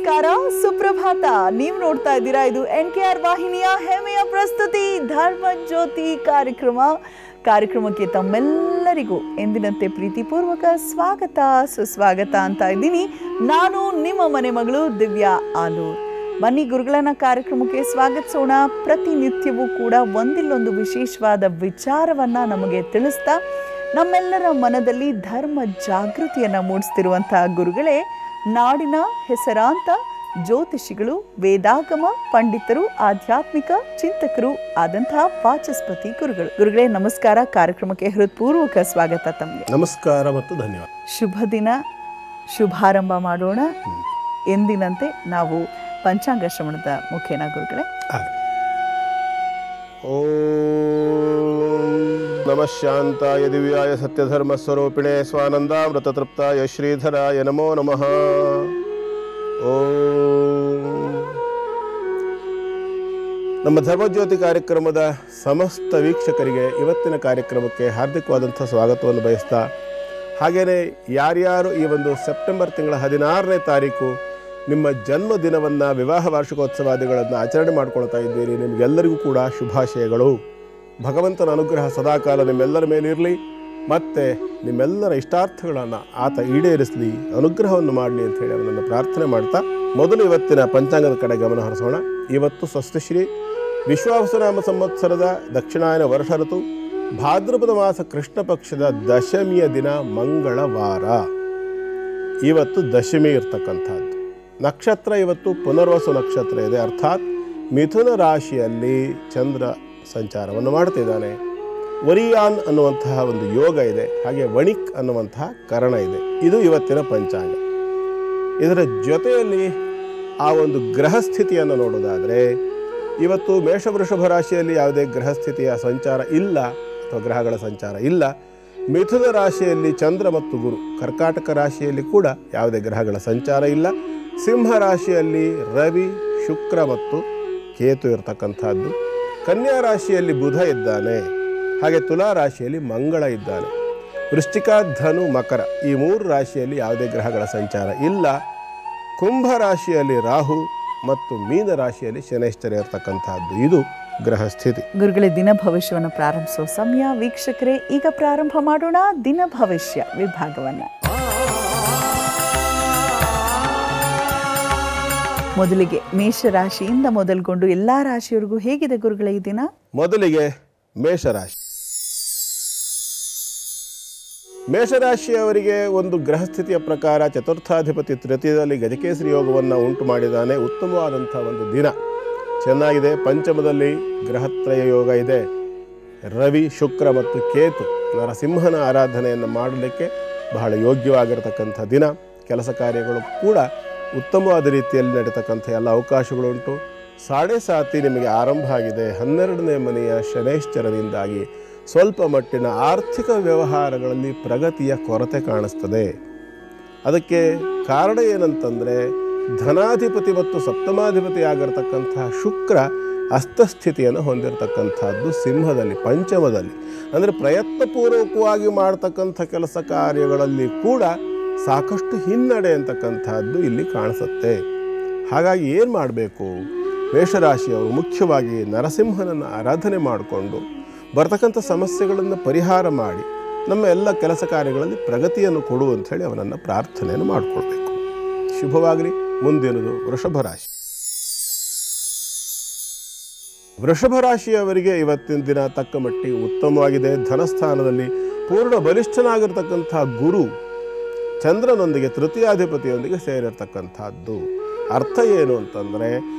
ನಮಸ್ಕಾರ, ಸುಪ್ರಭಾತ. ನೀವು ನೋಡ್ತಾ ಇದ್ದೀರಾ ಇದು NKR ವಾಹಿನಿಯ ಹೆಮ್ಮೆಯ ಪ್ರಸ್ತುತಿ ಧರ್ಮ ಜ್ಯೋತಿ ಕಾರ್ಯಕ್ರಮಕ್ಕೆ ತಮ್ಮೆಲ್ಲರಿಗೂ ಎಂದಿನಂತೆ ಪ್ರೀತಿಪೂರ್ವಕ ಸ್ವಾಗತ ಸುಸ್ವಾಗತ ಅಂತ ಇದ್ದೀನಿ. ನಾನು ನಿಮ್ಮ ಮನೆ ಮಗಳು ದಿವ್ಯಾ ಆಲೂರ್. ಬನ್ನಿ ಗುರುಗಳನ್ನ ಕಾರ್ಯಕ್ರಮಕ್ಕೆ ಸ್ವಾಗತಿಸೋಣ. ಪ್ರತಿನಿತ್ಯವೂ ಕೂಡ ಒಂದಿಲ್ಲೊಂದು ವಿಶೇಷವಾದ ವಿಚಾರವನ್ನ ನಮಗೆ ತಿಳಿಸ್ತಾ ನಮ್ಮೆಲ್ಲರ ಮನದಲ್ಲಿ ಧರ್ಮ ಜಾಗೃತಿಯನ್ನ ಮೂಡಿಸ್ತಿರುವಂತಹ ಗುರುಗಳೇ ನಾಡಿನ ಹೆಸರಾಂತ ಜ್ಯೋತಿಷಿಗಳು, ವೇದಾಗಮ ಪಂಡಿತರು, ಆಧ್ಯಾತ್ಮಿಕ ಚಿಂತಕರು ಆದಂತಹ ವಾಚಸ್ಪತಿ ಗುರುಗಳೇ ನಮಸ್ಕಾರ. ಕಾರ್ಯಕ್ರಮಕ್ಕೆ ಹೃತ್ಪೂರ್ವಕ ಸ್ವಾಗತ ತಮಗೆ. ನಮಸ್ಕಾರ ಮತ್ತು ಧನ್ಯವಾದ. ಶುಭ ದಿನ, ಶುಭಾರಂಭ ಮಾಡೋಣ. ಎಂದಿನಂತೆ ನಾವು ಪಂಚಾಂಗ ಶ್ರವಣದ ಮುಖೇನ ಗುರುಗಳೇ. ಓಂ ನಮಃ ಶಾಂತಾಯ ದಿವ್ಯಾಯ ಸತ್ಯಧರ್ಮ ಸ್ವರೂಪಿಣೆ ಸ್ವಾನಂದಾಮೃತ ತೃಪ್ತಾಯ ಶ್ರೀಧರಾಯ ನಮೋ ನಮಃ. ಓಂ. ನಮ್ಮ ಧರ್ಮಜ್ಯೋತಿ ಕಾರ್ಯಕ್ರಮದ ಸಮಸ್ತ ವೀಕ್ಷಕರಿಗೆ ಇವತ್ತಿನ ಕಾರ್ಯಕ್ರಮಕ್ಕೆ ಹಾರ್ದಿಕವಾದಂಥ ಸ್ವಾಗತವನ್ನು ಬಯಸ್ತಾ, ಹಾಗೆಯೇ ಯಾರ್ಯಾರು ಈ ಒಂದು ಸೆಪ್ಟೆಂಬರ್ ತಿಂಗಳ 16ನೇ ತಾರೀಕು ನಿಮ್ಮ ಜನ್ಮದಿನವನ್ನು, ವಿವಾಹ ವಾರ್ಷಿಕೋತ್ಸವಾದಿಗಳನ್ನು ಆಚರಣೆ ಮಾಡ್ಕೊಳ್ತಾ ಇದ್ದೀರಿ. ನಿಮಗೆಲ್ಲರಿಗೂ ಕೂಡ ಶುಭಾಶಯಗಳು. ಭಗವಂತನ ಅನುಗ್ರಹ ಸದಾಕಾಲ ನಿಮ್ಮೆಲ್ಲರ ಮೇಲಿರಲಿ, ಮತ್ತು ನಿಮ್ಮೆಲ್ಲರ ಇಷ್ಟಾರ್ಥಗಳನ್ನು ಆತ ಈಡೇರಿಸಲಿ, ಅನುಗ್ರಹವನ್ನು ಮಾಡಲಿ ಅಂತ ಹೇಳಿ ಅವನನ್ನು ಪ್ರಾರ್ಥನೆ ಮಾಡ್ತಾ ಮೊದಲು ಇವತ್ತಿನ ಪಂಚಾಂಗದ ಕಡೆ ಗಮನ ಹರಿಸೋಣ. ಇವತ್ತು ಸ್ವಸ್ತಿಶ್ರೀ ವಿಶ್ವಾವಸುನಾಮ ಸಂವತ್ಸರದ ದಕ್ಷಿಣಾಯನ ವರ್ಷ ಋತು ಭಾದ್ರಪದ ಮಾಸ ಕೃಷ್ಣ ಪಕ್ಷದ ದಶಮಿಯ ದಿನ ಮಂಗಳವಾರ. ಇವತ್ತು ದಶಮಿ ಇರ್ತಕ್ಕಂಥದ್ದು. ನಕ್ಷತ್ರ ಇವತ್ತು ಪುನರ್ವಸು ನಕ್ಷತ್ರ ಇದೆ, ಅರ್ಥಾತ್ ಮಿಥುನ ರಾಶಿಯಲ್ಲಿ ಚಂದ್ರ ಸಂಚಾರವನ್ನು ಮಾಡ್ತಿದ್ದಾನೆ. ವರಿಯಾನ್ ಅನ್ನುವಂತಹ ಒಂದು ಯೋಗ ಇದೆ, ಹಾಗೆ ವಣಿಕ್ ಅನ್ನುವಂತಹ ಕರಣ ಇದೆ. ಇದು ಇವತ್ತಿನ ಪಂಚಾಂಗ. ಇದರ ಜೊತೆಯಲ್ಲಿ ಆ ಒಂದು ಗ್ರಹಸ್ಥಿತಿಯನ್ನು ನೋಡೋದಾದರೆ ಇವತ್ತು ಮೇಷವೃಷಭ ರಾಶಿಯಲ್ಲಿ ಯಾವುದೇ ಗ್ರಹಸ್ಥಿತಿಯ ಸಂಚಾರ ಇಲ್ಲ ಅಥವಾ ಗ್ರಹಗಳ ಸಂಚಾರ ಇಲ್ಲ. ಮಿಥುನ ರಾಶಿಯಲ್ಲಿ ಚಂದ್ರ ಮತ್ತು ಗುರು, ಕರ್ಕಾಟಕ ರಾಶಿಯಲ್ಲಿ ಕೂಡ ಯಾವುದೇ ಗ್ರಹಗಳ ಸಂಚಾರ ಇಲ್ಲ. ಸಿಂಹ ರಾಶಿಯಲ್ಲಿ ರವಿ, ಶುಕ್ರ ಮತ್ತು ಕೇತು ಇರತಕ್ಕಂಥದ್ದು. ಕನ್ಯಾ ರಾಶಿಯಲ್ಲಿ ಬುಧ ಇದ್ದಾನೆ, ಹಾಗೆ ತುಲಾ ರಾಶಿಯಲ್ಲಿ ಮಂಗಳ ಇದ್ದಾನೆ. ವೃಶ್ಚಿಕ, ಧನು, ಮಕರ ಈ 3 ರಾಶಿಯಲ್ಲಿ ಯಾವುದೇ ಗ್ರಹಗಳ ಸಂಚಾರ ಇಲ್ಲ. ಕುಂಭ ರಾಶಿಯಲ್ಲಿ ರಾಹು ಮತ್ತು ಮೀನ ರಾಶಿಯಲ್ಲಿ ಶನೈಶ್ಚರ ಇರತಕ್ಕಂಥದ್ದು. ಇದು ಗ್ರಹ ಸ್ಥಿತಿ. ಗುರುಗಳೇ, ದಿನ ಭವಿಷ್ಯವನ್ನು ಪ್ರಾರಂಭಿಸುವ ಸಮಯ. ವೀಕ್ಷಕರೇ, ಈಗ ಪ್ರಾರಂಭ ಮಾಡೋಣ ದಿನ ಭವಿಷ್ಯ ವಿಭಾಗವನ್ನ. ಮೊದಲಿಗೆ ಮೇಷರಾಶಿಯಿಂದ ಮೊದಲುಗೊಂಡು ಎಲ್ಲಾ ರಾಶಿಯವರಿಗೂ ಹೇಗಿದೆ ಗುರುಗಳೇ ಈ ದಿನ? ಮೊದಲಿಗೆ ಮೇಷರಾಶಿ. ಮೇಷರಾಶಿಯವರಿಗೆ ಒಂದು ಗ್ರಹಸ್ಥಿತಿಯ ಪ್ರಕಾರ ಚತುರ್ಥಾಧಿಪತಿ ತೃತೀಯದಲ್ಲಿ ಗಜಕೇಸರಿ ಯೋಗವನ್ನು ಉಂಟು ಮಾಡಿದ್ದಾನೆ. ಉತ್ತಮವಾದಂಥ ಒಂದು ದಿನ, ಚೆನ್ನಾಗಿದೆ. ಪಂಚಮದಲ್ಲಿ ಗ್ರಹತ್ರಯ ಯೋಗ ಇದೆ. ರವಿ, ಶುಕ್ರ ಮತ್ತು ಕೇತು ನರಸಿಂಹನ ಆರಾಧನೆಯನ್ನು ಮಾಡಲಿಕ್ಕೆ ಬಹಳ ಯೋಗ್ಯವಾಗಿರತಕ್ಕಂಥ ದಿನ. ಕೆಲಸ ಕಾರ್ಯಗಳು ಕೂಡ ಉತ್ತಮವಾದ ರೀತಿಯಲ್ಲಿ ನಡೀತಕ್ಕಂಥ ಎಲ್ಲ ಅವಕಾಶಗಳುಂಟು. 7.5 ನಿಮಗೆ ಆರಂಭ ಆಗಿದೆ. 12ನೇ ಮನೆಯ ಶನೈಶ್ಚರದಿಂದಾಗಿ ಸ್ವಲ್ಪ ಮಟ್ಟಿನ ಆರ್ಥಿಕ ವ್ಯವಹಾರಗಳಲ್ಲಿ ಪ್ರಗತಿಯ ಕೊರತೆ ಕಾಣಿಸ್ತದೆ. ಅದಕ್ಕೆ ಕಾರಣ ಏನಂತಂದರೆ ಧನಾಧಿಪತಿ ಮತ್ತು ಸಪ್ತಮಾಧಿಪತಿ ಆಗಿರತಕ್ಕಂತಹ ಶುಕ್ರ ಅಸ್ತಸ್ಥಿತಿಯನ್ನು ಹೊಂದಿರತಕ್ಕಂಥದ್ದು ಸಿಂಹದಲ್ಲಿ, ಪಂಚಮದಲ್ಲಿ. ಅಂದರೆ ಪ್ರಯತ್ನಪೂರ್ವಕವಾಗಿ ಮಾಡ್ತಕ್ಕಂಥ ಕೆಲಸ ಕಾರ್ಯಗಳಲ್ಲಿ ಕೂಡ ಸಾಕಷ್ಟು ಹಿನ್ನಡೆ ಅಂತಕ್ಕಂಥದ್ದು ಇಲ್ಲಿ ಕಾಣಿಸುತ್ತೆ. ಹಾಗಾಗಿ ಏನು ಮಾಡಬೇಕು? ಮೇಷರಾಶಿಯವರು ಮುಖ್ಯವಾಗಿ ನರಸಿಂಹನನ್ನು ಆರಾಧನೆ ಮಾಡಿಕೊಂಡು ಬರ್ತಕ್ಕಂಥ ಸಮಸ್ಯೆಗಳನ್ನು ಪರಿಹಾರ ಮಾಡಿ ನಮ್ಮ ಎಲ್ಲ ಕೆಲಸ ಕಾರ್ಯಗಳಲ್ಲಿ ಪ್ರಗತಿಯನ್ನು ಕೊಡು ಅಂಥೇಳಿ ಅವನನ್ನು ಪ್ರಾರ್ಥನೆಯನ್ನು ಮಾಡಿಕೊಳ್ಬೇಕು. ಶುಭವಾಗಲಿ. ಮುಂದಿನದು ವೃಷಭ ರಾಶಿ. ವೃಷಭ ರಾಶಿಯವರಿಗೆ ಇವತ್ತಿನ ದಿನ ತಕ್ಕ ಮಟ್ಟಿಗೆ ಉತ್ತಮವಾಗಿದೆ. ಧನಸ್ಥಾನದಲ್ಲಿ ಪೂರ್ಣ ಬಲಿಷ್ಠನಾಗಿರ್ತಕ್ಕಂಥ ಗುರು ಚಂದ್ರನೊಂದಿಗೆ ತೃತೀಯಾಧಿಪತಿಯೊಂದಿಗೆ ಸೇರಿರ್ತಕ್ಕಂಥದ್ದು. ಅರ್ಥ ಏನು ಅಂತಂದರೆ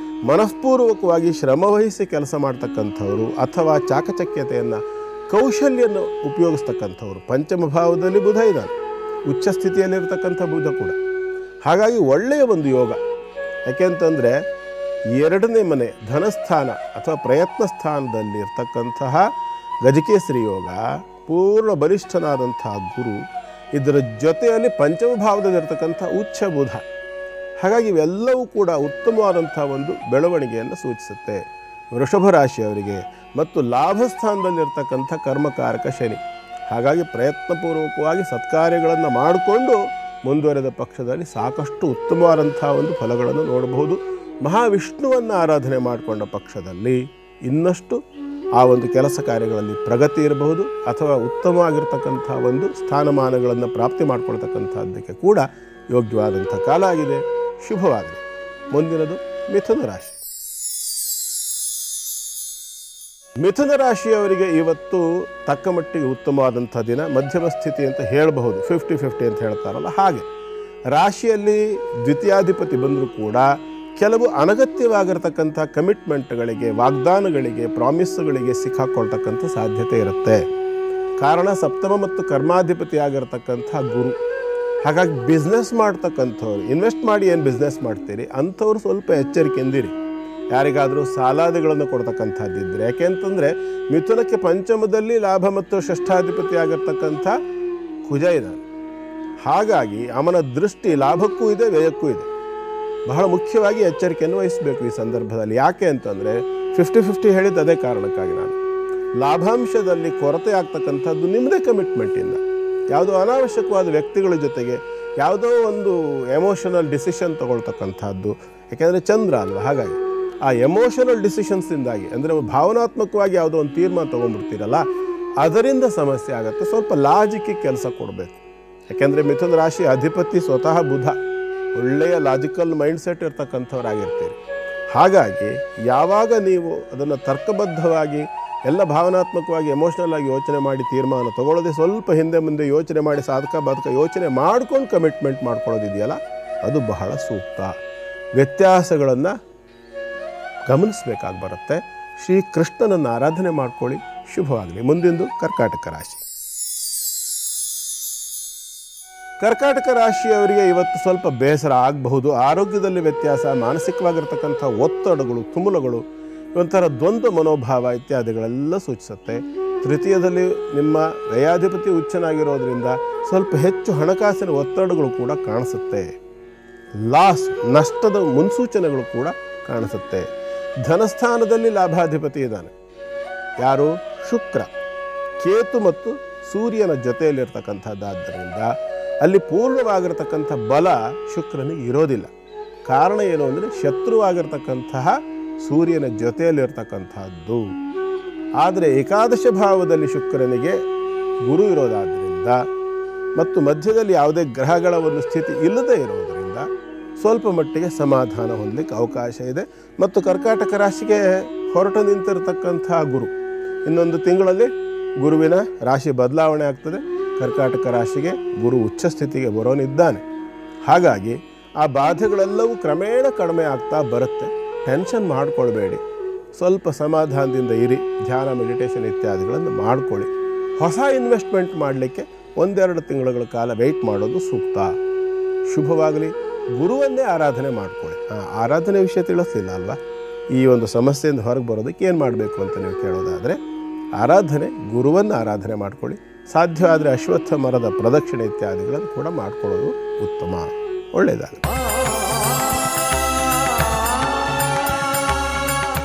ಮನಃಪೂರ್ವಕವಾಗಿ ಶ್ರಮವಹಿಸಿ ಕೆಲಸ ಮಾಡ್ತಕ್ಕಂಥವ್ರು ಅಥವಾ ಚಾಕಚಕ್ಯತೆಯನ್ನು, ಕೌಶಲ್ಯನ್ನು ಉಪಯೋಗಿಸ್ತಕ್ಕಂಥವ್ರು. ಪಂಚಮ ಭಾವದಲ್ಲಿ ಬುಧ ಇದ್ದಾನೆ, ಉಚ್ಚ ಸ್ಥಿತಿಯಲ್ಲಿರ್ತಕ್ಕಂಥ ಬುಧ ಕೂಡ. ಹಾಗಾಗಿ ಒಳ್ಳೆಯ ಒಂದು ಯೋಗ. ಯಾಕೆಂತಂದರೆ 2ನೇ ಮನೆ ಧನಸ್ಥಾನ ಅಥವಾ ಪ್ರಯತ್ನ ಸ್ಥಾನದಲ್ಲಿ ಇರ್ತಕ್ಕಂತಹ ಗಜಕೇಸರಿ ಯೋಗ, ಪೂರ್ಣ ಬಲಿಷ್ಠನಾದಂತಹ ಗುರು, ಇದರ ಜೊತೆಯಲ್ಲಿ ಪಂಚಮ ಭಾವದಲ್ಲಿರ್ತಕ್ಕಂಥ ಉಚ್ಚ ಬುಧ. ಹಾಗಾಗಿ ಇವೆಲ್ಲವೂ ಕೂಡ ಉತ್ತಮವಾದಂಥ ಒಂದು ಬೆಳವಣಿಗೆಯನ್ನು ಸೂಚಿಸುತ್ತೆ ವೃಷಭ ರಾಶಿಯವರಿಗೆ. ಮತ್ತು ಲಾಭಸ್ಥಾನದಲ್ಲಿರ್ತಕ್ಕಂಥ ಕರ್ಮಕಾರಕ ಶನಿ. ಹಾಗಾಗಿ ಪ್ರಯತ್ನಪೂರ್ವಕವಾಗಿ ಸತ್ಕಾರ್ಯಗಳನ್ನು ಮಾಡಿಕೊಂಡು ಮುಂದುವರೆದ ಪಕ್ಷದಲ್ಲಿ ಸಾಕಷ್ಟು ಉತ್ತಮವಾದಂಥ ಒಂದು ಫಲಗಳನ್ನು ನೋಡಬಹುದು. ಮಹಾವಿಷ್ಣುವನ್ನು ಆರಾಧನೆ ಮಾಡಿಕೊಂಡ ಪಕ್ಷದಲ್ಲಿ ಇನ್ನಷ್ಟು ಆ ಒಂದು ಕೆಲಸ ಕಾರ್ಯಗಳಲ್ಲಿ ಪ್ರಗತಿ ಇರಬಹುದು, ಅಥವಾ ಉತ್ತಮವಾಗಿರ್ತಕ್ಕಂಥ ಒಂದು ಸ್ಥಾನಮಾನಗಳನ್ನು ಪ್ರಾಪ್ತಿ ಮಾಡಿಕೊಳ್ತಕ್ಕಂಥದ್ದಕ್ಕೆ ಕೂಡ ಯೋಗ್ಯವಾದಂಥ ಕಾಲ ಆಗಿದೆ. ಶುಭವಾಗಲಿ. ಮುಂದಿನದು ಮಿಥುನ ರಾಶಿ. ಮಿಥುನ ರಾಶಿಯವರಿಗೆ ಇವತ್ತು ತಕ್ಕ ಮಟ್ಟಿಗೆ ಉತ್ತಮವಾದಂಥ ದಿನ, ಮಧ್ಯಮ ಸ್ಥಿತಿ ಅಂತ ಹೇಳಬಹುದು, 50-50 ಅಂತ ಹೇಳ್ತಾರಲ್ಲ ಹಾಗೆ. ರಾಶಿಯಲ್ಲಿ ದ್ವಿತೀಯಾಧಿಪತಿ ಬಂದರೂ ಕೂಡ ಕೆಲವು ಅನಗತ್ಯವಾಗಿರ್ತಕ್ಕಂಥ ಕಮಿಟ್ಮೆಂಟ್ಗಳಿಗೆ, ವಾಗ್ದಾನಗಳಿಗೆ, ಪ್ರಾಮಿಸ್ಗಳಿಗೆ ಸಿಕ್ಕಾಕೊಳ್ತಕ್ಕಂಥ ಸಾಧ್ಯತೆ ಇರುತ್ತೆ. ಕಾರಣ ಸಪ್ತಮ ಮತ್ತು ಕರ್ಮಾಧಿಪತಿ ಆಗಿರತಕ್ಕಂಥ ಗುರು. ಹಾಗಾಗಿ ಬಿಸ್ನೆಸ್ ಮಾಡ್ತಕ್ಕಂಥವ್ರು, ಇನ್ವೆಸ್ಟ್ ಮಾಡಿ ಏನು ಬಿಸ್ನೆಸ್ ಮಾಡ್ತೀರಿ ಅಂಥವ್ರು ಸ್ವಲ್ಪ ಎಚ್ಚರಿಕೆಯಿಂದಿರಿ. ಯಾರಿಗಾದರೂ ಸಾಲಾದಿಗಳನ್ನು ಕೊಡ್ತಕ್ಕಂಥದ್ದಿದ್ದರೆ, ಯಾಕೆಂತಂದರೆ ಮಿಥುನಕ್ಕೆ ಪಂಚಮದಲ್ಲಿ ಲಾಭ ಮತ್ತು ಷಷ್ಠಾಧಿಪತಿ ಆಗಿರ್ತಕ್ಕಂಥ ಕುಜ ಇದ್ದಾನೆ. ಹಾಗಾಗಿ ಅವನ ದೃಷ್ಟಿ ಲಾಭಕ್ಕೂ ಇದೆ, ವ್ಯಯಕ್ಕೂ ಇದೆ. ಬಹಳ ಮುಖ್ಯವಾಗಿ ಎಚ್ಚರಿಕೆಯನ್ನು ವಹಿಸಬೇಕು ಈ ಸಂದರ್ಭದಲ್ಲಿ. ಯಾಕೆ ಅಂತಂದರೆ 50-50 ಹೇಳಿದ್ದು ಅದೇ ಕಾರಣಕ್ಕಾಗಿ. ನಾನು ಲಾಭಾಂಶದಲ್ಲಿ ಕೊರತೆ ಆಗ್ತಕ್ಕಂಥದ್ದು ನಿಮ್ಮದೇ ಕಮಿಟ್ಮೆಂಟಿಂದ, ಯಾವುದೋ ಅನಾವಶ್ಯಕವಾದ ವ್ಯಕ್ತಿಗಳ ಜೊತೆಗೆ ಯಾವುದೋ ಒಂದು ಎಮೋಷನಲ್ ಡಿಸಿಷನ್ ತಗೊಳ್ತಕ್ಕಂಥದ್ದು. ಯಾಕೆಂದರೆ ಚಂದ್ರ ಅಲ್ವ, ಹಾಗಾಗಿ ಆ ಎಮೋಷನಲ್ ಡಿಸಿಷನ್ಸಿಂದಾಗಿ, ಅಂದರೆ ಭಾವನಾತ್ಮಕವಾಗಿ ಯಾವುದೋ ಒಂದು ತೀರ್ಮಾನ ತೊಗೊಂಡ್ಬಿಡ್ತೀರಲ್ಲ, ಅದರಿಂದ ಸಮಸ್ಯೆ ಆಗುತ್ತೆ. ಸ್ವಲ್ಪ ಲಾಜಿಕ್ಕಿಗೆ ಕೆಲಸ ಕೊಡಬೇಕು. ಯಾಕೆಂದರೆ ಮಿಥುನ ರಾಶಿ ಅಧಿಪತಿ ಸ್ವತಃ ಬುಧ, ಒಳ್ಳೆಯ ಲಾಜಿಕಲ್ ಮೈಂಡ್ಸೆಟ್ ಇರ್ತಕ್ಕಂಥವ್ರಾಗಿರ್ತೀರಿ. ಹಾಗಾಗಿ ಯಾವಾಗ ನೀವು ಅದನ್ನು ತರ್ಕಬದ್ಧವಾಗಿ ಎಲ್ಲ ಭಾವನಾತ್ಮಕವಾಗಿ ಎಮೋಷ್ನಲ್ ಆಗಿ ಯೋಚನೆ ಮಾಡಿ ತೀರ್ಮಾನ ತೊಗೊಳ್ಳೋದೇ, ಸ್ವಲ್ಪ ಹಿಂದೆ ಮುಂದೆ ಯೋಚನೆ ಮಾಡಿ ಸಾಧಕ ಬಾಧಕ ಯೋಚನೆ ಮಾಡ್ಕೊಂಡು ಕಮಿಟ್ಮೆಂಟ್ ಮಾಡ್ಕೊಳ್ಳೋದಿದೆಯಲ್ಲ, ಅದು ಬಹಳ ಸೂಕ್ತ. ವ್ಯತ್ಯಾಸಗಳನ್ನು ಗಮನಿಸಬೇಕಾಗಿ ಬರುತ್ತೆ. ಶ್ರೀಕೃಷ್ಣನನ್ನು ಆರಾಧನೆ ಮಾಡ್ಕೊಳ್ಳಿ. ಶುಭವಾಗಲಿ. ಮುಂದಿಂದು ಕರ್ಕಾಟಕ ರಾಶಿ. ಕರ್ಕಾಟಕ ರಾಶಿಯವರಿಗೆ ಇವತ್ತು ಸ್ವಲ್ಪ ಬೇಸರ ಆಗಬಹುದು. ಆರೋಗ್ಯದಲ್ಲಿ ವ್ಯತ್ಯಾಸ, ಮಾನಸಿಕವಾಗಿರ್ತಕ್ಕಂಥ ಒತ್ತಡಗಳು, ತುಮುಲಗಳು, ಒಂಥರ ದ್ವಂದ್ವ ಮನೋಭಾವ ಇತ್ಯಾದಿಗಳೆಲ್ಲ ಸೂಚಿಸುತ್ತೆ. ತೃತೀಯದಲ್ಲಿ ನಿಮ್ಮ ವ್ಯಯಾಧಿಪತಿ ಉಚ್ಚನಾಗಿರೋದ್ರಿಂದ ಸ್ವಲ್ಪ ಹೆಚ್ಚು ಹಣಕಾಸಿನ ಒತ್ತಡಗಳು ಕೂಡ ಕಾಣಿಸುತ್ತೆ. ಲಾಸ್, ನಷ್ಟದ ಮುನ್ಸೂಚನೆಗಳು ಕೂಡ ಕಾಣಿಸುತ್ತೆ. ಧನಸ್ಥಾನದಲ್ಲಿ ಲಾಭಾಧಿಪತಿ ಇದ್ದಾನೆ. ಯಾರು? ಶುಕ್ರ. ಕೇತು ಮತ್ತು ಸೂರ್ಯನ ಜೊತೆಯಲ್ಲಿರ್ತಕ್ಕಂಥದ್ದಾದ್ದರಿಂದ ಅಲ್ಲಿ ಪೂರ್ಣವಾಗಿರ್ತಕ್ಕಂಥ ಬಲ ಶುಕ್ರನಿಗೆ ಇರೋದಿಲ್ಲ. ಕಾರಣ ಏನು ಅಂದರೆ ಶತ್ರುವಾಗಿರ್ತಕ್ಕಂತಹ ಸೂರ್ಯನ ಜೊತೆಯಲ್ಲಿರ್ತಕ್ಕಂಥದ್ದು. ಆದರೆ ಏಕಾದಶ ಭಾವದಲ್ಲಿ ಶುಕ್ರನಿಗೆ ಗುರು ಇರೋದಾದ್ದರಿಂದ ಮತ್ತು ಮಧ್ಯದಲ್ಲಿ ಯಾವುದೇ ಗ್ರಹಗಳ ಒಂದು ಸ್ಥಿತಿ ಇಲ್ಲದೇ ಇರೋದರಿಂದ ಸ್ವಲ್ಪ ಮಟ್ಟಿಗೆ ಸಮಾಧಾನ ಹೊಂದಲಿಕ್ಕೆ ಅವಕಾಶ ಇದೆ. ಮತ್ತು ಕರ್ಕಾಟಕ ರಾಶಿಗೆ ಹೊರಟು ನಿಂತಿರತಕ್ಕಂಥ ಗುರು ಇನ್ನೊಂದು ತಿಂಗಳಲ್ಲಿ ಗುರುವಿನ ರಾಶಿ ಬದಲಾವಣೆ ಆಗ್ತದೆ. ಕರ್ಕಾಟಕ ರಾಶಿಗೆ ಗುರು ಉಚ್ಚ ಸ್ಥಿತಿಗೆ ಬರೋನಿದ್ದಾನೆ. ಹಾಗಾಗಿ ಆ ಬಾಧೆಗಳೆಲ್ಲವೂ ಕ್ರಮೇಣ ಕಡಿಮೆ ಆಗ್ತಾ ಬರುತ್ತೆ. ಟೆನ್ಷನ್ ಮಾಡ್ಕೊಳ್ಬೇಡಿ, ಸ್ವಲ್ಪ ಸಮಾಧಾನದಿಂದ ಇರಿ. ಧ್ಯಾನ, ಮೆಡಿಟೇಷನ್ ಇತ್ಯಾದಿಗಳನ್ನು ಮಾಡ್ಕೊಳ್ಳಿ. ಹೊಸ ಇನ್ವೆಸ್ಟ್ಮೆಂಟ್ ಮಾಡಲಿಕ್ಕೆ 1-2 ತಿಂಗಳ ಕಾಲ ವೆಯ್ಟ್ ಮಾಡೋದು ಸೂಕ್ತ. ಶುಭವಾಗಲಿ. ಗುರುವನ್ನೇ ಆರಾಧನೆ ಮಾಡ್ಕೊಳ್ಳಿ. ಆರಾಧನೆ ವಿಷಯ ತಿಳಿಸ್ಲಿಲ್ಲ ಅಲ್ವಾ? ಈ ಒಂದು ಸಮಸ್ಯೆಯಿಂದ ಹೊರಗೆ ಬರೋದಕ್ಕೆ ಏನು ಮಾಡಬೇಕು ಅಂತ ನೀವು ಕೇಳೋದಾದರೆ, ಆರಾಧನೆ, ಗುರುವನ್ನು ಆರಾಧನೆ ಮಾಡ್ಕೊಳ್ಳಿ. ಸಾಧ್ಯವಾದರೆ ಅಶ್ವತ್ಥ ಮರದ ಪ್ರದಕ್ಷಿಣೆ ಇತ್ಯಾದಿಗಳನ್ನು ಕೂಡ ಮಾಡ್ಕೊಳ್ಳೋದು ಉತ್ತಮ. ಒಳ್ಳೆಯದಾಗಲಿ.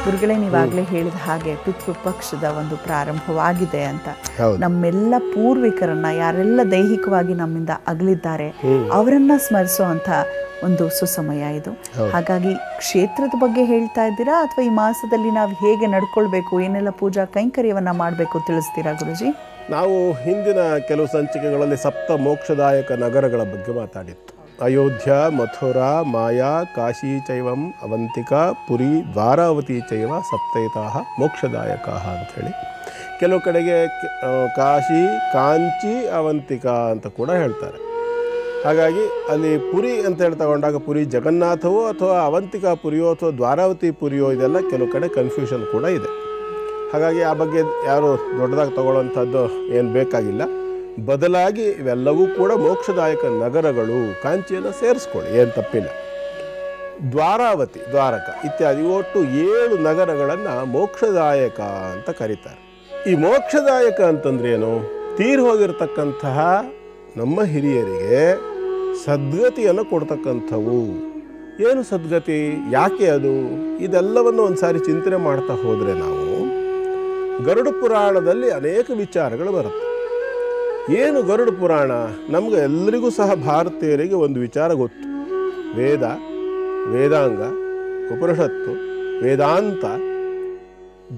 ಗುರುಗಳೇ, ನೀವಾಗಲೇ ಹೇಳಿದ ಹಾಗೆ ಪಿತೃಪಕ್ಷದ ಒಂದು ಪ್ರಾರಂಭವಾಗಿದೆ ಅಂತ. ನಮ್ಮೆಲ್ಲ ಪೂರ್ವಿಕರನ್ನ, ಯಾರೆಲ್ಲ ದೈಹಿಕವಾಗಿ ನಮ್ಮಿಂದ ಅಗಲಿದ್ದಾರೆ, ಅವರನ್ನ ಸ್ಮರಿಸುವಂಥ ಒಂದು ಸುಸಮಯ ಇದು. ಹಾಗಾಗಿ ಕ್ಷೇತ್ರದ ಬಗ್ಗೆ ಹೇಳ್ತಾ ಇದ್ದೀರಾ, ಅಥವಾ ಈ ಮಾಸದಲ್ಲಿ ನಾವು ಹೇಗೆ ನಡ್ಕೊಳ್ಬೇಕು, ಏನೆಲ್ಲ ಪೂಜಾ ಕೈಂಕರ್ಯವನ್ನ ಮಾಡಬೇಕು ತಿಳಿಸ್ತೀರಾ ಗುರುಜಿ? ನಾವು ಹಿಂದಿನ ಕೆಲವು ಸಂಚಿಕೆಗಳಲ್ಲಿ ಸಪ್ತ ಮೋಕ್ಷದಾಯಕ ನಗರಗಳ ಬಗ್ಗೆ ಮಾತಾಡಿತ್ತು. ಅಯೋಧ್ಯ, ಮಥುರಾ, ಮಾಯಾ, ಕಾಶಿ ಚೈವಂ ಅವಂತಿಕಾ, ಪುರಿ, ದ್ವಾರಾವತಿ ಚೈವ ಸಪ್ತೈತಾಹ ಮೋಕ್ಷದಾಯಕಾಹ ಅಂಥೇಳಿ. ಕೆಲವು ಕಡೆಗೆ ಕಾಶಿ, ಕಾಂಚಿ, ಅವಂತಿಕಾ ಅಂತ ಕೂಡ ಹೇಳ್ತಾರೆ. ಹಾಗಾಗಿ ಅಲ್ಲಿ ಪುರಿ ಅಂತ ಹೇಳಿ ತಗೊಂಡಾಗ ಪುರಿ ಜಗನ್ನಾಥವೋ ಅಥವಾ ಅವಂತಿಕಾ ಪುರಿಯೋ ಅಥವಾ ದ್ವಾರಾವತಿ ಪುರಿಯೋ, ಇದೆಲ್ಲ ಕೆಲವು ಕಡೆ ಕನ್ಫ್ಯೂಷನ್ ಕೂಡ ಇದೆ. ಹಾಗಾಗಿ ಆ ಬಗ್ಗೆ ಯಾರು ದೊಡ್ಡದಾಗಿ ತಗೊಳ್ಳೋಂಥದ್ದು ಏನು ಬೇಕಾಗಿಲ್ಲ. ಬದಲಾಗಿ ಇವೆಲ್ಲವೂ ಕೂಡ ಮೋಕ್ಷದಾಯಕ ನಗರಗಳು. ಕಾಂಚಿಯನ್ನು ಸೇರಿಸ್ಕೊಳ್ಳಿ, ಏನು ತಪ್ಪಿಲ್ಲ. ದ್ವಾರಾವತಿ, ದ್ವಾರಕ ಇತ್ಯಾದಿ ಒಟ್ಟು 7 ನಗರಗಳನ್ನು ಮೋಕ್ಷದಾಯಕ ಅಂತ ಕರೀತಾರೆ. ಈ ಮೋಕ್ಷದಾಯಕ ಅಂತಂದ್ರೆ ಏನು? ತೀರಿ ಹೋಗಿರ್ತಕ್ಕಂತಹ ನಮ್ಮ ಹಿರಿಯರಿಗೆ ಸದ್ಗತಿಯನ್ನು ಕೊಡ್ತಕ್ಕಂಥವು. ಏನು ಸದ್ಗತಿ, ಯಾಕೆ ಅದು, ಇದೆಲ್ಲವನ್ನು ಒಂದು ಸಾರಿ ಚಿಂತನೆ ಮಾಡ್ತಾ ಹೋದರೆ ನಾವು ಗರುಡ ಪುರಾಣದಲ್ಲಿ ಅನೇಕ ವಿಚಾರಗಳು ಬರುತ್ತೆ. ಏನು ಗರುಡ ಪುರಾಣ? ನಮ್ಗೆ ಎಲ್ಲರಿಗೂ ಸಹ ಭಾರತೀಯರಿಗೆ ಒಂದು ವಿಚಾರ ಗೊತ್ತು. ವೇದ, ವೇದಾಂಗ, ಉಪನಿಷತ್ತು, ವೇದಾಂತ,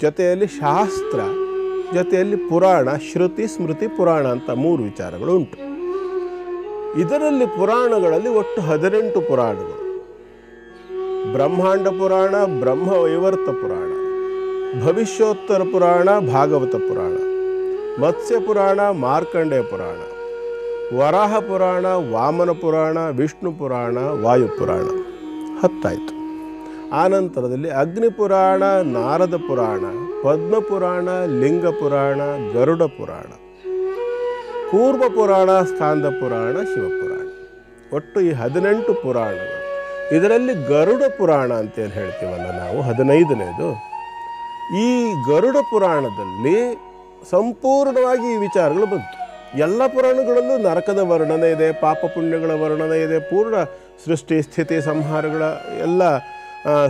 ಜೊತೆಯಲ್ಲಿ ಶಾಸ್ತ್ರ, ಜೊತೆಯಲ್ಲಿ ಪುರಾಣ, ಶ್ರುತಿ, ಸ್ಮೃತಿ, ಪುರಾಣ ಅಂತ 3 ವಿಚಾರಗಳು ಉಂಟು. ಇದರಲ್ಲಿ ಪುರಾಣಗಳಲ್ಲಿ ಒಟ್ಟು 18 ಪುರಾಣಗಳು. ಬ್ರಹ್ಮಾಂಡ ಪುರಾಣ, ಬ್ರಹ್ಮವೈವರ್ತ ಪುರಾಣ, ಭವಿಷ್ಯೋತ್ತರ ಪುರಾಣ, ಭಾಗವತ ಪುರಾಣ, ಮತ್ಸ್ಯ ಪುರಾಣ, ಮಾರ್ಕಂಡೇಯ ಪುರಾಣ, ವರಾಹ ಪುರಾಣ, ವಾಮನ ಪುರಾಣ, ವಿಷ್ಣು ಪುರಾಣ, ವಾಯು ಪುರಾಣ 10 ಆಯಿತು. ಆನಂತರದಲ್ಲಿ ಅಗ್ನಿ ಪುರಾಣ, ನಾರದ ಪುರಾಣ, ಪದ್ಮ ಪುರಾಣ, ಲಿಂಗ ಪುರಾಣ, ಗರುಡ ಪುರಾಣ, ಕೂರ್ಮ ಪುರಾಣ, ಸ್ಕಾಂದ ಪುರಾಣ, ಶಿವಪುರಾಣ. ಒಟ್ಟು ಈ 18 ಪುರಾಣಗಳು. ಇದರಲ್ಲಿ ಗರುಡ ಪುರಾಣ ಅಂತೇನು ಹೇಳ್ತೀವಲ್ಲ ನಾವು, 15ನೇದು. ಈ ಗರುಡ ಪುರಾಣದಲ್ಲಿ ಸಂಪೂರ್ಣವಾಗಿ ಈ ವಿಚಾರಗಳು ಬಂತು. ಎಲ್ಲ ಪುರಾಣಗಳಲ್ಲೂ ನರಕದ ವರ್ಣನೆ ಇದೆ, ಪಾಪ ಪುಣ್ಯಗಳ ವರ್ಣನೆ ಇದೆ, ಪೂರ್ಣ ಸೃಷ್ಟಿ ಸ್ಥಿತಿ ಸಂಹಾರಗಳ ಎಲ್ಲ,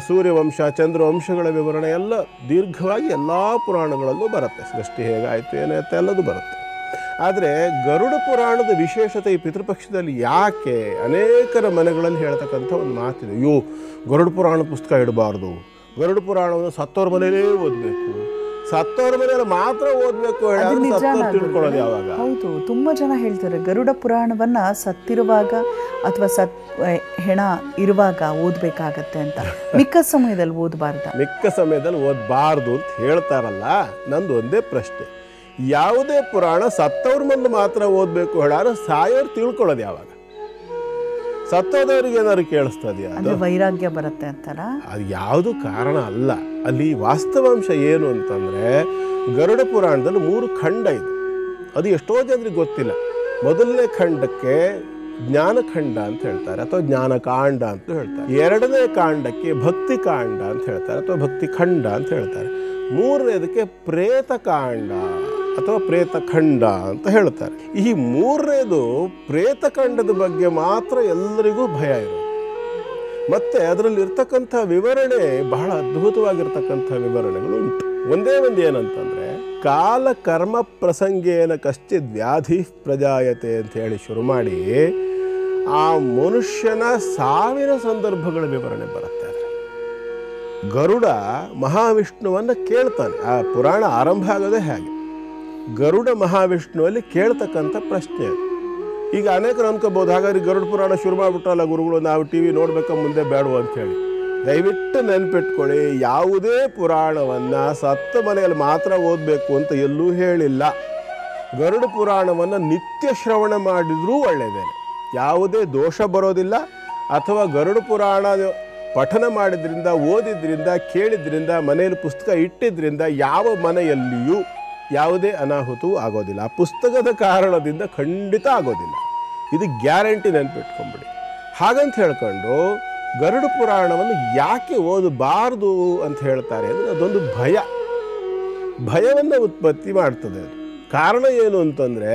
ಸೂರ್ಯವಂಶ ಚಂದ್ರವಂಶಗಳ ವಿವರಣೆ ಎಲ್ಲ ದೀರ್ಘವಾಗಿ ಎಲ್ಲ ಪುರಾಣಗಳಲ್ಲೂ ಬರುತ್ತೆ. ಸೃಷ್ಟಿ ಹೇಗಾಯಿತು ಏನಾಯ್ತು ಎಲ್ಲದು ಬರುತ್ತೆ. ಆದರೆ ಗರುಡ ಪುರಾಣದ ವಿಶೇಷತೆ ಈ ಪಿತೃಪಕ್ಷದಲ್ಲಿ ಯಾಕೆ? ಅನೇಕರ ಮನೆಗಳಲ್ಲಿ ಹೇಳ್ತಕ್ಕಂಥ ಒಂದು ಮಾತಿದೆ, ಅಯ್ಯೋ ಗರುಡ ಪುರಾಣ ಪುಸ್ತಕ ಇಡಬಾರ್ದು, ಗರುಡ ಪುರಾಣವನ್ನು ಸತ್ತೋರ ಮನೆಯಲ್ಲೇ ಓದಬೇಕು, ಸತ್ತೋರ ಮನೆಯಲ್ಲಿ ಮಾತ್ರ ಓದಬೇಕು, ತಿಳ್ಕೊಳ್ಳೋದು ಯಾವಾಗ? ಹೌದು, ತುಂಬ ಜನ ಹೇಳ್ತಾರೆ ಗರುಡ ಪುರಾಣವನ್ನು ಸತ್ತಿರುವಾಗ ಅಥವಾ ಹೆಣ ಇರುವಾಗ ಓದಬೇಕಾಗತ್ತೆ ಅಂತ. ಮಿಕ್ಕ ಸಮಯದಲ್ಲಿ ಓದಬಾರ್ದು, ಮಿಕ್ಕ ಸಮಯದಲ್ಲಿ ಓದಬಾರ್ದು ಅಂತ ಹೇಳ್ತಾರಲ್ಲ. ನಂದು ಒಂದೇ ಪ್ರಶ್ನೆ, ಯಾವುದೇ ಪುರಾಣ ಸತ್ತವ್ರ ಮುಂದೆ ಮಾತ್ರ ಓದಬೇಕು ಹೇಳಾರ ಸಾಯೋರು ತಿಳ್ಕೊಳ್ಳೋದು ಯಾವಾಗ? ಸತ್ತೋದವ್ರಿಗೆ ಏನಾದ್ರು ಕೇಳಿಸ್ತದೆಯಾ? ಅದು ವೈರಾಗ್ಯ ಬರುತ್ತೆ ಅಂತಾರ. ಅದು ಯಾವುದು ಕಾರಣ ಅಲ್ಲ. ಅಲ್ಲಿ ವಾಸ್ತವಾಂಶ ಏನು ಅಂತಂದರೆ, ಗರುಡ ಪುರಾಣದಲ್ಲಿ 3 ಖಂಡ ಇದೆ. ಅದು ಎಷ್ಟೋ ಜನರಿಗೆ ಗೊತ್ತಿಲ್ಲ. ಮೊದಲನೇ ಖಂಡಕ್ಕೆ ಜ್ಞಾನಖಂಡ ಅಂತ ಹೇಳ್ತಾರೆ ಅಥವಾ ಜ್ಞಾನಕಾಂಡ ಅಂತ ಹೇಳ್ತಾರೆ. 2ನೇ ಕಾಂಡಕ್ಕೆ ಭಕ್ತಿ ಕಾಂಡ ಅಂತ ಹೇಳ್ತಾರೆ ಅಥವಾ ಭಕ್ತಿ ಖಂಡ ಅಂತ ಹೇಳ್ತಾರೆ. 3ನೇದಕ್ಕೆ ಪ್ರೇತಕಾಂಡ ಅಥವಾ ಪ್ರೇತಖಂಡ ಅಂತ ಹೇಳ್ತಾರೆ. ಈ 3ನೇದು ಪ್ರೇತಖಂಡದ ಬಗ್ಗೆ ಮಾತ್ರ ಎಲ್ಲರಿಗೂ ಭಯ ಇರೋದು. ಮತ್ತು ಅದರಲ್ಲಿ ಇರ್ತಕ್ಕಂಥ ವಿವರಣೆ ಬಹಳ ಅದ್ಭುತವಾಗಿರ್ತಕ್ಕಂಥ ವಿವರಣೆಗಳು ಉಂಟು. ಒಂದೇ ಒಂದು ಏನಂತಂದರೆ, ಕಾಲ ಕರ್ಮ ಪ್ರಸಂಗೇನ ಕಶ್ಚಿತ್ ವ್ಯಾಧಿ ಪ್ರಜಾಯತೆ ಅಂತ ಹೇಳಿ ಶುರು ಮಾಡಿ ಆ ಮನುಷ್ಯನ ಸಾವಿನ ಸಂದರ್ಭಗಳ ವಿವರಣೆ ಬರುತ್ತೆ. ಗರುಡ ಮಹಾವಿಷ್ಣುವನ್ನು ಕೇಳ್ತಾನೆ. ಆ ಪುರಾಣ ಆರಂಭ ಆಗೋದೇ ಹಾಗೆ, ಗರುಡ ಮಹಾವಿಷ್ಣುವಲ್ಲಿ ಕೇಳ್ತಕ್ಕಂಥ ಪ್ರಶ್ನೆ. ಈಗ ಅನೇಕರು ಅನ್ಕೋಬಹುದು, ಹಾಗಾದ್ರೆ ಗರುಡ ಪುರಾಣ ಶುರು ಮಾಡಿಬಿಟ್ರಲ್ಲ ಗುರುಗಳು, ನಾವು TV ನೋಡ್ಬೇಕ ಮುಂದೆ ಬೇಡವು ಅಂಥೇಳಿ. ದಯವಿಟ್ಟು ನೆನ್ಪಿಟ್ಕೊಳ್ಳಿ, ಯಾವುದೇ ಪುರಾಣವನ್ನು ಸತ್ತ ಮನೆಯಲ್ಲಿ ಮಾತ್ರ ಓದಬೇಕು ಅಂತ ಎಲ್ಲೂ ಹೇಳಿಲ್ಲ. ಗರುಡ ಪುರಾಣವನ್ನು ನಿತ್ಯ ಶ್ರವಣ ಮಾಡಿದ್ರೂ ಒಳ್ಳೆಯದೇನೆ, ಯಾವುದೇ ದೋಷ ಬರೋದಿಲ್ಲ. ಅಥವಾ ಗರುಡ ಪುರಾಣ ಪಠನ ಮಾಡಿದ್ರಿಂದ, ಓದಿದ್ರಿಂದ, ಕೇಳಿದ್ರಿಂದ, ಮನೆಯಲ್ಲಿ ಪುಸ್ತಕ ಇಟ್ಟಿದ್ರಿಂದ ಯಾವ ಮನೆಯಲ್ಲಿಯೂ ಯಾವುದೇ ಅನಾಹುತವೂ ಆಗೋದಿಲ್ಲ. ಆ ಪುಸ್ತಕದ ಕಾರಣದಿಂದ ಖಂಡಿತ ಆಗೋದಿಲ್ಲ. ಇದು ಗ್ಯಾರಂಟಿ, ನೆನ್ಪಿಟ್ಕೊಂಬಿಡಿ. ಹಾಗಂತ ಹೇಳ್ಕೊಂಡು ಗರುಡ ಪುರಾಣವನ್ನು ಯಾಕೆ ಓದಬಾರ್ದು ಅಂತ ಹೇಳ್ತಾರೆ ಅಂದರೆ, ಅದೊಂದು ಭಯವನ್ನು ಉತ್ಪತ್ತಿ ಮಾಡ್ತದೆ. ಅದು ಕಾರಣ ಏನು ಅಂತಂದರೆ,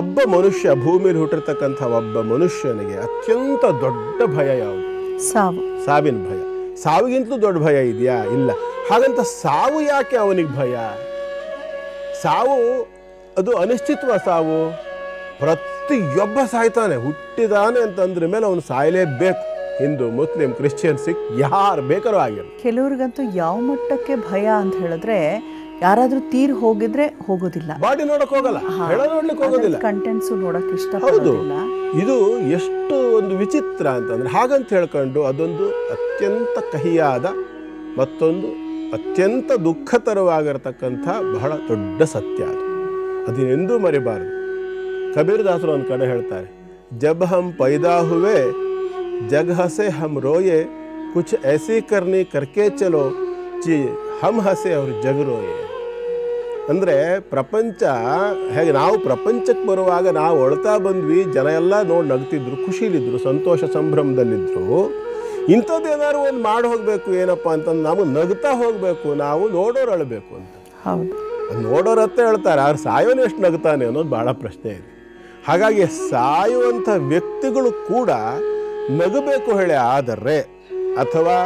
ಒಬ್ಬ ಮನುಷ್ಯ, ಭೂಮಿಯಲ್ಲಿ ಹುಟ್ಟಿರ್ತಕ್ಕಂಥ ಒಬ್ಬ ಮನುಷ್ಯನಿಗೆ ಅತ್ಯಂತ ದೊಡ್ಡ ಭಯ ಯಾವುದು? ಸಾವಿನ ಭಯ. ಸಾವಿಗಿಂತಲೂ ದೊಡ್ಡ ಭಯ ಇದೆಯಾ? ಇಲ್ಲ. ಹಾಗಂತ ಸಾವು ಯಾಕೆ ಅವನಿಗೆ ಭಯ? ಸಾವು ಅದು ಅನಿಶ್ಚಿತವ. ಸಾವು ಪ್ರತಿಯೊಬ್ಬ ಸಾಯ್ತಾನೆ, ಹುಟ್ಟಿದಾನೆ ಅಂತಂದ್ರ ಮೇಲೆ ಅವನು ಸಾಯಲೇಬೇಕು. ಹಿಂದೂ, ಮುಸ್ಲಿಂ, ಕ್ರಿಶ್ಚಿಯನ್, ಸಿಖ್ ಯಾರು ಬೇಕಾದ್ರೂ ಆಗಿರಲಿ. ಕೆಲವ್ರಿಗಂತೂ ಯಾವ ಮಟ್ಟಕ್ಕೆ ಭಯ ಅಂತ ಹೇಳಿದ್ರೆ, ಯಾರಾದ್ರೂ ತೀರ್ ಹೋಗಿದ್ರೆ ಹೋಗೋದಿಲ್ಲ, ಬಾಡಿ ನೋಡಕ್ ಹೋಗಲ್ಲ, ಹೆಣ ನೋಡ್ಲಿಕ್ಕೆ ಹೋಗೋದಿಲ್ಲ, ಕಂಟೆಂಟ್ಸ್ ನೋಡಕ್ ಇಷ್ಟ. ಹೌದು, ಇದು ಎಷ್ಟು ಒಂದು ವಿಚಿತ್ರ ಅಂತಂದ್ರೆ. ಹಾಗಂತ ಹೇಳ್ಕೊಂಡು ಅದೊಂದು ಅತ್ಯಂತ ಕಹಿಯಾದ ಮತ್ತೊಂದು ಅತ್ಯಂತ ದುಃಖತರವಾಗಿರತಕ್ಕಂಥ ಬಹಳ ದೊಡ್ಡ ಸತ್ಯ. ಅದನ್ನೆಂದೂ ಮರಿಬಾರದು. ಕಬೀರದಾಸರು ಒಂದು ಕಡೆ ಹೇಳ್ತಾರೆ, ಜಬ್ ಹಮ್ ಪೈದಾ ಹುವೆ ಜಗ್ ಹಸೆ ಹಮ್ ರೋಯೆ, ಕುಚ್ ಐಸಿ ಕರ್ನಿ ಕರ್ಕೆ ಚಲೋ ಚಿ ಹಮ್ ಹಸೆ ಅವ್ರ ಜಗ್ ರೋಯೆ. ಅಂದರೆ ಪ್ರಪಂಚ ಹೇಗೆ, ನಾವು ಪ್ರಪಂಚಕ್ಕೆ ಬರುವಾಗ ನಾವು ಒಳ್ತಾ ಬಂದ್ವಿ, ಜನ ಎಲ್ಲ ನೋಡಿ ನಗ್ತಿದ್ರು, ಖುಷಿಲಿದ್ರು, ಸಂತೋಷ ಸಂಭ್ರಮದಲ್ಲಿದ್ದರು. ಇಂಥದ್ದೇನಾದ್ರು ಒಂದು ಮಾಡಿ ಹೋಗಬೇಕು, ಏನಪ್ಪ ಅಂತಂದು ನಾವು ನಗ್ತಾ ಹೋಗಬೇಕು, ನಾವು ನೋಡೋರು ಅಳಬೇಕು ಅಂತ. ಹೌದು, ನೋಡೋರು ಹತ್ತೆ ಹೇಳ್ತಾರೆ, ಆದ್ರೆ ಸಾಯೋನು ಎಷ್ಟು ನಗ್ತಾನೆ ಅನ್ನೋದು ಭಾಳ ಪ್ರಶ್ನೆ ಇದೆ. ಹಾಗಾಗಿ ಸಾಯುವಂಥ ವ್ಯಕ್ತಿಗಳು ಕೂಡ ನಗಬೇಕು ಹೇಳಿ, ಆದರೆ ಅಥವಾ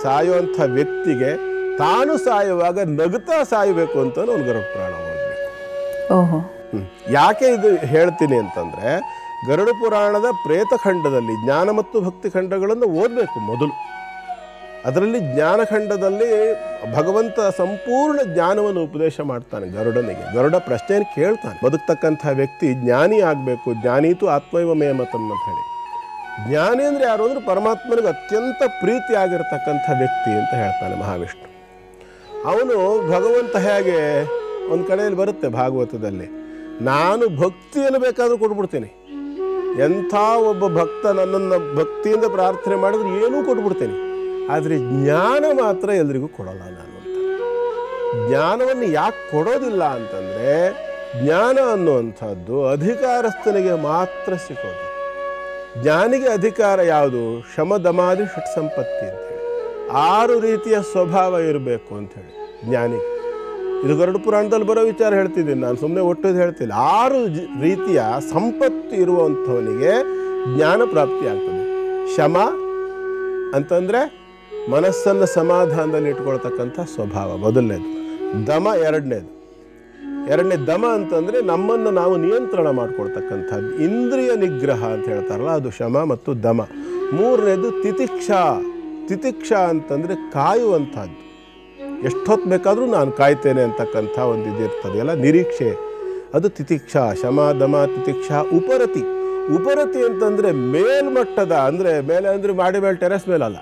ಸಾಯುವಂಥ ವ್ಯಕ್ತಿಗೆ ತಾನು ಸಾಯುವಾಗ ನಗುತ್ತಾ ಸಾಯಬೇಕು ಅಂತ ಒಂದು ಗರುಡ ಪುರಾಣ ಓದಬೇಕು. ಓಹೋ, ಯಾಕೆ ಇದು ಹೇಳ್ತೀನಿ ಅಂತಂದರೆ, ಗರುಡ ಪುರಾಣದ ಪ್ರೇತಖಂಡದಲ್ಲಿ ಜ್ಞಾನ ಮತ್ತು ಭಕ್ತಿ ಖಂಡಗಳನ್ನು ಓದಬೇಕು ಮೊದಲು. ಅದರಲ್ಲಿ ಜ್ಞಾನಖಂಡದಲ್ಲಿ ಭಗವಂತ ಸಂಪೂರ್ಣ ಜ್ಞಾನವನ್ನು ಉಪದೇಶ ಮಾಡ್ತಾನೆ ಗರುಡನಿಗೆ. ಗರುಡ ಪ್ರಶ್ನೆಯನ್ನು ಕೇಳ್ತಾನೆ, ಬದುಕ್ತಕ್ಕಂಥ ವ್ಯಕ್ತಿ ಜ್ಞಾನಿ ಆಗಬೇಕು, ಜ್ಞಾನೀತು ಆತ್ಮೈವ ಮೇ ಮತಂ ಅಂತ ಹೇಳಿ. ಜ್ಞಾನಿ ಅಂದರೆ ಯಾರು ಅಂದರೆ ಪರಮಾತ್ಮನಿಗೆ ಅತ್ಯಂತ ಪ್ರೀತಿ ಆಗಿರತಕ್ಕಂಥ ವ್ಯಕ್ತಿ ಅಂತ ಹೇಳ್ತಾನೆ ಮಹಾವಿಷ್ಣು. ಅವನು ಭಗವಂತ ಹೇಗೆ ಒಂದು ಕಡೆಯಲ್ಲಿ ಬರುತ್ತೆ ಭಾಗವತದಲ್ಲಿ, ನಾನು ಭಕ್ತಿಯನ್ನು ಬೇಕಾದರೂ ಕೊಟ್ಬಿಡ್ತೀನಿ, ಎಂಥ ಒಬ್ಬ ಭಕ್ತ ನನ್ನನ್ನು ಭಕ್ತಿಯಿಂದ ಪ್ರಾರ್ಥನೆ ಮಾಡಿದ್ರೆ ಏನೂ ಕೊಟ್ಬಿಡ್ತೀನಿ, ಆದರೆ ಜ್ಞಾನ ಮಾತ್ರ ಎಲ್ರಿಗೂ ಕೊಡೋಲ್ಲ ನಾನು ಅಂತ. ಜ್ಞಾನವನ್ನು ಯಾಕೆ ಕೊಡೋದಿಲ್ಲ ಅಂತಂದರೆ, ಜ್ಞಾನ ಅನ್ನುವಂಥದ್ದು ಅಧಿಕಾರಸ್ಥನಿಗೆ ಮಾತ್ರ ಸಿಗೋದು. ಜ್ಞಾನಿಗೆ ಅಧಿಕಾರ ಯಾವುದು? ಶಮದಮಾದಿ ಷಟ್ ಸಂಪತ್ತಿ ಅಂತೇಳಿ 6 ರೀತಿಯ ಸ್ವಭಾವ ಇರಬೇಕು ಅಂಥೇಳಿ ಜ್ಞಾನಿಗೆ. ಇದು ಗರುಡ ಪುರಾಣದಲ್ಲಿ ಬರೋ ವಿಚಾರ ಹೇಳ್ತಿದ್ದೀನಿ ನಾನು, ಸುಮ್ಮನೆ ಒಟ್ಟು ಹೇಳ್ತಿಲ್ಲ. 6 ರೀತಿಯ ಸಂಪತ್ತು ಇರುವಂಥವನಿಗೆ ಜ್ಞಾನ ಪ್ರಾಪ್ತಿ ಆಗ್ತದೆ. ಶಮ ಅಂತಂದರೆ ಮನಸ್ಸನ್ನು ಸಮಾಧಾನದಲ್ಲಿ ಇಟ್ಕೊಳ್ತಕ್ಕಂಥ ಸ್ವಭಾವ ಮೊದಲನೇದು. ದಮ ಎರಡನೇದು. ದಮ ಅಂತಂದರೆ ನಮ್ಮನ್ನು ನಾವು ನಿಯಂತ್ರಣ ಮಾಡ್ಕೊಳ್ತಕ್ಕಂಥದ್ದು, ಇಂದ್ರಿಯ ನಿಗ್ರಹ ಅಂತ ಹೇಳ್ತಾರಲ್ಲ, ಅದು ಶಮ ಮತ್ತು ದಮ. 3ನೇದು ತಿತಿಕ್ಷಾ ಅಂತಂದರೆ ಕಾಯುವಂಥದ್ದು, ಎಷ್ಟೊತ್ತು ಬೇಕಾದರೂ ನಾನು ಕಾಯ್ತೇನೆ ಅಂತಕ್ಕಂಥ ಒಂದು ಇದಿರ್ತದೆಯಲ್ಲ, ನಿರೀಕ್ಷೆ, ಅದು ತಿತಿಕ್ಷಾ. ಶಮ ದಮ ತಿತಿಕ್ಷಾ. ಉಪರತಿ ಅಂತಂದರೆ ಮೇಲ್ಮಟ್ಟದ, ಅಂದರೆ ಮೇಲೆ ಅಂದರೆ ಮಾಡಿ ಮೇಲೆ ಟೆರೆಸ್ ಮೇಲಲ್ಲ,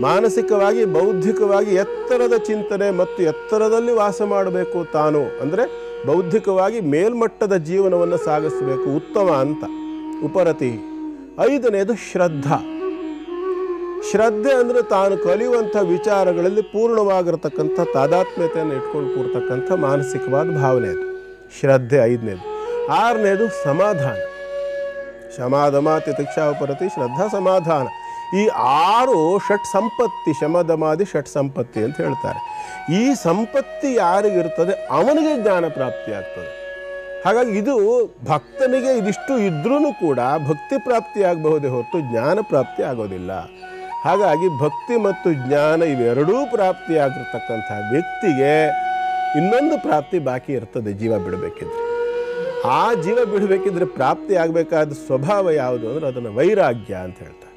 ಮಾನಸಿಕವಾಗಿ ಬೌದ್ಧಿಕವಾಗಿ ಎತ್ತರದ ಚಿಂತನೆ ಮತ್ತು ಎತ್ತರದಲ್ಲಿ ವಾಸ ಮಾಡಬೇಕು ತಾನು, ಅಂದರೆ ಬೌದ್ಧಿಕವಾಗಿ ಮೇಲ್ಮಟ್ಟದ ಜೀವನವನ್ನು ಸಾಗಿಸಬೇಕು, ಉತ್ತಮ ಅಂತ ಉಪರತಿ. 5ನೇದು ಶ್ರದ್ಧೆ ಅಂದರೆ ತಾನು ಕಲಿಯುವಂಥ ವಿಚಾರಗಳಲ್ಲಿ ಪೂರ್ಣವಾಗಿರತಕ್ಕಂಥ ತಾದಾತ್ಮ್ಯತೆಯನ್ನು ಇಟ್ಕೊಂಡು ಕೂರ್ತಕ್ಕಂಥ ಮಾನಸಿಕವಾದ ಭಾವನೆ, ಅದು ಶ್ರದ್ಧೆ 5ನೇದು. 6ನೇದು ಸಮಾಧಾನ. ಶಮಾದಮ ತಿತಿಕ್ಷಾ ಉಪರತಿ ಶ್ರದ್ಧಾ ಸಮಾಧಾನ. ಈ 6 ಷಟ್ ಸಂಪತ್ತಿ, ಶಮದಮಾದಿ ಷಟ್ ಸಂಪತ್ತಿ ಅಂತ ಹೇಳ್ತಾರೆ. ಈ ಸಂಪತ್ತಿ ಯಾರಿಗಿರ್ತದೆ ಅವನಿಗೆ ಜ್ಞಾನ ಪ್ರಾಪ್ತಿ ಆಗ್ತದೆ. ಹಾಗಾಗಿ ಇದು ಭಕ್ತನಿಗೆ ಇದಿಷ್ಟು ಇದ್ರೂ ಕೂಡ ಭಕ್ತಿ ಪ್ರಾಪ್ತಿ ಆಗಬಹುದೇ ಹೊರತು ಜ್ಞಾನ ಪ್ರಾಪ್ತಿ ಆಗೋದಿಲ್ಲ. ಹಾಗಾಗಿ ಭಕ್ತಿ ಮತ್ತು ಜ್ಞಾನ ಇವೆರಡೂ ಪ್ರಾಪ್ತಿಯಾಗಿರ್ತಕ್ಕಂಥ ವ್ಯಕ್ತಿಗೆ ಇನ್ನೊಂದು ಪ್ರಾಪ್ತಿ ಬಾಕಿ ಇರ್ತದೆ ಜೀವ ಬಿಡಬೇಕಿದ್ರೆ. ಆ ಜೀವ ಬಿಡಬೇಕಿದ್ರೆ ಪ್ರಾಪ್ತಿ ಆಗಬೇಕಾದ ಸ್ವಭಾವ ಯಾವುದು ಅಂದರೆ ಅದನ್ನು ವೈರಾಗ್ಯ ಅಂತ ಹೇಳ್ತಾರೆ.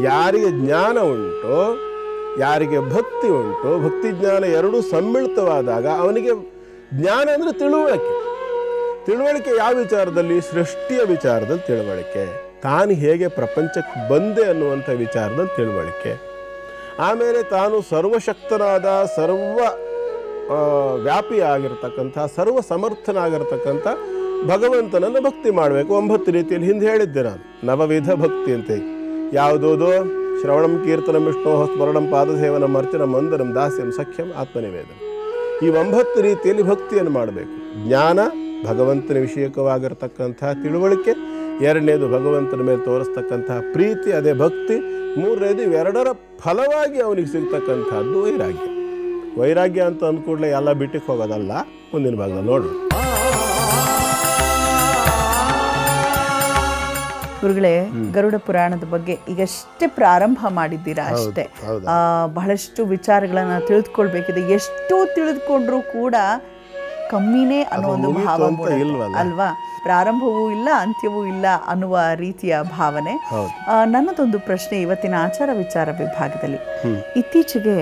ಯಾರಿಗೆ ಜ್ಞಾನ ಉಂಟೋ, ಯಾರಿಗೆ ಭಕ್ತಿ ಉಂಟೋ, ಭಕ್ತಿ ಜ್ಞಾನ ಎರಡೂ ಸಮ್ಮಿಳಿತವಾದಾಗ ಅವನಿಗೆ ಜ್ಞಾನ ಅಂದರೆ ತಿಳುವಳಿಕೆ ಯಾವ ವಿಚಾರದಲ್ಲಿ? ಸೃಷ್ಟಿಯ ವಿಚಾರದಲ್ಲಿ ತಿಳುವಳಿಕೆ, ತಾನು ಹೇಗೆ ಪ್ರಪಂಚಕ್ಕೆ ಬಂದೆ ಅನ್ನುವಂಥ ವಿಚಾರದಲ್ಲಿ ತಿಳುವಳಿಕೆ, ಆಮೇಲೆ ತಾನು ಸರ್ವಶಕ್ತನಾದ, ಸರ್ವ ವ್ಯಾಪಿಯಾಗಿರ್ತಕ್ಕಂಥ, ಸರ್ವ ಸಮರ್ಥನಾಗಿರ್ತಕ್ಕಂಥ ಭಗವಂತನನ್ನು ಭಕ್ತಿ ಮಾಡಬೇಕು. 9 ರೀತಿಯಲ್ಲಿ ಹಿಂದೆ ಹೇಳಿದ್ದೆ ನಾನು, ನವವಿಧ ಭಕ್ತಿ ಅಂತ. ಯಾವುದೋದು? ಶ್ರವಣಂ ಕೀರ್ತನಂ ವಿಷ್ಣೋ ಸ್ಮರಣಂ ಪಾದಸೇವನಂ ಅರ್ಚನಂ ವಂದನಂ ದಾಸ್ಯಂ ಸಖ್ಯಂ ಆತ್ಮನಿವೇದನ. ಈ 9 ರೀತಿಯಲ್ಲಿ ಭಕ್ತಿಯನ್ನು ಮಾಡಬೇಕು. ಜ್ಞಾನ, ಭಗವಂತನ ವಿಷಯಕವಾಗಿರ್ತಕ್ಕಂಥ ತಿಳುವಳಿಕೆ. 2ನೇದು ಭಗವಂತನ ಮೇಲೆ ತೋರಿಸ್ತಕ್ಕಂತಹ ಪ್ರೀತಿ, ಅದೇ ಭಕ್ತಿ. 3ನೇದು ಇವೆರಡರ ಫಲವಾಗಿ ಅವನಿಗೆ ಸಿಗ್ತಕ್ಕಂಥದ್ದು ವೈರಾಗ್ಯ ಅಂತ ಅಂದ್ಕೂಡಲೇ ಎಲ್ಲ ಬಿಟ್ಟಿಗೆ ಹೋಗೋದಲ್ಲ. ಮುಂದಿನ ಭಾಗದಲ್ಲಿ ನೋಡೋಣ. ಗುರುಗಳೇ, ಗರುಡ ಪುರಾಣದ ಬಗ್ಗೆ ಈಗಷ್ಟೇ ಪ್ರಾರಂಭ ಮಾಡಿದ್ದೀರಾ ಅಷ್ಟೇ. ಬಹಳಷ್ಟು ವಿಚಾರಗಳನ್ನ ತಿಳಿದುಕೊಳ್ಬೇಕಿದೆ. ಎಷ್ಟು ತಿಳಿದುಕೊಂಡ್ರೂ ಕೂಡ ಕಮ್ಮಿನೇ ಅನ್ನೋ ಒಂದು ಭಾವ ಅಲ್ವಾ? ಪ್ರಾರಂಭವೂ ಇಲ್ಲ, ಅಂತ್ಯವೂ ಇಲ್ಲ ಅನ್ನುವ ರೀತಿಯ ಭಾವನೆ. ನನ್ನದೊಂದು ಪ್ರಶ್ನೆ ಇವತ್ತಿನ ಆಚಾರ ವಿಚಾರ ವಿಭಾಗದಲ್ಲಿ, ಇತ್ತೀಚೆಗೆ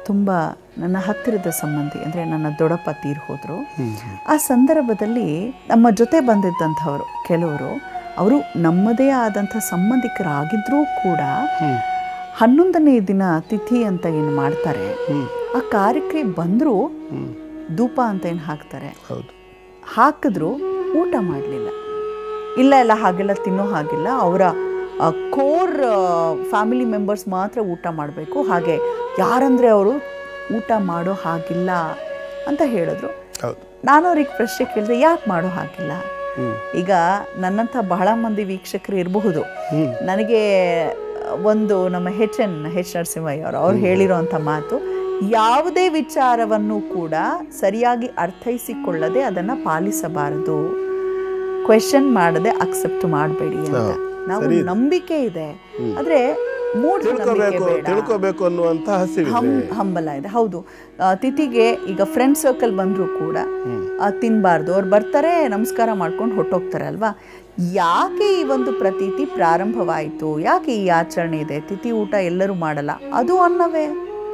ತುಂಬ ನನ್ನ ಹತ್ತಿರದ ಸಂಬಂಧಿ ಅಂದರೆ ನನ್ನ ದೊಡ್ಡಪ್ಪ ತೀರ್ ಹೋದ್ರು. ಆ ಸಂದರ್ಭದಲ್ಲಿ ನಮ್ಮ ಜೊತೆ ಬಂದಿದ್ದಂಥವರು ಕೆಲವರು, ಅವರು ನಮ್ಮದೇ ಆದಂಥ ಸಂಬಂಧಿಕರಾಗಿದ್ರೂ ಕೂಡ 11ನೇ ದಿನ ತಿಥಿ ಅಂತ ಏನು ಮಾಡ್ತಾರೆ, ಆ ಕಾರ್ಯಕ್ಕೆ ಬಂದರೂ ಧೂಪ ಅಂತ ಏನು ಹಾಕ್ತಾರೆ, ಹಾಕಿದ್ರು ಊಟ ಮಾಡಲಿಲ್ಲ. ಇಲ್ಲ ಹಾಗೆಲ್ಲ ತಿನ್ನೋ ಹಾಗಿಲ್ಲ, ಅವರ ಕೋರ್ ಫ್ಯಾಮಿಲಿ ಮೆಂಬರ್ಸ್ ಮಾತ್ರ ಊಟ ಮಾಡಬೇಕು, ಹಾಗೆ ಯಾರಂದರೆ ಅವರು ಊಟ ಮಾಡೋ ಹಾಗಿಲ್ಲ ಅಂತ ಹೇಳಿದ್ರು. ನಾನು ಅವ್ರಿಗೆ ಪ್ರಶ್ನೆ ಕೇಳಿದೆ, ಯಾಕೆ ಮಾಡೋ ಹಾಗಿಲ್ಲ? ಈಗ ನನ್ನಂಥ ಬಹಳ ಮಂದಿ ವೀಕ್ಷಕರು ಇರಬಹುದು. ನನಗೆ ಒಂದು ನಮ್ಮ ಎಚ್ ನರಸಿಂಹಯ್ಯ ಅವ್ರು ಹೇಳಿರೋಂಥ ಮಾತು, ಯಾವುದೇ ವಿಚಾರವನ್ನು ಕೂಡ ಸರಿಯಾಗಿ ಅರ್ಥೈಸಿಕೊಳ್ಳದೆ ಅದನ್ನು ಪಾಲಿಸಬಾರದು, ಕ್ವೆಶನ್ ಮಾಡದೆ ಅಕ್ಸೆಪ್ಟ್ ಮಾಡಬೇಡಿ ಅಂತ. ನಾವು ನಂಬಿಕೆ ಇದೆ, ಆದರೆ ತಿಳ್ಕೋಬೇಕು ಅನ್ನುವಂಥ ಹಂಬಲ ಇದೆ. ಹೌದು, ತಿಥಿಗೆ ಈಗ ಫ್ರೆಂಡ್ ಸರ್ಕಲ್ ಬಂದರೂ ಕೂಡ ತಿನ್ನಬಾರ್ದು. ಅವ್ರು ಬರ್ತಾರೆ, ನಮಸ್ಕಾರ ಮಾಡ್ಕೊಂಡು ಹೊಟ್ಟೋಗ್ತಾರೆ ಅಲ್ವಾ. ಯಾಕೆ ಈ ಒಂದು ಪ್ರತೀತಿ ಪ್ರಾರಂಭವಾಯಿತು, ಯಾಕೆ ಈ ಆಚರಣೆ ಇದೆ? ತಿಥಿ ಊಟ ಎಲ್ಲರೂ ಮಾಡಲ್ಲ, ಅದು ಅನ್ನವೇ,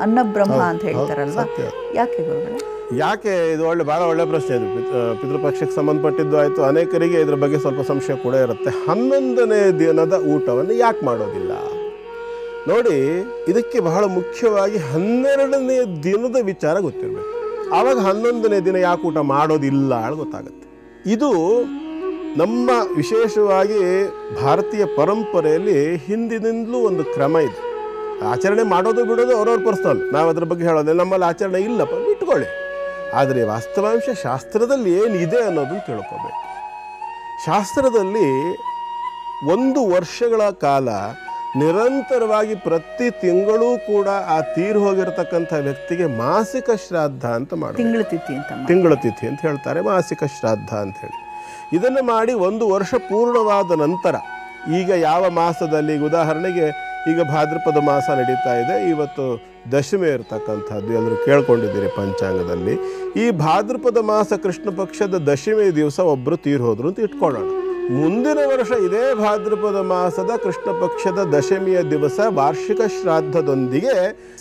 ಅನ್ನ ಬ್ರಹ್ಮ ಅಂತ ಹೇಳ್ತಾರಲ್ವಾ, ಯಾಕೆ ಗುರುಗಳೇ? ಯಾಕೆ? ಇದು ಬಹಳ ಒಳ್ಳೆ ಪ್ರಶ್ನೆ. ಇದು ಪಿತೃಪಕ್ಷಕ್ಕೆ ಸಂಬಂಧಪಟ್ಟಿದ್ದು ಆಯಿತು. ಅನೇಕರಿಗೆ ಇದ್ರ ಬಗ್ಗೆ ಸ್ವಲ್ಪ ಸಂಶಯ ಕೂಡ ಇರುತ್ತೆ. 11ನೇ ದಿನದ ಊಟವನ್ನು ಯಾಕೆ ಮಾಡೋದಿಲ್ಲ ನೋಡಿ. ಇದಕ್ಕೆ ಬಹಳ ಮುಖ್ಯವಾಗಿ 12ನೇ ದಿನದ ವಿಚಾರ ಗೊತ್ತಿರಬೇಕು. ಆವಾಗ 11ನೇ ದಿನ ಯಾಕೆ ಊಟ ಮಾಡೋದಿಲ್ಲ ಅಂತ ಗೊತ್ತಾಗುತ್ತೆ. ಇದು ನಮ್ಮ ವಿಶೇಷವಾಗಿ ಭಾರತೀಯ ಪರಂಪರೆಯಲ್ಲಿ ಹಿಂದಿನಿಂದಲೂ ಒಂದು ಕ್ರಮ ಇದೆ. ಆಚರಣೆ ಮಾಡೋದು ಬಿಡೋದು ಅವ್ರವ್ರ ಪರ್ಸನಲ್, ನಾವು ಅದ್ರ ಬಗ್ಗೆ ಹೇಳೋದು. ನಮ್ಮಲ್ಲಿ ಆಚರಣೆ ಇಲ್ಲಪ್ಪ, ಇಟ್ಕೊಳ್ಳಿ. ಆದರೆ ವಾಸ್ತವಾಂಶ ಶಾಸ್ತ್ರದಲ್ಲಿ ಏನಿದೆ ಅನ್ನೋದನ್ನು ತಿಳ್ಕೋಬೇಕು. ಶಾಸ್ತ್ರದಲ್ಲಿ 1 ವರ್ಷಗಳ ಕಾಲ ನಿರಂತರವಾಗಿ ಪ್ರತಿ ತಿಂಗಳೂ ಕೂಡ ಆ ತೀರು ಹೋಗಿರತಕ್ಕಂಥ ವ್ಯಕ್ತಿಗೆ ಮಾಸಿಕ ಶ್ರಾದ್ದ ಅಂತ ಮಾಡಿ, ತಿಂಗಳ ತಿಥಿ ಅಂತ ಹೇಳ್ತಾರೆ, ಮಾಸಿಕ ಶ್ರಾದ್ದ ಅಂತ ಹೇಳಿ. ಇದನ್ನು ಮಾಡಿ 1 ವರ್ಷ ಪೂರ್ಣವಾದ ನಂತರ, ಈಗ ಯಾವ ಮಾಸದಲ್ಲಿ, ಉದಾಹರಣೆಗೆ ಈಗ ಭಾದ್ರಪದ ಮಾಸ ನಡೀತಾ ಇದೆ, ಇವತ್ತು ದಶಮಿ ಇರತಕ್ಕಂಥದ್ದು ಎಲ್ಲರೂ ಕೇಳ್ಕೊಂಡಿದ್ದೀರಿ ಪಂಚಾಂಗದಲ್ಲಿ. ಈ ಭಾದ್ರಪದ ಮಾಸ ಕೃಷ್ಣ ಪಕ್ಷದ ದಶಮಿ ದಿವಸ ಒಬ್ಬರು ತೀರು ಹೋದ್ರು ಅಂತ ಇಟ್ಕೊಳ್ಳೋಣ. ಮುಂದಿನ ವರ್ಷ ಇದೇ ಭಾದ್ರಪದ ಮಾಸದ ಕೃಷ್ಣ ಪಕ್ಷದ ದಶಮಿಯ ದಿವಸ ವಾರ್ಷಿಕ ಶ್ರಾದ್ದದೊಂದಿಗೆ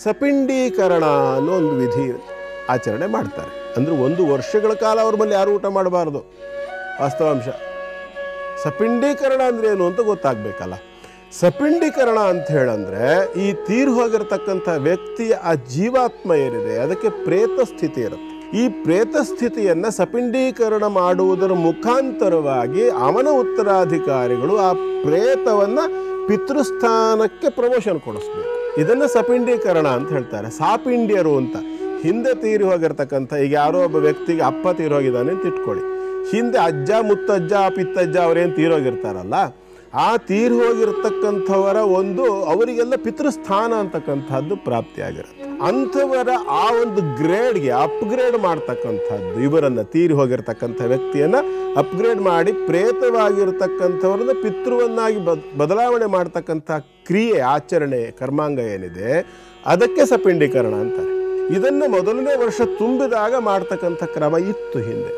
ಸಪಿಂಡೀಕರಣ ಅನ್ನೋ ಒಂದು ವಿಧಿ ಆಚರಣೆ ಮಾಡ್ತಾರೆ. ಅಂದರೆ 1 ವರ್ಷಗಳ ಕಾಲ ಅವ್ರ ಮೇಲೆ ಯಾರು ಊಟ ಮಾಡಬಾರ್ದು. ವಾಸ್ತವಾಂಶ ಸಪಿಂಡೀಕರಣ ಅಂದ್ರೆ ಏನು ಅಂತ ಗೊತ್ತಾಗಬೇಕಲ್ಲ. ಸಪಿಂಡೀಕರಣ ಅಂತ ಹೇಳಂದ್ರೆ ಈ ತೀರು ಹೋಗಿರತಕ್ಕಂಥ ವ್ಯಕ್ತಿಯ ಆ ಜೀವಾತ್ಮ ಏನಿದೆ ಅದಕ್ಕೆ ಪ್ರೇತ ಸ್ಥಿತಿ ಇರುತ್ತೆ. ಈ ಪ್ರೇತ ಸ್ಥಿತಿಯನ್ನು ಸಪಿಂಡೀಕರಣ ಮಾಡುವುದರ ಮುಖಾಂತರವಾಗಿ ಅವನ ಉತ್ತರಾಧಿಕಾರಿಗಳು ಆ ಪ್ರೇತವನ್ನು ಪಿತೃಸ್ಥಾನಕ್ಕೆ ಪ್ರಮೋಷನ್ ಕೊಡಿಸ್ಬೇಕು. ಇದನ್ನು ಸಪಿಂಡೀಕರಣ ಅಂತ ಹೇಳ್ತಾರೆ. ಸಾಪಿಂಡ್ಯರು ಅಂತ ಹಿಂದೆ ತೀರಿ ಹೋಗಿರ್ತಕ್ಕಂಥ, ಈಗ ಯಾರೋ ಒಬ್ಬ ವ್ಯಕ್ತಿಗೆ ಅಪ್ಪ ತೀರೋಗಿದ್ದಾನೆ ಅಂತ ಇಟ್ಕೊಳ್ಳಿ. ಹಿಂದೆ ಅಜ್ಜ ಮುತ್ತಜ್ಜ ಪಿತ್ತಜ್ಜ ಅವರೇನು ತೀರೋಗಿರ್ತಾರಲ್ಲ, ಆ ತೀರು ಹೋಗಿರ್ತಕ್ಕಂಥವರ ಅವರಿಗೆಲ್ಲ ಪಿತೃಸ್ಥಾನ ಅಂತಕ್ಕಂಥದ್ದು ಪ್ರಾಪ್ತಿಯಾಗಿರುತ್ತೆ. ಅಂಥವರ ಆ ಒಂದು ಗ್ರೇಡ್ಗೆ ಅಪ್ಗ್ರೇಡ್ ಮಾಡ್ತಕ್ಕಂಥದ್ದು, ಇವರನ್ನು ತೀರಿ ಹೋಗಿರ್ತಕ್ಕಂಥ ವ್ಯಕ್ತಿಯನ್ನು ಅಪ್ಗ್ರೇಡ್ ಮಾಡಿ ಪ್ರೇತವಾಗಿರ್ತಕ್ಕಂಥವ್ರನ್ನ ಪಿತೃವನ್ನಾಗಿ ಬದಲಾವಣೆ ಮಾಡ್ತಕ್ಕಂಥ ಕ್ರಿಯೆ, ಆಚರಣೆ, ಕರ್ಮಾಂಗ ಏನಿದೆ ಅದಕ್ಕೆ ಸಪಿಂಡೀಕರಣ ಅಂತಾರೆ. ಇದನ್ನು 1ನೇ ವರ್ಷ ತುಂಬಿದಾಗ ಮಾಡ್ತಕ್ಕಂಥ ಕ್ರಮ ಇತ್ತು ಹಿಂದೆ.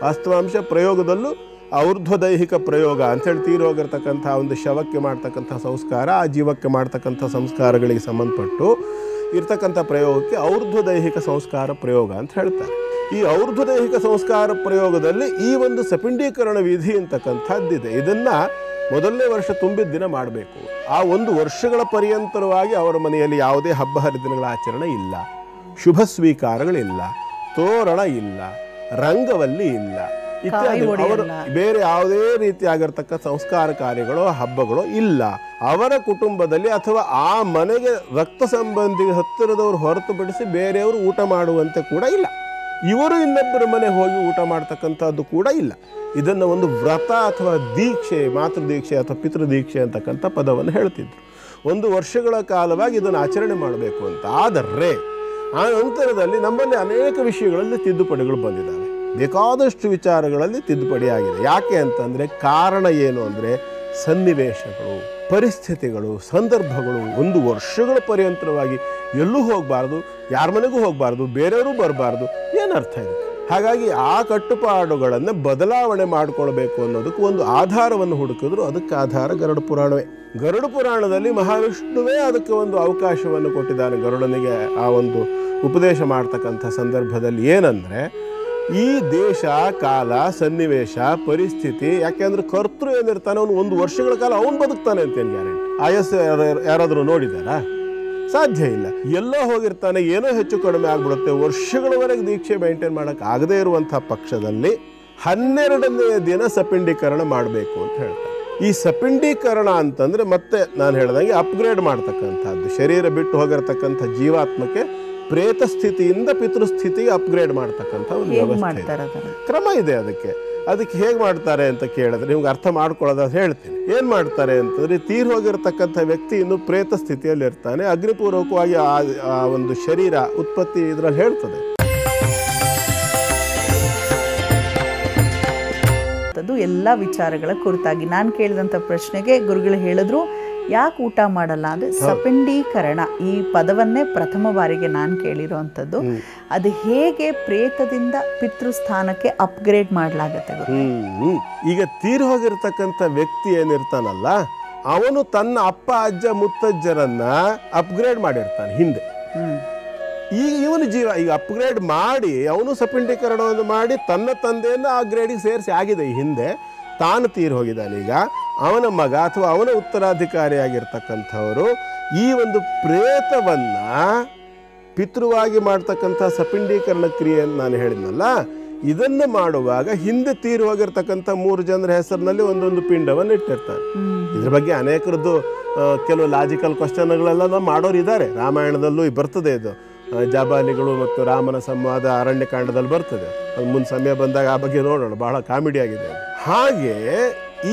ವಾಸ್ತವಾಂಶ ಪ್ರಯೋಗದಲ್ಲೂ ಔರ್ಧ್ವದೈಹಿಕ ಪ್ರಯೋಗ ಅಂಥೇಳಿ ತೀರಿ ಹೋಗಿರ್ತಕ್ಕಂಥ ಒಂದು ಶವಕ್ಕೆ ಮಾಡ್ತಕ್ಕಂಥ ಸಂಸ್ಕಾರ, ಆ ಜೀವಕ್ಕೆ ಮಾಡ್ತಕ್ಕಂಥ ಸಂಸ್ಕಾರಗಳಿಗೆ ಸಂಬಂಧಪಟ್ಟು ಇರ್ತಕ್ಕಂಥ ಪ್ರಯೋಗಕ್ಕೆ ಔರ್ಧ್ವದೈಹಿಕ ಸಂಸ್ಕಾರ ಪ್ರಯೋಗ ಅಂತ ಹೇಳ್ತಾರೆ. ಈ ಔರ್ಧ್ವದೈಹಿಕ ಸಂಸ್ಕಾರ ಪ್ರಯೋಗದಲ್ಲಿ ಈ ಒಂದು ಸಪಿಂಡೀಕರಣ ವಿಧಿ ಅಂತಕ್ಕಂಥದ್ದಿದೆ. ಇದನ್ನು 1ನೇ ವರ್ಷ ತುಂಬಿದ ದಿನ ಮಾಡಬೇಕು. ಆ 1 ವರ್ಷಗಳ ಪರ್ಯಂತರವಾಗಿ ಅವರ ಮನೆಯಲ್ಲಿ ಯಾವುದೇ ಹಬ್ಬ ಹರಿದಿನಗಳ ಆಚರಣೆ ಇಲ್ಲ, ಶುಭ ಸ್ವೀಕಾರಗಳಿಲ್ಲ, ತೋರಣ ಇಲ್ಲ, ರಂಗವಲ್ಲಿ ಇಲ್ಲ, ಅವರು ಬೇರೆ ಯಾವುದೇ ರೀತಿಯಾಗಿರ್ತಕ್ಕ ಸಂಸ್ಕಾರ ಕಾರ್ಯಗಳು ಹಬ್ಬಗಳು ಇಲ್ಲ. ಅವರ ಕುಟುಂಬದಲ್ಲಿ ಅಥವಾ ಆ ಮನೆಗೆ ರಕ್ತ ಸಂಬಂಧಿ ಹತ್ತಿರದವರು ಹೊರತುಪಡಿಸಿ ಬೇರೆಯವರು ಊಟ ಮಾಡುವಂತೆ ಕೂಡ ಇಲ್ಲ. ಇವರು ಇನ್ನೊಬ್ಬರ ಮನೆ ಹೋಗಿ ಊಟ ಮಾಡ್ತಕ್ಕಂಥದ್ದು ಕೂಡ ಇಲ್ಲ. ಇದನ್ನು ಒಂದು ವ್ರತ ಅಥವಾ ದೀಕ್ಷೆ, ಮಾತೃದೀಕ್ಷೆ ಅಥವಾ ಪಿತೃದೀಕ್ಷೆ ಅಂತಕ್ಕಂಥ ಪದವನ್ನು ಹೇಳ್ತಿದ್ರು. 1 ವರ್ಷಗಳ ಕಾಲವಾಗಿ ಇದನ್ನು ಆಚರಣೆ ಮಾಡಬೇಕು ಅಂತ. ಆದರೆ ಆ ನಂತರದಲ್ಲಿ ನಮ್ಮಲ್ಲಿ ಅನೇಕ ವಿಷಯಗಳಲ್ಲಿ ತಿದ್ದುಪಡಿಗಳು ಬಂದಿದ್ದಾವೆ. ಬೇಕಾದಷ್ಟು ವಿಚಾರಗಳಲ್ಲಿ ತಿದ್ದುಪಡಿ ಆಗಿದೆ. ಯಾಕೆ ಅಂತಂದರೆ ಕಾರಣ ಏನು ಅಂದರೆ ಸನ್ನಿವೇಶಗಳು, ಪರಿಸ್ಥಿತಿಗಳು, ಸಂದರ್ಭಗಳು. 1 ವರ್ಷಗಳ ಪರ್ಯಂತರವಾಗಿ ಎಲ್ಲೂ ಹೋಗಬಾರ್ದು, ಯಾರ ಮನೆಗೂ ಹೋಗಬಾರ್ದು, ಬೇರೆಯವರು ಬರಬಾರ್ದು, ಏನರ್ಥ ಇದೆ? ಹಾಗಾಗಿ ಆ ಕಟ್ಟುಪಾಡುಗಳನ್ನು ಬದಲಾವಣೆ ಮಾಡಿಕೊಳ್ಬೇಕು ಅನ್ನೋದಕ್ಕೆ ಒಂದು ಆಧಾರವನ್ನು ಹುಡುಕಿದ್ರು. ಅದಕ್ಕೆ ಆಧಾರ ಗರುಡ ಪುರಾಣವೇ. ಗರುಡ ಪುರಾಣದಲ್ಲಿ ಮಹಾವಿಷ್ಣುವೇ ಅದಕ್ಕೆ ಒಂದು ಅವಕಾಶವನ್ನು ಕೊಟ್ಟಿದ್ದಾನೆ ಗರುಡನಿಗೆ. ಆ ಒಂದು ಉಪದೇಶ ಮಾಡ್ತಕ್ಕಂಥ ಸಂದರ್ಭದಲ್ಲಿ ಏನಂದರೆ, ಈ ದೇಶ, ಕಾಲ, ಸನ್ನಿವೇಶ, ಪರಿಸ್ಥಿತಿ, ಯಾಕೆಂದ್ರೆ ಕರ್ತೃ ಏನಿರ್ತಾನೆ ಅವನು 1 ವರ್ಷಗಳ ಕಾಲ ಅವನು ಬದುಕ್ತಾನೆ ಅಂತೇನು ಗ್ಯಾರಂಟಿ? ಆಯಸ್ಸು ಯಾರಾದರೂ ನೋಡಿದಾರಾ? ಸಾಧ್ಯ ಇಲ್ಲ. ಎಲ್ಲೋ ಹೋಗಿರ್ತಾನೆ, ಏನೋ ಹೆಚ್ಚು ಕಡಿಮೆ ಆಗ್ಬಿಡುತ್ತೆ. ವರ್ಷಗಳವರೆಗೆ ದೀಕ್ಷೆ ಮೇಂಟೈನ್ ಮಾಡೋಕ್ಕೆ ಆಗದೇ ಇರುವಂಥ ಪಕ್ಷದಲ್ಲಿ 12ನೇ ದಿನ ಸಪಿಂಡೀಕರಣ ಮಾಡಬೇಕು ಅಂತ ಹೇಳ್ತಾರೆ. ಈ ಸಪಿಂಡೀಕರಣ ಅಂತಂದರೆ ಮತ್ತೆ ನಾನು ಹೇಳ್ದಂಗೆ ಅಪ್ಗ್ರೇಡ್ ಮಾಡ್ತಕ್ಕಂಥದ್ದು. ಶರೀರ ಬಿಟ್ಟು ಹೋಗಿರ್ತಕ್ಕಂಥ ಜೀವಾತ್ಮಕ್ಕೆ ಪ್ರೇತ ಸ್ಥಿತಿಯಿಂದ ಪಿತೃಸ್ಥಿತಿಗೆ ಅಪ್ಗ್ರೇಡ್ ಮಾಡ್ತಕ್ಕಂಥ ಒಂದು ವ್ಯವಸ್ಥೆ, ಕ್ರಮ ಇದೆ. ಅದಕ್ಕೆ ಹೇಗೆ ಮಾಡ್ತಾರೆ ಅಂತ ಕೇಳಿದ್ರೆ ನಿಮ್ಗೆ ಅರ್ಥ ಮಾಡ್ಕೊಳ್ಳೋದು ಹೇಳ್ತೀನಿ. ಏನು ಮಾಡ್ತಾರೆ ಅಂತಂದರೆ, ತೀರ್ ಹೋಗಿರ್ತಕ್ಕಂಥ ವ್ಯಕ್ತಿ ಇನ್ನು ಪ್ರೇತ ಸ್ಥಿತಿಯಲ್ಲಿ ಇರ್ತಾನೆ. ಅಗ್ನಿಪೂರ್ವಕವಾಗಿ ಆ ಒಂದು ಶರೀರ ಉತ್ಪತ್ತಿ ಇದರಲ್ಲಿ ಹೇಳ್ತದೆ. ಎಲ್ಲ ವಿಚಾರಗಳ ಕುರಿತಾಗಿ ನಾನು ಕೇಳಿದಂಥ ಪ್ರಶ್ನೆಗೆ ಗುರುಗಳು ಹೇಳಿದ್ರು, ಯಾಕೆ ಊಟ ಮಾಡಲ್ಲ ಅಂದರೆ ಸಪಿಂಡೀಕರಣ ಈ ಪದವನ್ನೇ ಪ್ರಥಮ ಬಾರಿಗೆ ನಾನು ಕೇಳಿರೋವಂಥದ್ದು. ಅದು ಹೇಗೆ ಪ್ರೇತದಿಂದ ಪಿತೃಸ್ಥಾನಕ್ಕೆ ಅಪ್ಗ್ರೇಡ್ ಮಾಡಲಾಗುತ್ತೆ. ಈಗ ತೀರಿ ಹೋಗಿರ್ತಕ್ಕಂಥ ವ್ಯಕ್ತಿ ಏನಿರ್ತಾನಲ್ಲ, ಅವನು ತನ್ನ ಅಪ್ಪ ಅಜ್ಜ ಮುತ್ತಜ್ಜರನ್ನ ಅಪ್ಗ್ರೇಡ್ ಮಾಡಿರ್ತಾನೆ ಹಿಂದೆ. ಈಗ ಇವನು ಜೀವ ಈಗ ಅಪ್ಗ್ರೇಡ್ ಮಾಡಿ ಅವನು ಸಪಿಂಡೀಕರಣವನ್ನು ಮಾಡಿ ತನ್ನ ತಂದೆಯನ್ನು ಆ ಗ್ರೇಡಿಗೆ ಸೇರಿಸಿ ಆಗಿದೆ. ಈ ಹಿಂದೆ ತಾನು ತೀರಿ ಹೋಗಿದ್ದಾನೆ. ಈಗ ಅವನ ಮಗ ಅಥವಾ ಅವನ ಉತ್ತರಾಧಿಕಾರಿಯಾಗಿರ್ತಕ್ಕಂಥವರು ಈ ಒಂದು ಪ್ರೇತವನ್ನ ಪಿತೃವಾಗಿ ಮಾಡ್ತಕ್ಕಂಥ ಸಪಿಂಡೀಕರಣ ಕ್ರಿಯೆಯನ್ನು ನಾನು ಹೇಳಿದ್ನಲ್ಲ, ಇದನ್ನು ಮಾಡುವಾಗ ಹಿಂದೆ ತೀರಿ ಹೋಗಿರ್ತಕ್ಕಂಥ 3 ಜನರ ಹೆಸರಿನಲ್ಲಿ ಒಂದೊಂದು ಪಿಂಡವನ್ನು ಇಟ್ಟಿರ್ತಾರೆ. ಇದ್ರ ಬಗ್ಗೆ ಅನೇಕರದ್ದು ಕೆಲವು ಲಾಜಿಕಲ್ ಕ್ವಶನ್ಗಳೆಲ್ಲ ಮಾಡೋರು ಇದ್ದಾರೆ. ರಾಮಾಯಣದಲ್ಲೂ ಬರ್ತದೆ ಇದು. ಜಾಬಾಲಿಗಳು ಮತ್ತು ರಾಮನ ಸಂವಾದ ಅರಣ್ಯಕಾಂಡದಲ್ಲಿ ಬರ್ತದೆ. ಅದು ಮುಂದೆ ಸಮಯ ಬಂದಾಗ ಆ ಬಗ್ಗೆ ನೋಡೋಣ, ಬಹಳ ಕಾಮಿಡಿ ಆಗಿದೆ. ಹಾಗೆ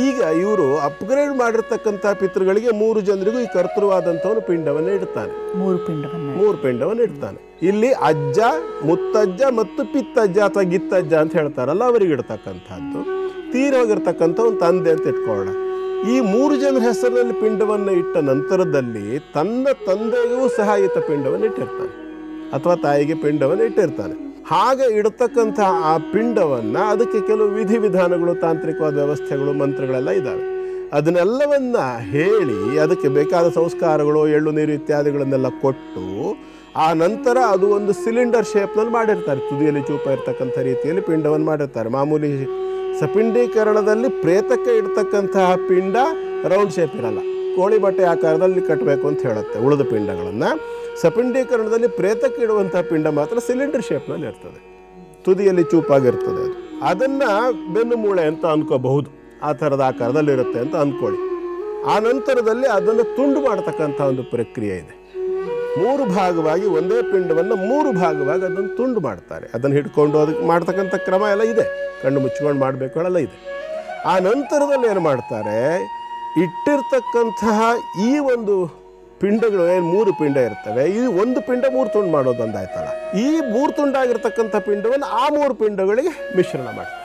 ಈಗ ಇವರು ಅಪ್ಗ್ರೇಡ್ ಮಾಡಿರ್ತಕ್ಕಂಥ ಪಿತೃಗಳಿಗೆ 3 ಜನರಿಗೂ ಈ ಕರ್ತೃವಾದಂಥವನು ಪಿಂಡವನ್ನು ಇಡ್ತಾನೆ. 3 ಪಿಂಡವನ್ನು ಇಡ್ತಾನೆ. ಇಲ್ಲಿ ಅಜ್ಜ, ಮುತ್ತಜ್ಜ ಮತ್ತು ಪಿತ್ತಜ್ಜ ಅಥವಾ ಗಿತ್ತಜ್ಜ ಅಂತ ಹೇಳ್ತಾರಲ್ಲ, ಅವರಿಗೆ ಇಡ್ತಕ್ಕಂಥದ್ದು. ತೀರಿ ಹೋಗಿರ್ತಕ್ಕಂಥವನು ತಂದೆ ಅಂತ ಇಟ್ಕೊಳ್ಳೋಣ. ಈ 3 ಜನರ ಹೆಸರಿನಲ್ಲಿ ಪಿಂಡವನ್ನು ಇಟ್ಟ ನಂತರದಲ್ಲಿ ತನ್ನ ತಂದೆಗೂ ಸಹ ಈತ ಪಿಂಡವನ್ನು ಇಟ್ಟಿರ್ತಾನೆ ಅಥವಾ ತಾಯಿಗೆ ಪಿಂಡವನ್ನು ಇಟ್ಟಿರ್ತಾನೆ. ಹಾಗೆ ಇಡತಕ್ಕಂಥ ಆ ಪಿಂಡವನ್ನು ಅದಕ್ಕೆ ಕೆಲವು ವಿಧಿವಿಧಾನಗಳು, ತಾಂತ್ರಿಕವಾದ ವ್ಯವಸ್ಥೆಗಳು, ಮಂತ್ರಗಳೆಲ್ಲ ಇದ್ದಾವೆ. ಅದನ್ನೆಲ್ಲವನ್ನ ಹೇಳಿ ಅದಕ್ಕೆ ಬೇಕಾದ ಸಂಸ್ಕಾರಗಳು, ಎಳ್ಳು ನೀರು ಇತ್ಯಾದಿಗಳನ್ನೆಲ್ಲ ಕೊಟ್ಟು ಆ ನಂತರ ಅದು ಒಂದು ಸಿಲಿಂಡರ್ ಶೇಪ್ನಲ್ಲಿ ಮಾಡಿರ್ತಾರೆ. ತುದಿಯಲ್ಲಿ ಚೂಪ ಇರ್ತಕ್ಕಂಥ ರೀತಿಯಲ್ಲಿ ಪಿಂಡವನ್ನು ಮಾಡಿರ್ತಾರೆ. ಮಾಮೂಲಿ ಸಪಿಂಡೀಕರಣದಲ್ಲಿ ಪ್ರೇತಕ್ಕೆ ಇಡ್ತಕ್ಕಂತಹ ಪಿಂಡ ರೌಂಡ್ ಶೇಪ್ ಇರಲ್ಲ, ಕೋಳಿ ಬಟ್ಟೆ ಆಕಾರದಲ್ಲಿ ಕಟ್ಟಬೇಕು ಅಂತ ಹೇಳುತ್ತೆ ಉಳಿದ ಪಿಂಡಗಳನ್ನು. ಸಪಿಂಡೀಕರಣದಲ್ಲಿ ಪ್ರೇತಕ್ಕೆ ಇಡುವಂತಹ ಪಿಂಡ ಮಾತ್ರ ಸಿಲಿಂಡರ್ ಶೇಪ್ನಲ್ಲಿ ಇರ್ತದೆ, ತುದಿಯಲ್ಲಿ ಚೂಪಾಗಿರ್ತದೆ. ಅದನ್ನು ಬೆನ್ನು ಮೂಳೆ ಅಂತ ಅಂದ್ಕೋಬಹುದು, ಆ ಥರದ ಆಕಾರದಲ್ಲಿ ಇರುತ್ತೆ ಅಂತ ಅಂದ್ಕೊಳ್ಳಿ. ಆ ನಂತರದಲ್ಲಿ ಅದನ್ನು ತುಂಡು ಮಾಡ್ತಕ್ಕಂಥ ಒಂದು ಪ್ರಕ್ರಿಯೆ ಇದೆ. 3 ಭಾಗವಾಗಿ ಒಂದೇ ಪಿಂಡವನ್ನು 3 ಭಾಗವಾಗಿ ಅದನ್ನು ತುಂಡು ಮಾಡ್ತಾರೆ. ಅದನ್ನು ಹಿಡ್ಕೊಂಡು ಅದಕ್ಕೆ ಮಾಡ್ತಕ್ಕಂಥ ಕ್ರಮ ಎಲ್ಲ ಇದೆ, ಕಣ್ಣು ಮುಚ್ಕೊಂಡು ಮಾಡಬೇಕು ಎಲ್ಲ ಇದೆ. ಆ ನಂತರದಲ್ಲಿ ಏನು ಮಾಡ್ತಾರೆ, ಇಟ್ಟಿರ್ತಕ್ಕಂತಹ ಈ ಒಂದು ಪಿಂಡಗಳು ಏನು 3 ಪಿಂಡ ಇರ್ತವೆ, ಈ ಒಂದು ಪಿಂಡ 3 ತುಂಡು ಮಾಡೋದು ಅಂದಾಯ್ತಲ್ಲ. ಈ 3 ತುಂಡಾಗಿರ್ತಕ್ಕಂಥ ಪಿಂಡವನ್ನು ಆ 3 ಪಿಂಡಗಳಿಗೆ ಮಿಶ್ರಣ ಮಾಡ್ತಾರೆ.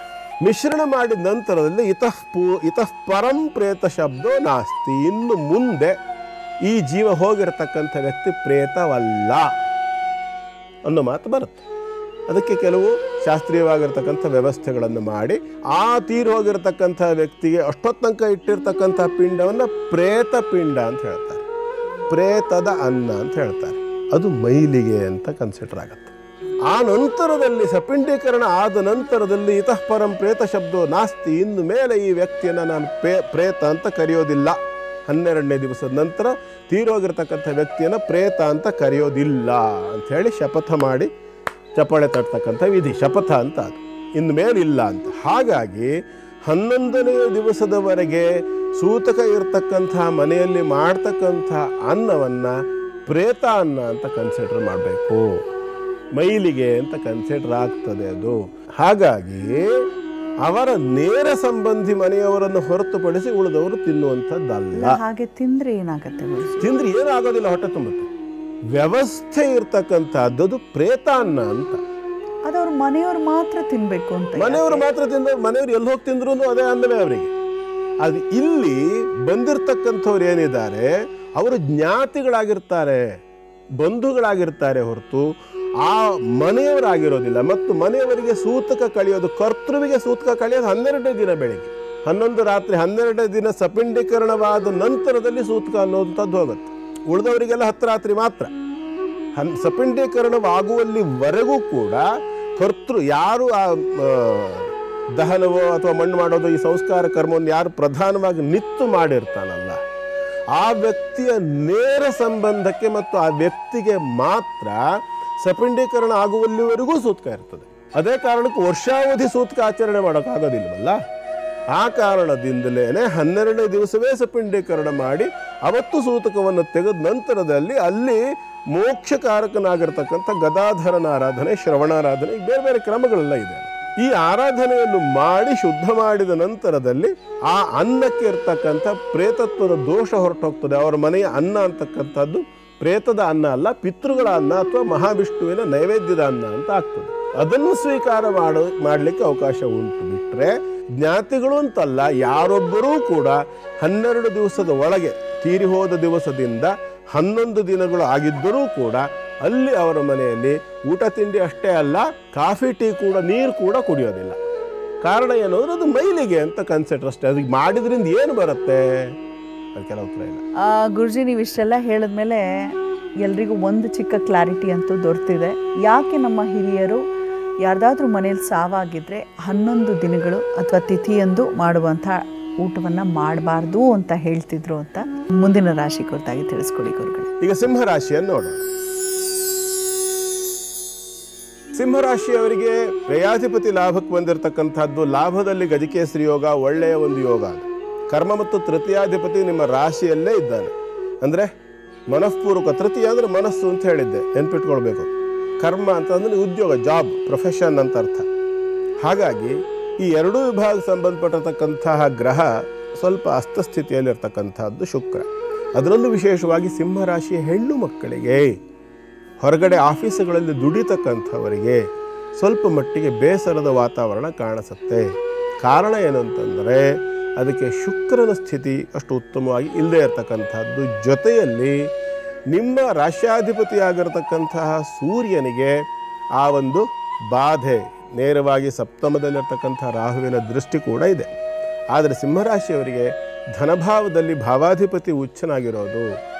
ಮಿಶ್ರಣ ಮಾಡಿದ ನಂತರದಲ್ಲಿ ಇತಃ ಪರಂ ಪ್ರೇತ ಶಬ್ದೋ ನಾಸ್ತಿ, ಇನ್ನು ಮುಂದೆ ಈ ಜೀವ ಹೋಗಿರತಕ್ಕಂಥ ವ್ಯಕ್ತಿ ಪ್ರೇತವಲ್ಲ ಅನ್ನೋ ಮಾತು ಬರುತ್ತೆ. ಅದಕ್ಕೆ ಕೆಲವು ಶಾಸ್ತ್ರೀಯವಾಗಿರ್ತಕ್ಕಂಥ ವ್ಯವಸ್ಥೆಗಳನ್ನು ಮಾಡಿ ಆ ತೀರಿ ಹೋಗಿರತಕ್ಕಂಥ ವ್ಯಕ್ತಿಗೆ ಅಷ್ಟೊತ್ತನಕ ಇಟ್ಟಿರ್ತಕ್ಕಂಥ ಪಿಂಡವನ್ನು ಪ್ರೇತ ಪಿಂಡ ಅಂತ ಹೇಳ್ತಾರೆ, ಪ್ರೇತದ ಅನ್ನ ಅಂತ ಹೇಳ್ತಾರೆ. ಅದು ಮೈಲಿಗೆ ಅಂತ ಕನ್ಸಿಡರ್ ಆಗುತ್ತೆ. ಆ ನಂತರದಲ್ಲಿ ಸಪಿಂಡೀಕರಣ ಆದ ನಂತರದಲ್ಲಿ ಇತಃ ಪರಂ ಪ್ರೇತ ಶಬ್ದೋ ನಾಸ್ತಿ, ಇನ್ನು ಮೇಲೆ ಈ ವ್ಯಕ್ತಿಯನ್ನು ನಾನು ಪ್ರೇತ ಅಂತ ಕರೆಯೋದಿಲ್ಲ. 12ನೇ ದಿವಸದ ನಂತರ ತೀರೋಗಿರ್ತಕ್ಕಂಥ ವ್ಯಕ್ತಿಯನ್ನು ಪ್ರೇತ ಅಂತ ಕರೆಯೋದಿಲ್ಲ ಅಂಥೇಳಿ ಶಪಥ ಮಾಡಿ ಚಪ್ಪಾಳೆ ತಟ್ಟತಕ್ಕಂಥ ವಿಧಿ, ಶಪಥ ಅಂತ ಅದು. ಇನ್ನು ಮೇಲಿಲ್ಲ ಅಂತ. ಹಾಗಾಗಿ 11ನೇ ದಿವಸದವರೆಗೆ ಸೂತಕ ಇರ್ತಕ್ಕಂಥ ಮನೆಯಲ್ಲಿ ಮಾಡ್ತಕ್ಕಂಥ ಅನ್ನವನ್ನು ಪ್ರೇತ ಅನ್ನ ಅಂತ ಕನ್ಸಿಡರ್ ಮಾಡಬೇಕು, ಮೈಲಿಗೆ ಅಂತ ಕನ್ಸಿಡರ್ ಆಗ್ತದೆ ಅದು. ಹಾಗಾಗಿ ಅವರ ನೇರ ಸಂಬಂಧಿ ಮನೆಯವರನ್ನು ಹೊರತುಪಡಿಸಿ ಉಳಿದವರು ತಿನ್ನುವಂಥದ್ದಲ್ಲ. ಹಾಗೆ ತಿಂದ್ರೆ ಏನಾಗುತ್ತೆ? ತಿಂದ್ರೆ ಏನಾಗೋದಿಲ್ಲ, ಹೊಟ್ಟೆ ತುಂಬುತ್ತೆ. ವ್ಯವಸ್ಥೆ ಇರ್ತಕ್ಕಂಥದ್ದು ಪ್ರೇತ ಅನ್ನ ಅಂತ. ಅದವ್ರ ಮನೆಯವ್ರು ಮಾತ್ರ ತಿನ್ಬೇಕು ಅಂತ. ಮನೆಯವರು ಮಾತ್ರ ತಿಂದ್ರೆ, ಮನೆಯವ್ರು ಎಲ್ಲಿ ಹೋಗಿ ತಿಂದ್ರು ಅದೇ ಅನ್ನವೇ ಅವರಿಗೆ. ಅದು ಇಲ್ಲಿ ಬಂದಿರತಕ್ಕಂಥವ್ರು ಏನಿದ್ದಾರೆ ಅವರು ಜ್ಞಾತಿಗಳಾಗಿರ್ತಾರೆ, ಬಂಧುಗಳಾಗಿರ್ತಾರೆ ಹೊರತು ಆ ಮನೆಯವರಾಗಿರೋದಿಲ್ಲ. ಮತ್ತು ಮನೆಯವರಿಗೆ ಸೂತಕ ಕಳೆಯೋದು, ಕರ್ತೃವಿಗೆ ಸೂತಕ ಕಳೆಯೋದು 12ನೇ ದಿನ ಬೆಳಿಗ್ಗೆ, 11 ರಾತ್ರಿ 12ನೇ ದಿನ ಸಪಿಂಡೀಕರಣವಾದ ನಂತರದಲ್ಲಿ ಸೂತಕ ಅನ್ನೋಂಥದ್ದು ಹೋಗುತ್ತೆ. ಉಳಿದವರಿಗೆಲ್ಲ 10 ರಾತ್ರಿ ಮಾತ್ರ. ಸಪಿಂಡೀಕರಣವಾಗುವಲ್ಲಿವರೆಗೂ ಕೂಡ ಕರ್ತೃ ಯಾರು ಆ ದಹನವೋ ಅಥವಾ ಮಣ್ಣು ಮಾಡೋದು ಈ ಸಂಸ್ಕಾರ ಕರ್ಮವನ್ನು ಯಾರು ಪ್ರಧಾನವಾಗಿ ನಿತ್ತು ಮಾಡಿರ್ತಾನಲ್ಲ, ಆ ವ್ಯಕ್ತಿಯ ನೇರ ಸಂಬಂಧಕ್ಕೆ ಮತ್ತು ಆ ವ್ಯಕ್ತಿಗೆ ಮಾತ್ರ ಸಪಿಂಡೀಕರಣ ಆಗುವಲ್ಲಿವರೆಗೂ ಸೂತಕ ಇರ್ತದೆ. ಅದೇ ಕಾರಣಕ್ಕೆ ವರ್ಷಾವಧಿ ಸೂತಕ ಆಚರಣೆ ಮಾಡೋಕ್ಕಾಗೋದಿಲ್ವಲ್ಲ. ಆ ಕಾರಣದಿಂದಲೇ 12ನೇ ದಿವಸವೇ ಸಪಿಂಡೀಕರಣ ಮಾಡಿ ಅವತ್ತು ಸೂತಕವನ್ನು ತೆಗೆದ ನಂತರದಲ್ಲಿ ಅಲ್ಲಿ ಮೋಕ್ಷಕಾರಕನಾಗಿರ್ತಕ್ಕಂಥ ಗದಾಧರನ ಆರಾಧನೆ, ಶ್ರವಣಾರಾಧನೆ, ಬೇರೆ ಬೇರೆ ಕ್ರಮಗಳೆಲ್ಲ ಇದೆ. ಈ ಆರಾಧನೆಯನ್ನು ಮಾಡಿ ಶುದ್ಧ ಮಾಡಿದ ನಂತರದಲ್ಲಿ ಆ ಅನ್ನಕ್ಕೆ ಇರ್ತಕ್ಕಂಥ ಪ್ರೇತತ್ವದ ದೋಷ ಹೊರಟೋಗ್ತದೆ. ಅವರ ಮನೆಯ ಅನ್ನ ಅಂತಕ್ಕಂಥದ್ದು ಪ್ರೇತದ ಅನ್ನ ಅಲ್ಲ, ಪಿತೃಗಳ ಅನ್ನ ಅಥವಾ ಮಹಾವಿಷ್ಣುವಿನ ನೈವೇದ್ಯದ ಅನ್ನ ಅಂತ ಆಗ್ತದೆ. ಅದನ್ನು ಸ್ವೀಕಾರ ಮಾಡಲಿಕ್ಕೆ ಅವಕಾಶ ಉಂಟು. ಬಿಟ್ಟರೆ ಜ್ಞಾತಿಗಳು ಅಂತಲ್ಲ, ಯಾರೊಬ್ಬರೂ ಕೂಡ 12 ದಿವಸದ ಒಳಗೆ ತೀರಿ ಹೋದ ದಿವಸದಿಂದ 11 ದಿನಗಳು ಆಗಿದ್ದರೂ ಕೂಡ ಅಲ್ಲಿ ಅವರ ಮನೆಯಲ್ಲಿ ಊಟ ತಿಂಡಿ ಅಷ್ಟೇ ಅಲ್ಲ, ಕಾಫಿ ಟೀ ಕೂಡ, ನೀರು ಕೂಡ ಕುಡಿಯೋದಿಲ್ಲ. ಕಾರಣ ಏನು ಅಂದರೆ ಅದು ಮೈಲಿಗೆ ಅಂತ ಕನ್ಸೆಪ್ಟ್ ಅಷ್ಟೇ. ಅದಕ್ಕೆ ಮಾಡಿದ್ರಿಂದ ಏನು ಬರುತ್ತೆ ಅದಕ್ಕೆಲ್ಲ ಉತ್ತರ ಇಲ್ಲ. ಗುರುಜಿ, ನೀವು ಇಷ್ಟೆಲ್ಲ ಹೇಳಿದ್ಮೇಲೆ ಎಲ್ರಿಗೂ ಒಂದು ಚಿಕ್ಕ ಕ್ಲಾರಿಟಿ ಅಂತೂ ದೊರೆತಿದೆ. ಯಾಕೆ ನಮ್ಮ ಹಿರಿಯರು ಯಾರ್ದಾದ್ರೂ ಮನೇಲಿ ಸಾವಾಗಿದ್ರೆ 11 ದಿನಗಳು ಅಥವಾ ತಿಥಿಯಂದು ಮಾಡುವಂಥ ಊಟವನ್ನು ಮಾಡಬಾರ್ದು ಅಂತ ಹೇಳ್ತಿದ್ರು ಅಂತ ಮುಂದಿನ ರಾಶಿ ಕುರಿತಾಗಿ ತಿಳಿಸ್ಕೊಡಿ ಗುರುಗಳು. ಈಗ ಸಿಂಹರಾಶಿಯನ್ನು ನೋಡೋಣ. ಸಿಂಹರಾಶಿಯವರಿಗೆ ವ್ಯಯಾಧಿಪತಿ ಲಾಭಕ್ಕೆ ಬಂದಿರತಕ್ಕಂಥದ್ದು. ಲಾಭದಲ್ಲಿ ಗಜಕೇಸರಿ ಯೋಗ ಒಳ್ಳೆಯ ಒಂದು ಯೋಗ. ಕರ್ಮ ಮತ್ತು ತೃತೀಯಾಧಿಪತಿ ನಿಮ್ಮ ರಾಶಿಯಲ್ಲೇ ಇದ್ದಾನೆ. ಅಂದರೆ ಮನಃಪೂರ್ವಕ, ತೃತೀಯ ಅಂದರೆ ಮನಸ್ಸು ಅಂತ ಹೇಳಿದ್ದೆ, ನೆನ್ಪಿಟ್ಕೊಳ್ಬೇಕು. ಕರ್ಮ ಅಂತಂದರೆ ಉದ್ಯೋಗ, ಜಾಬ್, ಪ್ರೊಫೆಷನ್ ಅಂತ ಅರ್ಥ. ಹಾಗಾಗಿ ಈ ಎರಡೂ ವಿಭಾಗ ಸಂಬಂಧಪಟ್ಟಿರತಕ್ಕಂತಹ ಗ್ರಹ ಸ್ವಲ್ಪ ಅಸ್ತಸ್ಥಿತಿಯಲ್ಲಿರ್ತಕ್ಕಂಥದ್ದು ಶುಕ್ರ. ಅದರಲ್ಲೂ ವಿಶೇಷವಾಗಿ ಸಿಂಹರಾಶಿಯ ಹೆಣ್ಣು ಮಕ್ಕಳಿಗೆ, ಹೊರಗಡೆ ಆಫೀಸುಗಳಲ್ಲಿ ದುಡಿತಕ್ಕಂಥವರಿಗೆ ಸ್ವಲ್ಪ ಮಟ್ಟಿಗೆ ಬೇಸರದ ವಾತಾವರಣ ಕಾಣಿಸುತ್ತೆ. ಕಾರಣ ಏನು ಅಂತಂದರೆ ಅದಕ್ಕೆ ಶುಕ್ರನ ಸ್ಥಿತಿ ಅಷ್ಟು ಉತ್ತಮವಾಗಿ ಇಲ್ಲದೇ ಇರತಕ್ಕಂಥದ್ದು. ಜೊತೆಯಲ್ಲಿ ನಿಮ್ಮ ರಾಶ್ಯಾಧಿಪತಿಯಾಗಿರತಕ್ಕಂತಹ ಸೂರ್ಯನಿಗೆ ಆ ಒಂದು ಬಾಧೆ, ನೇರವಾಗಿ ಸಪ್ತಮದಲ್ಲಿರ್ತಕ್ಕಂಥ ರಾಹುವಿನ ದೃಷ್ಟಿ ಕೂಡ ಇದೆ. ಆದರೆ ಸಿಂಹರಾಶಿಯವರಿಗೆ ಧನಭಾವದಲ್ಲಿ ಭಾವಾಧಿಪತಿ ಉಚ್ಚನಾಗಿರೋದು,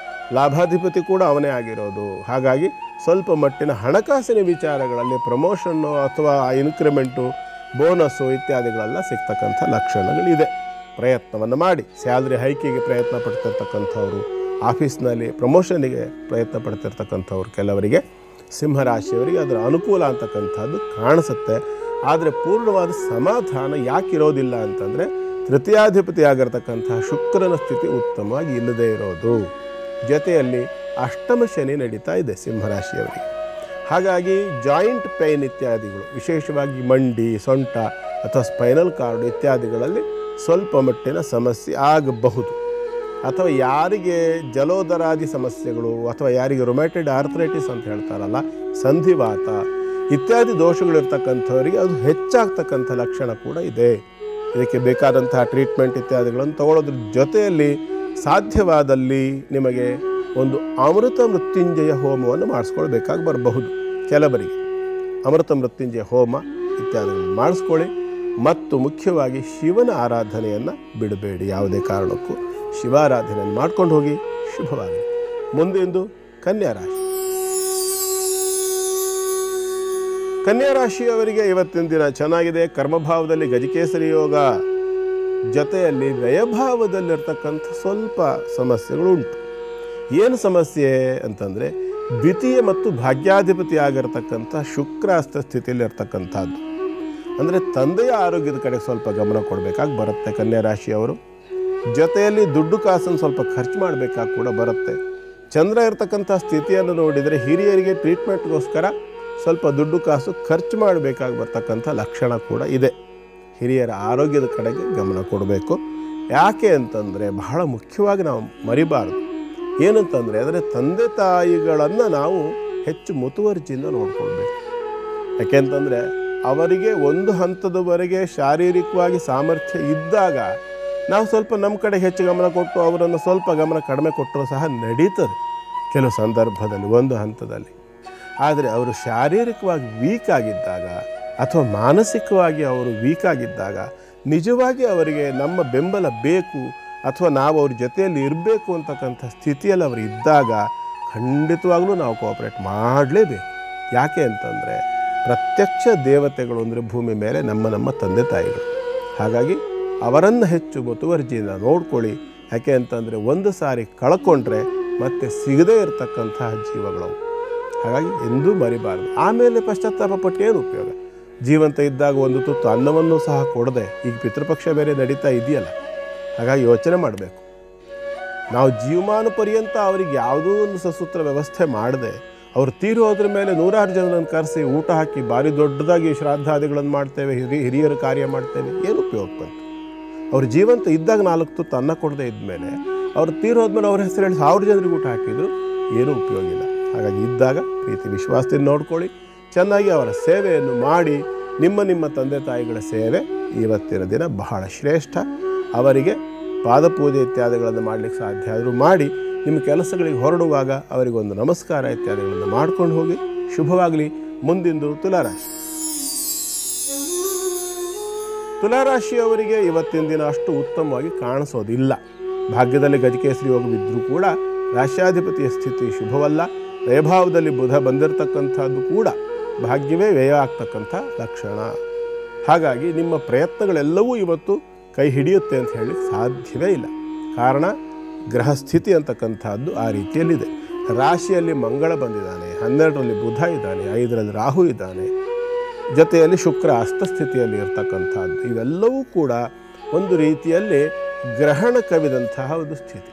ಲಾಭಾಧಿಪತಿ ಕೂಡ ಅವನೇ ಆಗಿರೋದು. ಹಾಗಾಗಿ ಸ್ವಲ್ಪ ಮಟ್ಟಿನ ಹಣಕಾಸಿನ ವಿಚಾರಗಳಲ್ಲಿ ಪ್ರಮೋಷನ್ನು ಅಥವಾ ಇನ್ಕ್ರಿಮೆಂಟು, ಬೋನಸ್ಸು ಇತ್ಯಾದಿಗಳೆಲ್ಲ ಸಿಗ್ತಕ್ಕಂಥ ಲಕ್ಷಣಗಳಿದೆ. ಪ್ರಯತ್ನವನ್ನು ಮಾಡಿ ಸ್ಯಾಲ್ರಿ ಹೈಕಿಗೆ ಪ್ರಯತ್ನ ಪಡ್ತಿರ್ತಕ್ಕಂಥವ್ರು, ಆಫೀಸ್ನಲ್ಲಿ ಪ್ರಮೋಷನಿಗೆ ಪ್ರಯತ್ನ ಪಡ್ತಿರ್ತಕ್ಕಂಥವ್ರು ಕೆಲವರಿಗೆ, ಸಿಂಹರಾಶಿಯವರಿಗೆ ಅದರ ಅನುಕೂಲ ಅಂತಕ್ಕಂಥದ್ದು ಕಾಣಿಸುತ್ತೆ. ಆದರೆ ಪೂರ್ಣವಾದ ಸಮಾಧಾನ ಯಾಕಿರೋದಿಲ್ಲ ಅಂತಂದರೆ ತೃತೀಯಾಧಿಪತಿ ಆಗಿರತಕ್ಕಂತಹ ಶುಕ್ರನ ಸ್ಥಿತಿ ಉತ್ತಮವಾಗಿ ಇಲ್ಲದೇ ಇರೋದು. ಜೊತೆಯಲ್ಲಿ ಅಷ್ಟಮ ಶನಿ ನಡೀತಾ ಇದೆ ಸಿಂಹರಾಶಿಯವರಿಗೆ. ಹಾಗಾಗಿ ಜಾಯಿಂಟ್ ಪೇನ್ ಇತ್ಯಾದಿಗಳು, ವಿಶೇಷವಾಗಿ ಮಂಡಿ, ಸೊಂಟ ಅಥವಾ ಸ್ಪೈನಲ್ ಕಾರ್ಡ್ ಇತ್ಯಾದಿಗಳಲ್ಲಿ ಸ್ವಲ್ಪ ಮಟ್ಟಿನ ಸಮಸ್ಯೆ ಆಗಬಹುದು. ಅಥವಾ ಯಾರಿಗೆ ಜಲೋದರಾದಿ ಸಮಸ್ಯೆಗಳು ಅಥವಾ ಯಾರಿಗೆ ರೊಮ್ಯಾಟೈಡ್ ಆರ್ಥರೈಟಿಸ್ ಅಂತ ಹೇಳ್ತಾರಲ್ಲ, ಸಂಧಿವಾತ ಇತ್ಯಾದಿ ದೋಷಗಳಿರ್ತಕ್ಕಂಥವರಿಗೆ ಅದು ಹೆಚ್ಚಾಗ್ತಕ್ಕಂಥ ಲಕ್ಷಣ ಕೂಡ ಇದೆ. ಇದಕ್ಕೆ ಬೇಕಾದಂತಹ ಟ್ರೀಟ್ಮೆಂಟ್ ಇತ್ಯಾದಿಗಳನ್ನು ತಗೊಳ್ಳೋದ್ರ ಜೊತೆಯಲ್ಲಿ ಸಾಧ್ಯವಾದಲ್ಲಿ ನಿಮಗೆ ಒಂದು ಅಮೃತ ಮೃತ್ಯುಂಜಯ ಹೋಮವನ್ನು ಮಾಡಿಸ್ಕೊಳ್ಬೇಕಾಗಿ ಬರಬಹುದು. ಕೆಲವರಿಗೆ ಅಮೃತ ಮೃತ್ಯುಂಜಯ ಹೋಮ ಇತ್ಯಾದಿಗಳನ್ನು ಮಾಡಿಸ್ಕೊಳ್ಳಿ. ಮತ್ತು ಮುಖ್ಯವಾಗಿ ಶಿವನ ಆರಾಧನೆಯನ್ನು ಬಿಡಬೇಡಿ. ಯಾವುದೇ ಕಾರಣಕ್ಕೂ ಶಿವಾರಾಧನೆಯನ್ನು ಮಾಡ್ಕೊಂಡು ಹೋಗಿ, ಶುಭವಾಗಿ. ಮುಂದೆಂದು ಕನ್ಯಾ ರಾಶಿ. ಕನ್ಯಾ ರಾಶಿಯವರಿಗೆ ಇವತ್ತಿನ ದಿನ ಚೆನ್ನಾಗಿದೆ. ಕರ್ಮಭಾವದಲ್ಲಿ ಗಜಕೇಸರಿ ಯೋಗ, ಜೊತೆಯಲ್ಲಿ ವ್ಯಯಭಾವದಲ್ಲಿರ್ತಕ್ಕಂಥ ಸ್ವಲ್ಪ ಸಮಸ್ಯೆಗಳು ಉಂಟು. ಏನು ಸಮಸ್ಯೆ ಅಂತಂದರೆ ದ್ವಿತೀಯ ಮತ್ತು ಭಾಗ್ಯಾಧಿಪತಿ ಆಗಿರತಕ್ಕಂಥ ಶುಕ್ರಾಸ್ತ ಸ್ಥಿತಿಯಲ್ಲಿರ್ತಕ್ಕಂಥದ್ದು. ಅಂದರೆ ತಂದೆಯ ಆರೋಗ್ಯದ ಕಡೆ ಸ್ವಲ್ಪ ಗಮನ ಕೊಡಬೇಕಾಗಿ ಬರುತ್ತೆ ಕನ್ಯಾ ರಾಶಿಯವರು. ಜೊತೆಯಲ್ಲಿ ದುಡ್ಡು ಕಾಸನ್ನು ಸ್ವಲ್ಪ ಖರ್ಚು ಮಾಡಬೇಕಾಗಿ ಕೂಡ ಬರುತ್ತೆ. ಚಂದ್ರ ಇರತಕ್ಕಂಥ ಸ್ಥಿತಿಯನ್ನು ನೋಡಿದರೆ ಹಿರಿಯರಿಗೆ ಟ್ರೀಟ್ಮೆಂಟ್ಗೋಸ್ಕರ ಸ್ವಲ್ಪ ದುಡ್ಡು ಕಾಸು ಖರ್ಚು ಮಾಡಬೇಕಾಗಿ ಬರ್ತಕ್ಕಂಥ ಲಕ್ಷಣ ಕೂಡ ಇದೆ. ಹಿರಿಯರ ಆರೋಗ್ಯದ ಕಡೆಗೆ ಗಮನ ಕೊಡಬೇಕು. ಯಾಕೆ ಅಂತಂದರೆ ಬಹಳ ಮುಖ್ಯವಾಗಿ ನಾವು ಮರಿಬಾರ್ದು. ಏನಂತಂದರೆ ಅಂದರೆ ತಂದೆ ತಾಯಿಗಳನ್ನು ನಾವು ಹೆಚ್ಚು ಮುತುವರ್ಜಿಯಿಂದ ನೋಡ್ಕೊಳ್ಬೇಕು. ಯಾಕೆಂತಂದರೆ ಅವರಿಗೆ ಒಂದು ಹಂತದವರೆಗೆ ಶಾರೀರಿಕವಾಗಿ ಸಾಮರ್ಥ್ಯ ಇದ್ದಾಗ ನಾವು ಸ್ವಲ್ಪ ನಮ್ಮ ಕಡೆ ಹೆಚ್ಚು ಗಮನ ಕೊಟ್ಟು ಅವರನ್ನು ಸ್ವಲ್ಪ ಗಮನ ಕಡಿಮೆ ಕೊಟ್ಟರೂ ಸಹ ನಡೀತದೆ ಕೆಲವು ಸಂದರ್ಭದಲ್ಲಿ, ಒಂದು ಹಂತದಲ್ಲಿ. ಆದರೆ ಅವರು ಶಾರೀರಿಕವಾಗಿ ವೀಕ್ ಆಗಿದ್ದಾಗ ಅಥವಾ ಮಾನಸಿಕವಾಗಿ ಅವರು ವೀಕ್ ಆಗಿದ್ದಾಗ ನಿಜವಾಗಿ ಅವರಿಗೆ ನಮ್ಮ ಬೆಂಬಲ ಬೇಕು ಅಥವಾ ನಾವು ಅವ್ರ ಜೊತೆಯಲ್ಲಿ ಇರಬೇಕು ಅಂತಕ್ಕಂಥ ಸ್ಥಿತಿಯಲ್ಲಿ ಅವರು ಇದ್ದಾಗ ಖಂಡಿತವಾಗ್ಲೂ ನಾವು ಕೋಆಪ್ರೇಟ್ ಮಾಡಲೇಬೇಕು. ಯಾಕೆ ಅಂತಂದರೆ ಪ್ರತ್ಯಕ್ಷ ದೇವತೆಗಳು ಅಂದರೆ ಭೂಮಿ ಮೇಲೆ ನಮ್ಮ ತಂದೆ ತಾಯಿಗಳು. ಹಾಗಾಗಿ ಅವರನ್ನು ಹೆಚ್ಚು ಮುತುವರ್ಜಿಯಿಂದ ನೋಡ್ಕೊಳ್ಳಿ. ಯಾಕೆ ಅಂತಂದರೆ ಒಂದು ಸಾರಿ ಕಳ್ಕೊಂಡ್ರೆ ಮತ್ತೆ ಸಿಗದೇ ಇರತಕ್ಕಂತಹ ಜೀವಗಳು. ಹಾಗಾಗಿ ಎಂದೂ ಮರಿಬಾರ್ದು. ಆಮೇಲೆ ಪಶ್ಚಾತ್ತಾಪ ಪಟ್ಟು ಏನು ಉಪಯೋಗ? ಜೀವಂತ ಇದ್ದಾಗ ಒಂದು ತುತ್ತು ಅನ್ನವನ್ನು ಸಹ ಕೊಡದೆ, ಈಗ ಪಿತೃಪಕ್ಷ ಬೇರೆ ನಡೀತಾ ಇದೆಯಲ್ಲ, ಹಾಗಾಗಿ ಯೋಚನೆ ಮಾಡಬೇಕು. ನಾವು ಜೀವಮಾನ ಪರ್ಯಂತ ಅವರಿಗೆ ಯಾವುದೋ ಒಂದು ಸಸೂತ್ರ ವ್ಯವಸ್ಥೆ ಮಾಡದೆ ಅವರು ತೀರಿ ಹೋದ್ರ ಮೇಲೆ 100 ಜನರನ್ನು ಕರೆಸಿ ಊಟ ಹಾಕಿ ಭಾರಿ ದೊಡ್ಡದಾಗಿ ಶ್ರಾದ್ದಾದಿಗಳನ್ನು ಮಾಡ್ತೇವೆ, ಹಿರಿಯರ ಕಾರ್ಯ ಮಾಡ್ತೇವೆ, ಏನು ಉಪಯೋಗ ಬಂತು? ಅವ್ರ ಜೀವಂತ ಇದ್ದಾಗ 4 ತುತ್ತು ಅನ್ನ ಕೊಡದೆ ಇದ್ಮೇಲೆ ಅವ್ರು ತೀರಿ ಹೋದ್ಮೇಲೆ ಅವ್ರ ಹೆಸರು ಹೇಳಿ 1000 ಜನರಿಗೆ ಊಟ ಹಾಕಿದ್ರು ಏನೂ ಉಪಯೋಗ ಇಲ್ಲ. ಹಾಗಾಗಿ ಇದ್ದಾಗ ಪ್ರೀತಿ ವಿಶ್ವಾಸದಿಂದ ನೋಡ್ಕೊಳ್ಳಿ, ಚೆನ್ನಾಗಿ ಅವರ ಸೇವೆಯನ್ನು ಮಾಡಿ. ನಿಮ್ಮ ತಂದೆ ತಾಯಿಗಳ ಸೇವೆ ಇವತ್ತಿನ ದಿನ ಬಹಳ ಶ್ರೇಷ್ಠ. ಅವರಿಗೆ ಪಾದಪೂಜೆ ಇತ್ಯಾದಿಗಳನ್ನು ಮಾಡಲಿಕ್ಕೆ ಸಾಧ್ಯ ಆದರೂ ಮಾಡಿ, ನಿಮ್ಮ ಕೆಲಸಗಳಿಗೆ ಹೊರಡುವಾಗ ಅವರಿಗೊಂದು ನಮಸ್ಕಾರ ಇತ್ಯಾದಿಗಳನ್ನು ಮಾಡ್ಕೊಂಡು ಹೋಗಿ. ಶುಭವಾಗಲಿ. ಮುಂದಿಂದು ತುಲಾರಾಶಿ. ತುಲಾರಾಶಿಯವರಿಗೆ ಇವತ್ತಿನ ದಿನ ಅಷ್ಟು ಉತ್ತಮವಾಗಿ ಕಾಣಿಸೋದಿಲ್ಲ. ಭಾಗ್ಯದಲ್ಲಿ ಗಜಕೇಸರಿ ಯೋಗವಿದ್ದರೂ ಕೂಡ ರಾಶ್ಯಾಧಿಪತಿಯ ಸ್ಥಿತಿ ಶುಭವಲ್ಲ. ವ್ಯಯಭಾವದಲ್ಲಿ ಬುಧ ಬಂದಿರತಕ್ಕಂಥದ್ದು ಕೂಡ ಭಾಗ್ಯವೇ ವ್ಯಯ ಆಗ್ತಕ್ಕಂಥ ಲಕ್ಷಣ. ಹಾಗಾಗಿ ನಿಮ್ಮ ಪ್ರಯತ್ನಗಳೆಲ್ಲವೂ ಇವತ್ತು ಕೈ ಹಿಡಿಯುತ್ತೆ ಅಂತ ಹೇಳಲಿಕ್ಕೆ ಸಾಧ್ಯವೇ ಇಲ್ಲ. ಕಾರಣ ಗ್ರಹ ಸ್ಥಿತಿ ಅಂತಕ್ಕಂಥದ್ದು ಆ ರೀತಿಯಲ್ಲಿದೆ. ರಾಶಿಯಲ್ಲಿ ಮಂಗಳ ಬಂದಿದ್ದಾನೆ, 12ರಲ್ಲಿ ಬುಧ ಇದ್ದಾನೆ, 5ರಲ್ಲಿ ರಾಹು ಇದ್ದಾನೆ, ಜೊತೆಯಲ್ಲಿ ಶುಕ್ರ ಅಸ್ತಸ್ಥಿತಿಯಲ್ಲಿ ಇರ್ತಕ್ಕಂಥದ್ದು. ಇವೆಲ್ಲವೂ ಕೂಡ ಒಂದು ರೀತಿಯಲ್ಲಿ ಗ್ರಹಣ ಕವಿದಂತಹ ಒಂದು ಸ್ಥಿತಿ.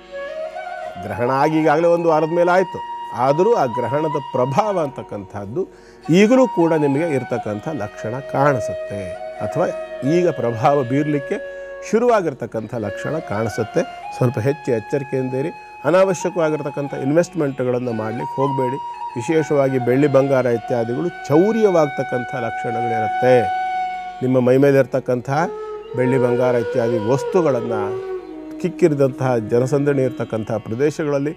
ಗ್ರಹಣ ಆಗಿ ಈಗಾಗಲೇ ಒಂದು ವಾರದ ಮೇಲೆ ಆಯಿತು. ಆದರೂ ಆ ಗ್ರಹಣದ ಪ್ರಭಾವ ಅಂತಕ್ಕಂಥದ್ದು ಈಗಲೂ ಕೂಡ ನಿಮಗೆ ಇರ್ತಕ್ಕಂಥ ಲಕ್ಷಣ ಕಾಣಿಸುತ್ತೆ, ಅಥವಾ ಈಗ ಪ್ರಭಾವ ಬೀರಲಿಕ್ಕೆ ಶುರುವಾಗಿರ್ತಕ್ಕಂಥ ಲಕ್ಷಣ ಕಾಣಿಸುತ್ತೆ. ಸ್ವಲ್ಪ ಹೆಚ್ಚು ಎಚ್ಚರಿಕೆಯಿಂದಿರಿ. ಅನಾವಶ್ಯಕವಾಗಿರ್ತಕ್ಕಂಥ ಇನ್ವೆಸ್ಟ್ಮೆಂಟ್ಗಳನ್ನು ಮಾಡಲಿಕ್ಕೆ ಹೋಗಬೇಡಿ. ವಿಶೇಷವಾಗಿ ಬೆಳ್ಳಿ ಬಂಗಾರ ಇತ್ಯಾದಿಗಳು ಚೌರ್ಯವಾಗ್ತಕ್ಕಂಥ ಲಕ್ಷಣಗಳಿರುತ್ತೆ. ನಿಮ್ಮ ಮೈ ಮೇಲಿರ್ತಕ್ಕಂತಹ ಬೆಳ್ಳಿ ಬಂಗಾರ ಇತ್ಯಾದಿ ವಸ್ತುಗಳನ್ನು ಕಿಕ್ಕಿರಿದಂತಹ ಜನಸಂದಣಿ ಇರ್ತಕ್ಕಂಥ ಪ್ರದೇಶಗಳಲ್ಲಿ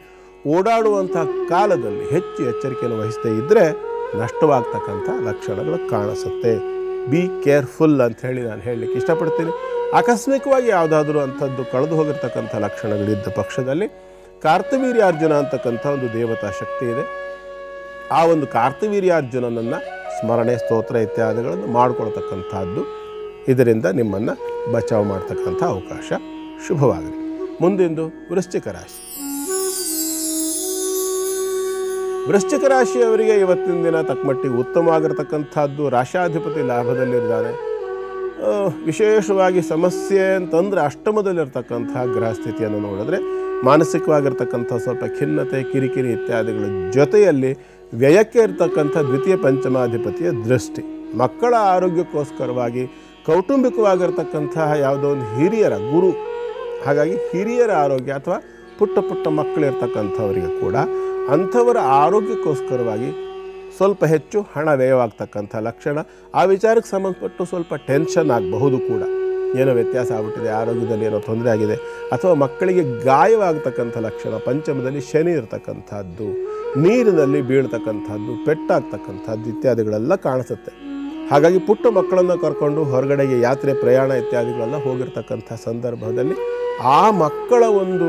ಓಡಾಡುವಂಥ ಕಾಲದಲ್ಲಿ ಹೆಚ್ಚು ಎಚ್ಚರಿಕೆಯನ್ನು ವಹಿಸದೇ ಇದ್ದರೆ ನಷ್ಟವಾಗ್ತಕ್ಕಂಥ ಲಕ್ಷಣಗಳು ಕಾಣಿಸುತ್ತೆ. ಬಿ ಕೇರ್ಫುಲ್ ಅಂಥೇಳಿ ನಾನು ಹೇಳಲಿಕ್ಕೆ ಇಷ್ಟಪಡ್ತೀನಿ. ಆಕಸ್ಮಿಕವಾಗಿ ಯಾವುದಾದ್ರೂ ಅಂಥದ್ದು ಕಳೆದು ಹೋಗಿರ್ತಕ್ಕಂಥ ಲಕ್ಷಣಗಳಿದ್ದ ಪಕ್ಷದಲ್ಲಿ ಕಾರ್ತವೀರ್ಯಾರ್ಜುನ ಅಂತಕ್ಕಂಥ ಒಂದು ದೇವತಾ ಶಕ್ತಿ ಇದೆ. ಆ ಒಂದು ಕಾರ್ತವೀರ್ಯಾರ್ಜುನನನ್ನು ಸ್ಮರಣೆ, ಸ್ತೋತ್ರ ಇತ್ಯಾದಿಗಳನ್ನು ಮಾಡಿಕೊಳ್ತಕ್ಕಂಥದ್ದು ಇದರಿಂದ ನಿಮ್ಮನ್ನು ಬಚಾವ್ ಮಾಡ್ತಕ್ಕಂಥ ಅವಕಾಶ. ಶುಭವಾಗಲಿ. ಮುಂದಿಂದು ವೃಶ್ಚಿಕ ರಾಶಿ. ವೃಶ್ಚಿಕ ರಾಶಿಯವರಿಗೆ ಇವತ್ತಿನ ದಿನ ತಕ್ಕಮಟ್ಟಿಗೆ ಉತ್ತಮವಾಗಿರ್ತಕ್ಕಂಥದ್ದು. ರಾಶಾಧಿಪತಿ ಲಾಭದಲ್ಲಿದ್ದಾನೆ. ವಿಶೇಷವಾಗಿ ಸಮಸ್ಯೆ ಅಂತಂದರೆ ಅಷ್ಟಮದಲ್ಲಿರ್ತಕ್ಕಂಥ ಗ್ರಹ ಸ್ಥಿತಿಯನ್ನು ನೋಡಿದ್ರೆ ಮಾನಸಿಕವಾಗಿರ್ತಕ್ಕಂಥ ಸ್ವಲ್ಪ ಖಿನ್ನತೆ, ಕಿರಿಕಿರಿ ಇತ್ಯಾದಿಗಳ ಜೊತೆಯಲ್ಲಿ ವ್ಯಯಕ್ಕೆ ಇರ್ತಕ್ಕಂಥ ದ್ವಿತೀಯ ಪಂಚಮಾಧಿಪತಿಯ ದೃಷ್ಟಿ. ಮಕ್ಕಳ ಆರೋಗ್ಯಕ್ಕೋಸ್ಕರವಾಗಿ ಕೌಟುಂಬಿಕವಾಗಿರ್ತಕ್ಕಂತಹ ಯಾವುದೋ ಒಂದು ಹಿರಿಯರ ಗುರು, ಹಾಗಾಗಿ ಹಿರಿಯರ ಆರೋಗ್ಯ ಅಥವಾ ಪುಟ್ಟ ಪುಟ್ಟ ಮಕ್ಕಳಿರ್ತಕ್ಕಂಥವರಿಗೆ ಕೂಡ ಅಂಥವರ ಆರೋಗ್ಯಕ್ಕೋಸ್ಕರವಾಗಿ ಸ್ವಲ್ಪ ಹೆಚ್ಚು ಹಣ ವ್ಯಯವಾಗ್ತಕ್ಕಂಥ ಲಕ್ಷಣ. ಆ ವಿಚಾರಕ್ಕೆ ಸಂಬಂಧಪಟ್ಟು ಸ್ವಲ್ಪ ಟೆನ್ಷನ್ ಆಗಬಹುದು ಕೂಡ. ಏನೋ ವ್ಯತ್ಯಾಸ ಆಗ್ಬಿಟ್ಟಿದೆ, ಆರೋಗ್ಯದಲ್ಲಿ ಏನೋ ತೊಂದರೆ ಆಗಿದೆ, ಅಥವಾ ಮಕ್ಕಳಿಗೆ ಗಾಯವಾಗ್ತಕ್ಕಂಥ ಲಕ್ಷಣ. ಪಂಚಮದಲ್ಲಿ ಶನಿ ಇರ್ತಕ್ಕಂಥದ್ದು, ನೀರಿನಲ್ಲಿ ಬೀಳ್ತಕ್ಕಂಥದ್ದು, ಪೆಟ್ಟಾಗ್ತಕ್ಕಂಥದ್ದು ಇತ್ಯಾದಿಗಳೆಲ್ಲ ಕಾಣಿಸುತ್ತೆ. ಹಾಗಾಗಿ ಪುಟ್ಟ ಮಕ್ಕಳನ್ನು ಕರ್ಕೊಂಡು ಹೊರಗಡೆಗೆ ಯಾತ್ರೆ, ಪ್ರಯಾಣ ಇತ್ಯಾದಿಗಳೆಲ್ಲ ಹೋಗಿರ್ತಕ್ಕಂಥ ಸಂದರ್ಭದಲ್ಲಿ ಆ ಮಕ್ಕಳ ಒಂದು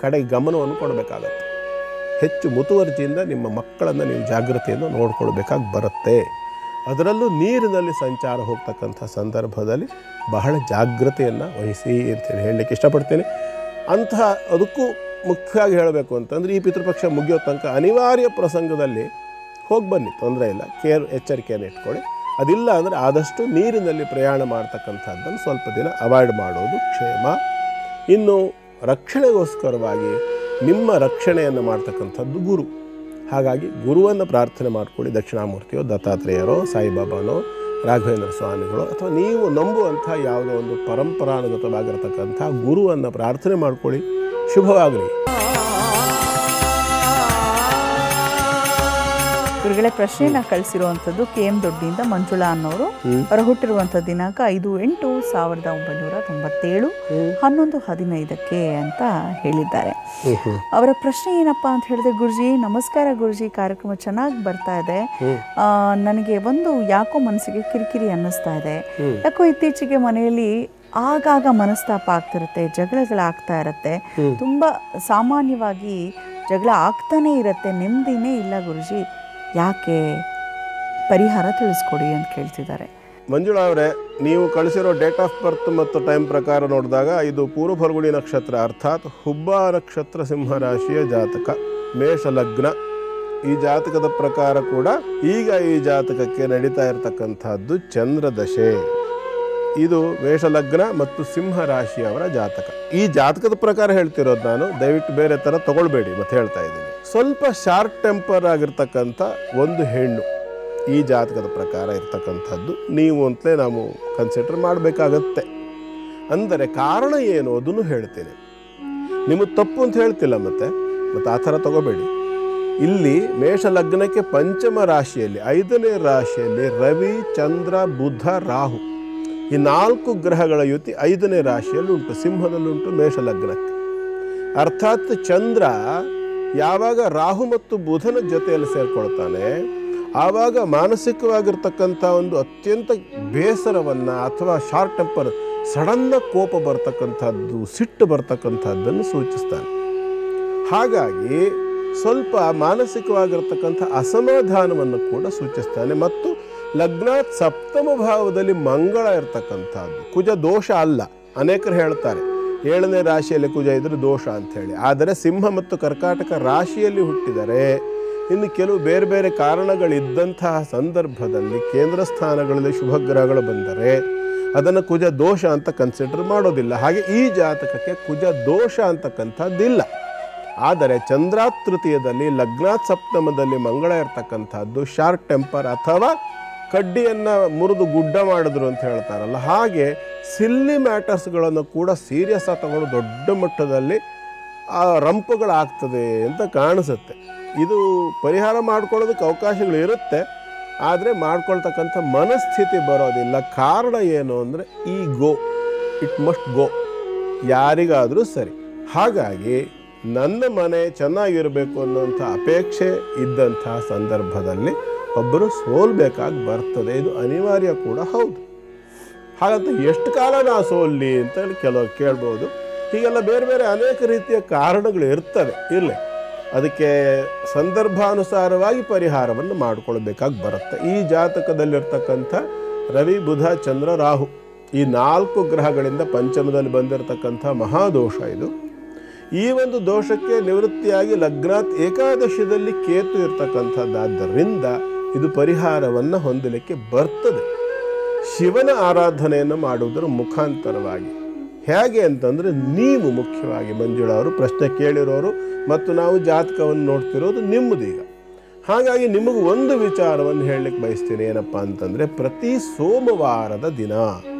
ಕಡೆ ಗಮನವನ್ನು ಕೊಡಬೇಕಾಗತ್ತೆ. ಹೆಚ್ಚು ಮುತುವರ್ಜಿಯಿಂದ ನಿಮ್ಮ ಮಕ್ಕಳನ್ನು ನೀವು ಜಾಗೃತಿಯನ್ನು ನೋಡ್ಕೊಳ್ಬೇಕಾಗಿ ಬರುತ್ತೆ. ಅದರಲ್ಲೂ ನೀರಿನಲ್ಲಿ ಸಂಚಾರ ಹೋಗ್ತಕ್ಕಂಥ ಸಂದರ್ಭದಲ್ಲಿ ಬಹಳ ಜಾಗೃತೆಯನ್ನು ವಹಿಸಿ ಅಂತೇಳಿ ಹೇಳಲಿಕ್ಕೆ ಇಷ್ಟಪಡ್ತೀನಿ. ಅಂತಹ ಅದಕ್ಕೂ ಮುಖ್ಯವಾಗಿ ಹೇಳಬೇಕು ಅಂತಂದರೆ ಈ ಪಿತೃಪಕ್ಷ ಮುಗಿಯೋ ತನಕ ಅನಿವಾರ್ಯ ಪ್ರಸಂಗದಲ್ಲಿ ಹೋಗಿ ಬನ್ನಿ, ತೊಂದರೆ ಇಲ್ಲ. ಎಚ್ಚರಿಕೆಯನ್ನು ಇಟ್ಕೊಳ್ಳಿ. ಅದಿಲ್ಲ ಅಂದರೆ ಆದಷ್ಟು ನೀರಿನಲ್ಲಿ ಪ್ರಯಾಣ ಮಾಡ್ತಕ್ಕಂಥದ್ದನ್ನು ಸ್ವಲ್ಪ ದಿನ ಅವಾಯ್ಡ್ ಮಾಡೋದು ಕ್ಷೇಮ. ಇನ್ನು ರಕ್ಷಣೆಗೋಸ್ಕರವಾಗಿ ನಿಮ್ಮ ರಕ್ಷಣೆಯನ್ನು ಮಾಡ್ತಕ್ಕಂಥದ್ದು ಗುರು. ಹಾಗಾಗಿ ಗುರುವನ್ನು ಪ್ರಾರ್ಥನೆ ಮಾಡ್ಕೊಳ್ಳಿ. ದಕ್ಷಿಣಾಮೂರ್ತಿಯೋ, ದತ್ತಾತ್ರೇಯರೋ, ಸಾಯಿಬಾಬಾನೋ, ರಾಘವೇಂದ್ರ ಸ್ವಾಮಿಗಳು, ಅಥವಾ ನೀವು ನಂಬುವಂಥ ಯಾವುದೋ ಒಂದು ಪರಂಪರಾನುಗತವಾಗಿರ್ತಕ್ಕಂಥ ಗುರುವನ್ನು ಪ್ರಾರ್ಥನೆ ಮಾಡ್ಕೊಳ್ಳಿ. ಶುಭವಾಗಲಿ. ಗುರುಗಳೇ, ಪ್ರಶ್ನೆಯನ್ನು ಕಳಿಸಿರುವಂಥದ್ದು KM ದೊಡ್ಡಿಯಿಂದ ಮಂಜುಳಾ ಅನ್ನೋರು. ಅವರ ಹುಟ್ಟಿರುವಂಥ ದಿನಾಂಕ 5/8/1997 11:15 ಅಂತ ಹೇಳಿದ್ದಾರೆ. ಅವರ ಪ್ರಶ್ನೆ ಏನಪ್ಪ ಅಂತ ಹೇಳಿದ್ರೆ, ಗುರುಜಿ ನಮಸ್ಕಾರ ಗುರುಜಿ, ಕಾರ್ಯಕ್ರಮ ಚೆನ್ನಾಗಿ ಬರ್ತಾ ಇದೆ. ನನಗೆ ಒಂದು ಯಾಕೋ ಮನಸ್ಸಿಗೆ ಕಿರಿಕಿರಿ ಅನ್ನಿಸ್ತಾ ಇದೆ. ಯಾಕೋ ಇತ್ತೀಚೆಗೆ ಮನೆಯಲ್ಲಿ ಆಗಾಗ ಮನಸ್ತಾಪ ಆಗ್ತಿರುತ್ತೆ, ಜಗಳಗಳಾಗ್ತಾ ಇರುತ್ತೆ. ತುಂಬ ಸಾಮಾನ್ಯವಾಗಿ ಜಗಳ ಆಗ್ತಾನೇ ಇರುತ್ತೆ, ನೆಮ್ಮದಿನೇ ಇಲ್ಲ ಗುರುಜಿ, ಯಾಕೆ ಪರಿಹಾರ ತಿಳಿಸ್ಕೊಡಿ ಅಂತ ಕೇಳ್ತಿದ್ದಾರೆ. ಮಂಜುಳಾ ಅವರೇ, ನೀವು ಕಳಿಸಿರೋ ಡೇಟ್ ಆಫ್ ಬರ್ತ್ ಮತ್ತು ಟೈಮ್ ಪ್ರಕಾರ ನೋಡಿದಾಗ ಇದು ಪೂರ್ವ ಫಲ್ಗುಣಿ ನಕ್ಷತ್ರ, ಅರ್ಥಾತ್ ಹುಬ್ಬ ನಕ್ಷತ್ರ, ಸಿಂಹರಾಶಿಯ ಜಾತಕ, ಮೇಷ ಲಗ್ನ. ಈ ಜಾತಕದ ಪ್ರಕಾರ ಕೂಡ ಈಗ ಈ ಜಾತಕಕ್ಕೆ ನಡೀತಾ ಇರತಕ್ಕಂಥದ್ದು ಚಂದ್ರ ದಶೆ. ಇದು ಮೇಷ ಲಗ್ನ ಮತ್ತು ಸಿಂಹರಾಶಿಯವರ ಜಾತಕ. ಈ ಜಾತಕದ ಪ್ರಕಾರ ಹೇಳ್ತಿರೋದು ನಾನು, ದಯವಿಟ್ಟು ಬೇರೆ ಥರ ತಗೊಳ್ಬೇಡಿ ಮತ್ತೆ ಹೇಳ್ತಾ ಇದ್ದೀನಿ. ಸ್ವಲ್ಪ ಶಾರ್ಟ್ ಟೆಂಪರ್ ಆಗಿರ್ತಕ್ಕಂಥ ಒಂದು ಹೆಣ್ಣು ಈ ಜಾತಕದ ಪ್ರಕಾರ ಇರ್ತಕ್ಕಂಥದ್ದು ನೀವು ಅಂತಲೇ ನಾವು ಕನ್ಸಿಡರ್ ಮಾಡಬೇಕಾಗತ್ತೆ. ಅಂದರೆ ಕಾರಣ ಏನು ಅದನ್ನು ಹೇಳ್ತೀನಿ, ನಿಮಗೆ ತಪ್ಪು ಅಂತ ಹೇಳ್ತಿಲ್ಲ. ಮತ್ತೆ ಆ ಥರ ತಗೋಬೇಡಿ. ಇಲ್ಲಿ ಮೇಷ ಲಗ್ನಕ್ಕೆ ಪಂಚಮ ರಾಶಿಯಲ್ಲಿ 5ನೇ ರಾಶಿಯಲ್ಲಿ ರವಿ, ಚಂದ್ರ, ಬುಧ, ರಾಹು ಈ 4 ಗ್ರಹಗಳ ಯುತಿ 5ನೇ ರಾಶಿಯಲ್ಲಿ ಉಂಟು, ಸಿಂಹದಲ್ಲುಂಟು, ಮೇಷ ಲಗ್ನಕ್ಕೆ. ಅರ್ಥಾತ್ ಚಂದ್ರ ಯಾವಾಗ ರಾಹು ಮತ್ತು ಬುಧನ ಜೊತೆಯಲ್ಲಿ ಸೇರ್ಕೊಳ್ತಾನೆ ಆವಾಗ ಮಾನಸಿಕವಾಗಿರ್ತಕ್ಕಂಥ ಒಂದು ಅತ್ಯಂತ ಬೇಸರವನ್ನು ಅಥವಾ ಶಾರ್ಟ್ ಟೆಂಪರ್, ಸಡನ್ನ ಕೋಪ ಬರ್ತಕ್ಕಂಥದ್ದು, ಸಿಟ್ಟು ಬರ್ತಕ್ಕಂಥದ್ದನ್ನು ಸೂಚಿಸ್ತಾನೆ. ಹಾಗಾಗಿ ಸ್ವಲ್ಪ ಮಾನಸಿಕವಾಗಿರ್ತಕ್ಕಂಥ ಅಸಮಾಧಾನವನ್ನು ಕೂಡ ಸೂಚಿಸ್ತಾನೆ. ಮತ್ತು ಲಗ್ನಾತ್ ಸಪ್ತಮ ಭಾವದಲ್ಲಿ ಮಂಗಳ ಇರ್ತಕ್ಕಂಥದ್ದು, ಕುಜ ದೋಷ ಅಲ್ಲ. ಅನೇಕರು ಹೇಳ್ತಾರೆ 7ನೇ ರಾಶಿಯಲ್ಲಿ ಕುಜ ಇದ್ರೆ ದೋಷ ಅಂಥೇಳಿ. ಆದರೆ ಸಿಂಹ ಮತ್ತು ಕರ್ಕಾಟಕ ರಾಶಿಯಲ್ಲಿ ಹುಟ್ಟಿದರೆ, ಇನ್ನು ಕೆಲವು ಬೇರೆ ಬೇರೆ ಕಾರಣಗಳಿದ್ದಂತಹ ಸಂದರ್ಭದಲ್ಲಿ ಕೇಂದ್ರ ಸ್ಥಾನಗಳಲ್ಲಿ ಶುಭ ಗ್ರಹಗಳು ಬಂದರೆ ಅದನ್ನು ಕುಜ ದೋಷ ಅಂತ ಕನ್ಸಿಡರ್ ಮಾಡೋದಿಲ್ಲ. ಹಾಗೆ ಈ ಜಾತಕಕ್ಕೆ ಕುಜ ದೋಷ ಅಂತಕ್ಕಂಥದ್ದಿಲ್ಲ. ಆದರೆ ಚಂದ್ರಾತೃತೀಯದಲ್ಲಿ ಲಗ್ನಾತ್ ಸಪ್ತಮದಲ್ಲಿ ಮಂಗಳ ಇರ್ತಕ್ಕಂಥದ್ದು ಶಾರ್ಟ್ ಟೆಂಪರ್ ಅಥವಾ ಕಡ್ಡಿಯನ್ನು ಮುರಿದು ಗುಡ್ಡ ಮಾಡಿದ್ರು ಅಂತ ಹೇಳ್ತಾರಲ್ಲ, ಹಾಗೆ ಸಿಲ್ಲಿ ಮ್ಯಾಟರ್ಸ್ಗಳನ್ನು ಕೂಡ ಸೀರಿಯಸ್ ಆಗಿ ತಗೊಂಡು ದೊಡ್ಡ ಮಟ್ಟದಲ್ಲಿ ರಂಪುಗಳಾಗ್ತದೆ ಅಂತ ಕಾಣಿಸುತ್ತೆ. ಇದು ಪರಿಹಾರ ಮಾಡ್ಕೊಳ್ಳೋದಕ್ಕೆ ಅವಕಾಶಗಳು ಇರುತ್ತೆ, ಆದರೆ ಮಾಡ್ಕೊಳ್ತಕ್ಕಂಥ ಮನಸ್ಥಿತಿ ಬರೋದಿಲ್ಲ. ಕಾರಣ ಏನು ಅಂದರೆ ಈ ಗೋ ಇಟ್ ಮಸ್ಟ್ ಗೋ, ಯಾರಿಗಾದರೂ ಸರಿ. ಹಾಗಾಗಿ ನನ್ನ ಮನೆ ಚೆನ್ನಾಗಿರಬೇಕು ಅನ್ನೋಂಥ ಅಪೇಕ್ಷೆ ಇದ್ದಂತಹ ಸಂದರ್ಭದಲ್ಲಿ ಒಬ್ಬರು ಸೋಲ್ಬೇಕಾಗಿ ಬರ್ತದೆ. ಇದು ಅನಿವಾರ್ಯ ಕೂಡ ಹೌದು. ಹಾಗಂತ ಎಷ್ಟು ಕಾಲ ನಾ ಸೋಲ್ಲಿ ಅಂತ ಕೆಲವರು ಕೇಳ್ಬೋದು. ಹೀಗೆಲ್ಲ ಬೇರೆ ಬೇರೆ ಅನೇಕ ರೀತಿಯ ಕಾರಣಗಳು ಇರ್ತವೆ. ಇರಲಿ, ಅದಕ್ಕೆ ಸಂದರ್ಭಾನುಸಾರವಾಗಿ ಪರಿಹಾರವನ್ನು ಮಾಡಿಕೊಳ್ಬೇಕಾಗಿ ಬರುತ್ತೆ. ಈ ಜಾತಕದಲ್ಲಿರ್ತಕ್ಕಂಥ ರವಿ, ಬುಧ, ಚಂದ್ರ, ರಾಹು ಈ 4 ಗ್ರಹಗಳಿಂದ ಪಂಚಮದಲ್ಲಿ ಬಂದಿರತಕ್ಕಂಥ ಮಹಾದೋಷ ಇದು. ಈ ಒಂದು ದೋಷಕ್ಕೆ ನಿವೃತ್ತಿಯಾಗಿ ಲಗ್ನಾತ್ ಏಕಾದಶಿಯಲ್ಲಿ ಕೇತು ಇರ್ತಕ್ಕಂಥದ್ದಾದ್ದರಿಂದ ಇದು ಪರಿಹಾರವನ್ನು ಹೊಂದಲಿಕ್ಕೆ ಬರ್ತದೆ. ಶಿವನ ಆರಾಧನೆಯನ್ನು ಮಾಡುವುದರ ಮುಖಾಂತರವಾಗಿ. ಹೇಗೆ ಅಂತಂದರೆ, ನೀವು ಮುಖ್ಯವಾಗಿ ಮಂಜುಳಾ ಅವರು ಪ್ರಶ್ನೆ ಕೇಳಿರೋರು ಮತ್ತು ನಾವು ಜಾತಕವನ್ನು ನೋಡ್ತಿರೋದು ನಿಮ್ಮದೀಗ. ಹಾಗಾಗಿ ನಿಮಗೆ ಒಂದು ವಿಚಾರವನ್ನು ಹೇಳಲಿಕ್ಕೆ ಬಯಸ್ತೀನಿ. ಏನಪ್ಪ ಅಂತಂದರೆ, ಪ್ರತಿ ಸೋಮವಾರದ ದಿನ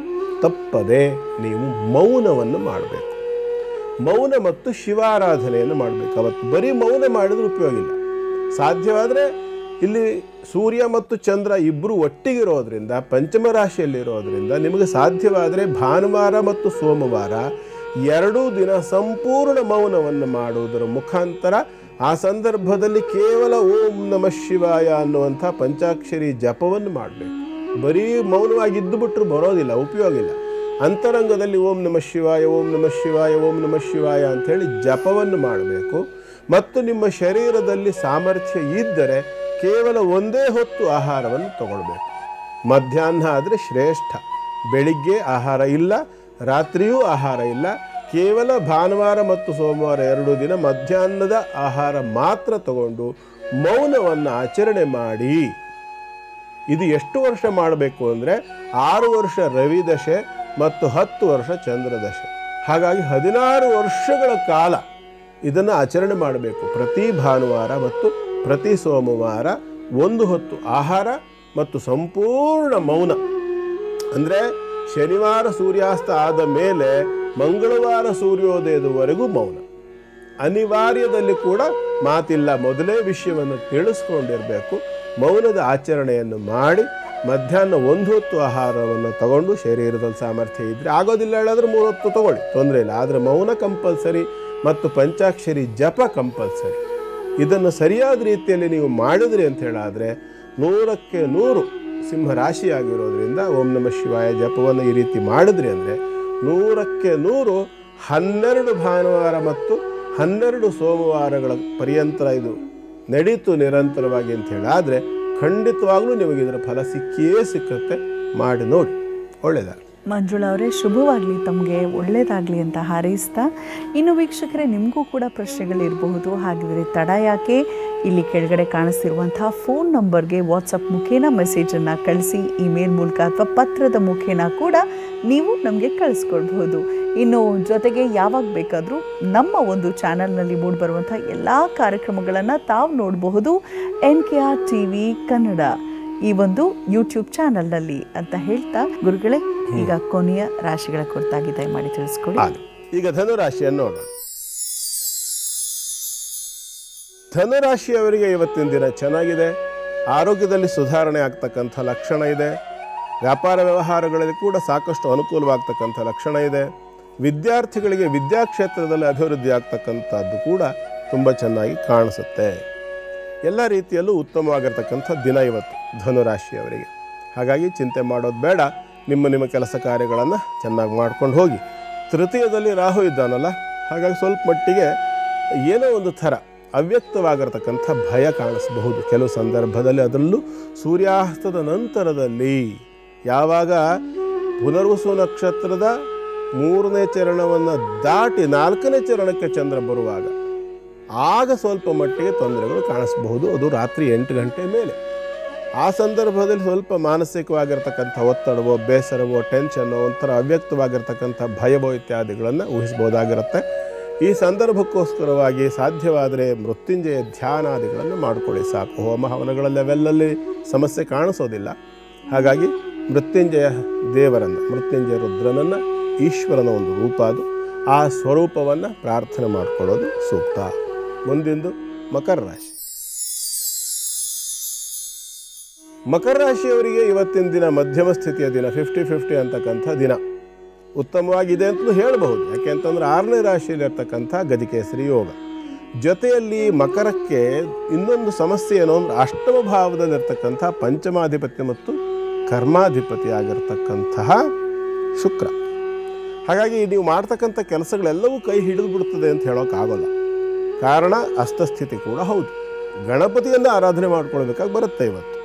ತಪ್ಪದೆ ನೀವು ಮೌನವನ್ನು ಮಾಡಬೇಕು. ಮೌನ ಮತ್ತು ಶಿವಾರಾಧನೆಯನ್ನು ಮಾಡಬೇಕು. ಅವತ್ತು ಬರೀ ಮೌನ ಮಾಡಿದ್ರೆ ಉಪಯೋಗ ಇಲ್ಲ. ಸಾಧ್ಯವಾದರೆ ಇಲ್ಲಿ ಸೂರ್ಯ ಮತ್ತು ಚಂದ್ರ ಇಬ್ಬರು ಒಟ್ಟಿಗಿರೋದ್ರಿಂದ, ಪಂಚಮ ರಾಶಿಯಲ್ಲಿರೋದ್ರಿಂದ ನಿಮಗೆ ಸಾಧ್ಯವಾದರೆ ಭಾನುವಾರ ಮತ್ತು ಸೋಮವಾರ 2 ದಿನ ಸಂಪೂರ್ಣ ಮೌನವನ್ನು ಮಾಡುವುದರ ಮುಖಾಂತರ ಆ ಸಂದರ್ಭದಲ್ಲಿ ಕೇವಲ ಓಂ ನಮಃ ಶಿವಾಯ ಅನ್ನುವಂಥ ಪಂಚಾಕ್ಷರಿ ಜಪವನ್ನು ಮಾಡಬೇಕು. ಬರೀ ಮೌನವಾಗಿದ್ದು ಬಿಟ್ಟರು ಬರೋದಿಲ್ಲ, ಉಪಯೋಗ ಇಲ್ಲ. ಅಂತರಂಗದಲ್ಲಿ ಓಂ ನಮಃ ಶಿವಾಯ, ಓಂ ನಮಃ ಶಿವಾಯ, ಓಂ ನಮಃ ಶಿವಾಯ ಅಂಥೇಳಿ ಜಪವನ್ನು ಮಾಡಬೇಕು. ಮತ್ತು ನಿಮ್ಮ ಶರೀರದಲ್ಲಿ ಸಾಮರ್ಥ್ಯ ಇದ್ದರೆ ಕೇವಲ ಒಂದೇ ಹೊತ್ತು ಆಹಾರವನ್ನು ತಗೊಳ್ಬೇಕು. ಮಧ್ಯಾಹ್ನ ಆದರೆ ಶ್ರೇಷ್ಠ. ಬೆಳಿಗ್ಗೆ ಆಹಾರ ಇಲ್ಲ, ರಾತ್ರಿಯೂ ಆಹಾರ ಇಲ್ಲ. ಕೇವಲ ಭಾನುವಾರ ಮತ್ತು ಸೋಮವಾರ 2 ದಿನ ಮಧ್ಯಾಹ್ನದ ಆಹಾರ ಮಾತ್ರ ತಗೊಂಡು ಮೌನವನ್ನು ಆಚರಣೆ ಮಾಡಿ. ಇದು ಎಷ್ಟು ವರ್ಷ ಮಾಡಬೇಕು ಅಂದರೆ 6 ವರ್ಷ ರವಿ ದಶೆ ಮತ್ತು 10 ವರ್ಷ ಚಂದ್ರದಶೆ. ಹಾಗಾಗಿ 16 ವರ್ಷಗಳ ಕಾಲ ಇದನ್ನು ಆಚರಣೆ ಮಾಡಬೇಕು. ಪ್ರತಿ ಭಾನುವಾರ ಮತ್ತು ಪ್ರತಿ ಸೋಮವಾರ 1 ಹೊತ್ತು ಆಹಾರ ಮತ್ತು ಸಂಪೂರ್ಣ ಮೌನ. ಅಂದರೆ ಶನಿವಾರ ಸೂರ್ಯಾಸ್ತ ಆದ ಮೇಲೆ ಮಂಗಳವಾರ ಸೂರ್ಯೋದಯದವರೆಗೂ ಮೌನ. ಅನಿವಾರ್ಯದಲ್ಲಿ ಕೂಡ ಮಾತಿಲ್ಲ. ಮೊದಲೇ ವಿಷಯವನ್ನು ತಿಳಿಸ್ಕೊಂಡಿರಬೇಕು. ಮೌನದ ಆಚರಣೆಯನ್ನು ಮಾಡಿ ಮಧ್ಯಾಹ್ನ 1 ಹೊತ್ತು ಆಹಾರವನ್ನು ತಗೊಂಡು, ಶರೀರದಲ್ಲಿ ಸಾಮರ್ಥ್ಯ ಇದ್ದರೆ, ಆಗೋದಿಲ್ಲ ಹೇಳಿದ್ರೆ 3 ಹೊತ್ತು ತಗೊಳ್ಳಿ, ತೊಂದರೆ ಇಲ್ಲ. ಆದರೆ ಮೌನ ಕಂಪಲ್ಸರಿ ಮತ್ತು ಪಂಚಾಕ್ಷರಿ ಜಪ ಕಂಪಲ್ಸರಿ. ಇದನ್ನು ಸರಿಯಾದ ರೀತಿಯಲ್ಲಿ ನೀವು ಮಾಡಿದ್ರಿ ಅಂತ ಹೇಳಾದರೆ 100ಕ್ಕೆ 100 ಸಿಂಹರಾಶಿಯಾಗಿರೋದ್ರಿಂದ ಓಂ ನಮಃ ಶಿವಾಯ ಜಪವನ್ನು ಈ ರೀತಿ ಮಾಡಿದ್ರಿ ಅಂದರೆ 100ಕ್ಕೆ 100 12 ಭಾನುವಾರ ಮತ್ತು 12 ಸೋಮವಾರಗಳ ಪರ್ಯಂತರ ಇದು ನಡೀತು ನಿರಂತರವಾಗಿ ಅಂತ ಹೇಳಾದರೆ ಖಂಡಿತವಾಗ್ಲೂ ನಿಮಗೆ ಇದರ ಫಲ ಸಿಕ್ಕಿಯೇ ಸಿಕ್ಕತ್ತೆ. ಮಾಡಿ ನೋಡಿ. ಒಳ್ಳೆಯದಾಗಲಿ. ಮಂಜುಳಾ ಅವರೇ, ಶುಭವಾಗಲಿ, ತಮಗೆ ಒಳ್ಳೆಯದಾಗಲಿ ಅಂತ ಹಾರೈಸ್ತಾ, ಇನ್ನು ವೀಕ್ಷಕರೇ ನಿಮಗೂ ಕೂಡ ಪ್ರಶ್ನೆಗಳಿರಬಹುದು. ಹಾಗಿದ್ರೆ ತಡ ಯಾಕೆ, ಇಲ್ಲಿ ಕೆಳಗಡೆ ಕಾಣಿಸ್ತಿರುವಂತಹ ಫೋನ್ ನಂಬರ್ಗೆ ವಾಟ್ಸಪ್ ಮುಖೇನ ಮೆಸೇಜನ್ನು ಕಳಿಸಿ, ಇಮೇಲ್ ಮೂಲಕ ಅಥವಾ ಪತ್ರದ ಮುಖೇನ ಕೂಡ ನೀವು ನಮಗೆ ಕಳಿಸ್ಕೊಳ್ಬಹುದು. ಇನ್ನು ಜೊತೆಗೆ ಯಾವಾಗ ಬೇಕಾದರೂ ನಮ್ಮ ಒಂದು ಚಾನಲ್ನಲ್ಲಿ ಮೂಡಿಬರುವಂಥ ಎಲ್ಲ ಕಾರ್ಯಕ್ರಮಗಳನ್ನು ತಾವು ನೋಡಬಹುದು NKR TV ಕನ್ನಡ ಈ ಒಂದು ಯೂಟ್ಯೂಬ್ ಚಾನಲ್ನಲ್ಲಿ ಅಂತ ಹೇಳ್ತಾ, ಗುರುಗಳೇ ಈಗ ಕೊನೆಯ ರಾಶಿಗಳ ಕುರಿತಾಗಿ ದಯಮಾಡಿ ತಿಳಿಸ್ಕೊಡಿ. ಈಗ ಧನುರಾಶಿಯನ್ನು ನೋಡೋಣ. ಧನುರಾಶಿಯವರಿಗೆ ಇವತ್ತಿನ ದಿನ ಚೆನ್ನಾಗಿದೆ. ಆರೋಗ್ಯದಲ್ಲಿ ಸುಧಾರಣೆ ಆಗ್ತಕ್ಕಂಥ ಲಕ್ಷಣ ಇದೆ. ವ್ಯಾಪಾರ ವ್ಯವಹಾರಗಳಲ್ಲಿ ಕೂಡ ಸಾಕಷ್ಟು ಅನುಕೂಲವಾಗ್ತಕ್ಕಂಥ ಲಕ್ಷಣ ಇದೆ. ವಿದ್ಯಾರ್ಥಿಗಳಿಗೆ ವಿದ್ಯಾಕ್ಷೇತ್ರದಲ್ಲಿ ಅಭಿವೃದ್ಧಿ ಆಗ್ತಕ್ಕಂಥದ್ದು ಕೂಡ ತುಂಬ ಚೆನ್ನಾಗಿ ಕಾಣಿಸುತ್ತೆ. ಎಲ್ಲ ರೀತಿಯಲ್ಲೂ ಉತ್ತಮವಾಗಿರ್ತಕ್ಕಂಥ ದಿನ ಇವತ್ತು ಧನುರಾಶಿಯವರಿಗೆ. ಹಾಗಾಗಿ ಚಿಂತೆ ಮಾಡೋದು ಬೇಡ. ನಿಮ್ಮ ಕೆಲಸ ಕಾರ್ಯಗಳನ್ನು ಚೆನ್ನಾಗಿ ಮಾಡ್ಕೊಂಡು ಹೋಗಿ. ತೃತೀಯದಲ್ಲಿ ರಾಹು ಇದ್ದಾನಲ್ಲ, ಹಾಗಾಗಿ ಸ್ವಲ್ಪ ಮಟ್ಟಿಗೆ ಏನೋ ಒಂದು ಥರ ಅವ್ಯಕ್ತವಾಗಿರ್ತಕ್ಕಂಥ ಭಯ ಕಾಣಿಸಬಹುದು ಕೆಲವು ಸಂದರ್ಭದಲ್ಲಿ. ಅದರಲ್ಲೂ ಸೂರ್ಯಾಸ್ತದ ನಂತರದಲ್ಲಿ, ಯಾವಾಗ ಪುನರ್ವಸು ನಕ್ಷತ್ರದ 3ನೇ ಚರಣವನ್ನು ದಾಟಿ 4ನೇ ಚರಣಕ್ಕೆ ಚಂದ್ರ ಬರುವಾಗ, ಆಗ ಸ್ವಲ್ಪ ಮಟ್ಟಿಗೆ ತೊಂದರೆಗಳು ಕಾಣಿಸಬಹುದು. ಅದು ರಾತ್ರಿ 8 ಗಂಟೆ ಮೇಲೆ. ಆ ಸಂದರ್ಭದಲ್ಲಿ ಸ್ವಲ್ಪ ಮಾನಸಿಕವಾಗಿರ್ತಕ್ಕಂಥ ಒತ್ತಡವೋ, ಬೇಸರವೋ, ಟೆನ್ಷನ್ನೋ, ಒಂಥರ ಅವ್ಯಕ್ತವಾಗಿರ್ತಕ್ಕಂಥ ಭಯವೋ ಇತ್ಯಾದಿಗಳನ್ನು ಊಹಿಸ್ಬೋದಾಗಿರುತ್ತೆ. ಈ ಸಂದರ್ಭಕ್ಕೋಸ್ಕರವಾಗಿ ಸಾಧ್ಯವಾದರೆ ಮೃತ್ಯುಂಜಯ ಧ್ಯಾನಾದಿಗಳನ್ನು ಮಾಡಿಕೊಳ್ಳಿ ಸಾಕು. ಹೋಮ ಹವನಗಳಲ್ಲಿ ಅವೆಲ್ಲಲ್ಲಿ ಸಮಸ್ಯೆ ಕಾಣಿಸೋದಿಲ್ಲ. ಹಾಗಾಗಿ ಮೃತ್ಯುಂಜಯ ದೇವರನ್ನು, ಮೃತ್ಯುಂಜಯ ರುದ್ರನನ್ನು, ಈಶ್ವರನ ಒಂದು ರೂಪ ಅದು, ಆ ಸ್ವರೂಪವನ್ನು ಪ್ರಾರ್ಥನೆ ಮಾಡಿಕೊಳ್ಳೋದು ಸೂಕ್ತ. ಮುಂದಿಂದು ಮಕರ ರಾಶಿ. ಮಕರ ರಾಶಿಯವರಿಗೆ ಇವತ್ತಿನ ದಿನ ಮಧ್ಯಮ ಸ್ಥಿತಿಯ ದಿನ, 50-50 ಅಂತಕ್ಕಂಥ ದಿನ ಉತ್ತಮವಾಗಿದೆ ಅಂತಲೂ ಹೇಳಬಹುದು. ಯಾಕೆಂತಂದ್ರೆ 6ನೇ ರಾಶಿಯಲ್ಲಿರ್ತಕ್ಕಂಥ ಗಜಕೇಸರಿ ಯೋಗ. ಜೊತೆಯಲ್ಲಿ ಮಕರಕ್ಕೆ ಇನ್ನೊಂದು ಸಮಸ್ಯೆ ಏನೋ ಅಂದರೆ ಅಷ್ಟಮ ಭಾವದಲ್ಲಿರ್ತಕ್ಕಂಥ ಪಂಚಮಾಧಿಪತಿ ಮತ್ತು ಕರ್ಮಾಧಿಪತಿ ಆಗಿರ್ತಕ್ಕಂತಹ ಶುಕ್ರ. ಹಾಗಾಗಿ ನೀವು ಮಾಡ್ತಕ್ಕಂಥ ಕೆಲಸಗಳೆಲ್ಲವೂ ಕೈ ಹಿಡಿದು ಬಿಡ್ತದೆ ಅಂತ ಹೇಳೋಕ್ಕಾಗೋಲ್ಲ. ಕಾರಣ ಅಸ್ತಸ್ಥಿತಿ ಕೂಡ ಹೌದು. ಗಣಪತಿಯನ್ನು ಆರಾಧನೆ ಮಾಡ್ಕೊಳ್ಬೇಕಾಗಿ ಬರುತ್ತೆ ಇವತ್ತು.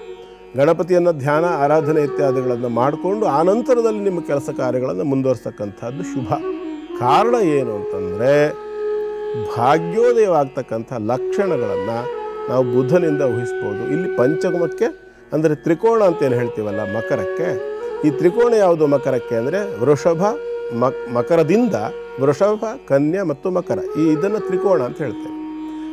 ಗಣಪತಿಯನ್ನು ಧ್ಯಾನ, ಆರಾಧನೆ ಇತ್ಯಾದಿಗಳನ್ನು ಮಾಡಿಕೊಂಡು ಆನಂತರದಲ್ಲಿ ನಿಮ್ಮ ಕೆಲಸ ಕಾರ್ಯಗಳನ್ನು ಮುಂದುವರಿಸ್ತಕ್ಕಂಥದ್ದು ಶುಭ. ಕಾರಣ ಏನು ಅಂತಂದರೆ, ಭಾಗ್ಯೋದಯವಾಗ್ತಕ್ಕಂಥ ಲಕ್ಷಣಗಳನ್ನು ನಾವು ಬುಧನಿಂದ ಊಹಿಸ್ಬೋದು. ಇಲ್ಲಿ ಪಂಚಮಕ್ಕೆ ಅಂದರೆ ತ್ರಿಕೋಣ ಅಂತೇನು ಹೇಳ್ತೀವಲ್ಲ ಮಕರಕ್ಕೆ, ಈ ತ್ರಿಕೋಣ ಯಾವುದು ಮಕರಕ್ಕೆ ಅಂದರೆ ವೃಷಭ, ಮಕರದಿಂದ ವೃಷಭ, ಕನ್ಯಾ ಮತ್ತು ಮಕರ, ಇದನ್ನು ತ್ರಿಕೋಣ ಅಂತ ಹೇಳ್ತೇವೆ.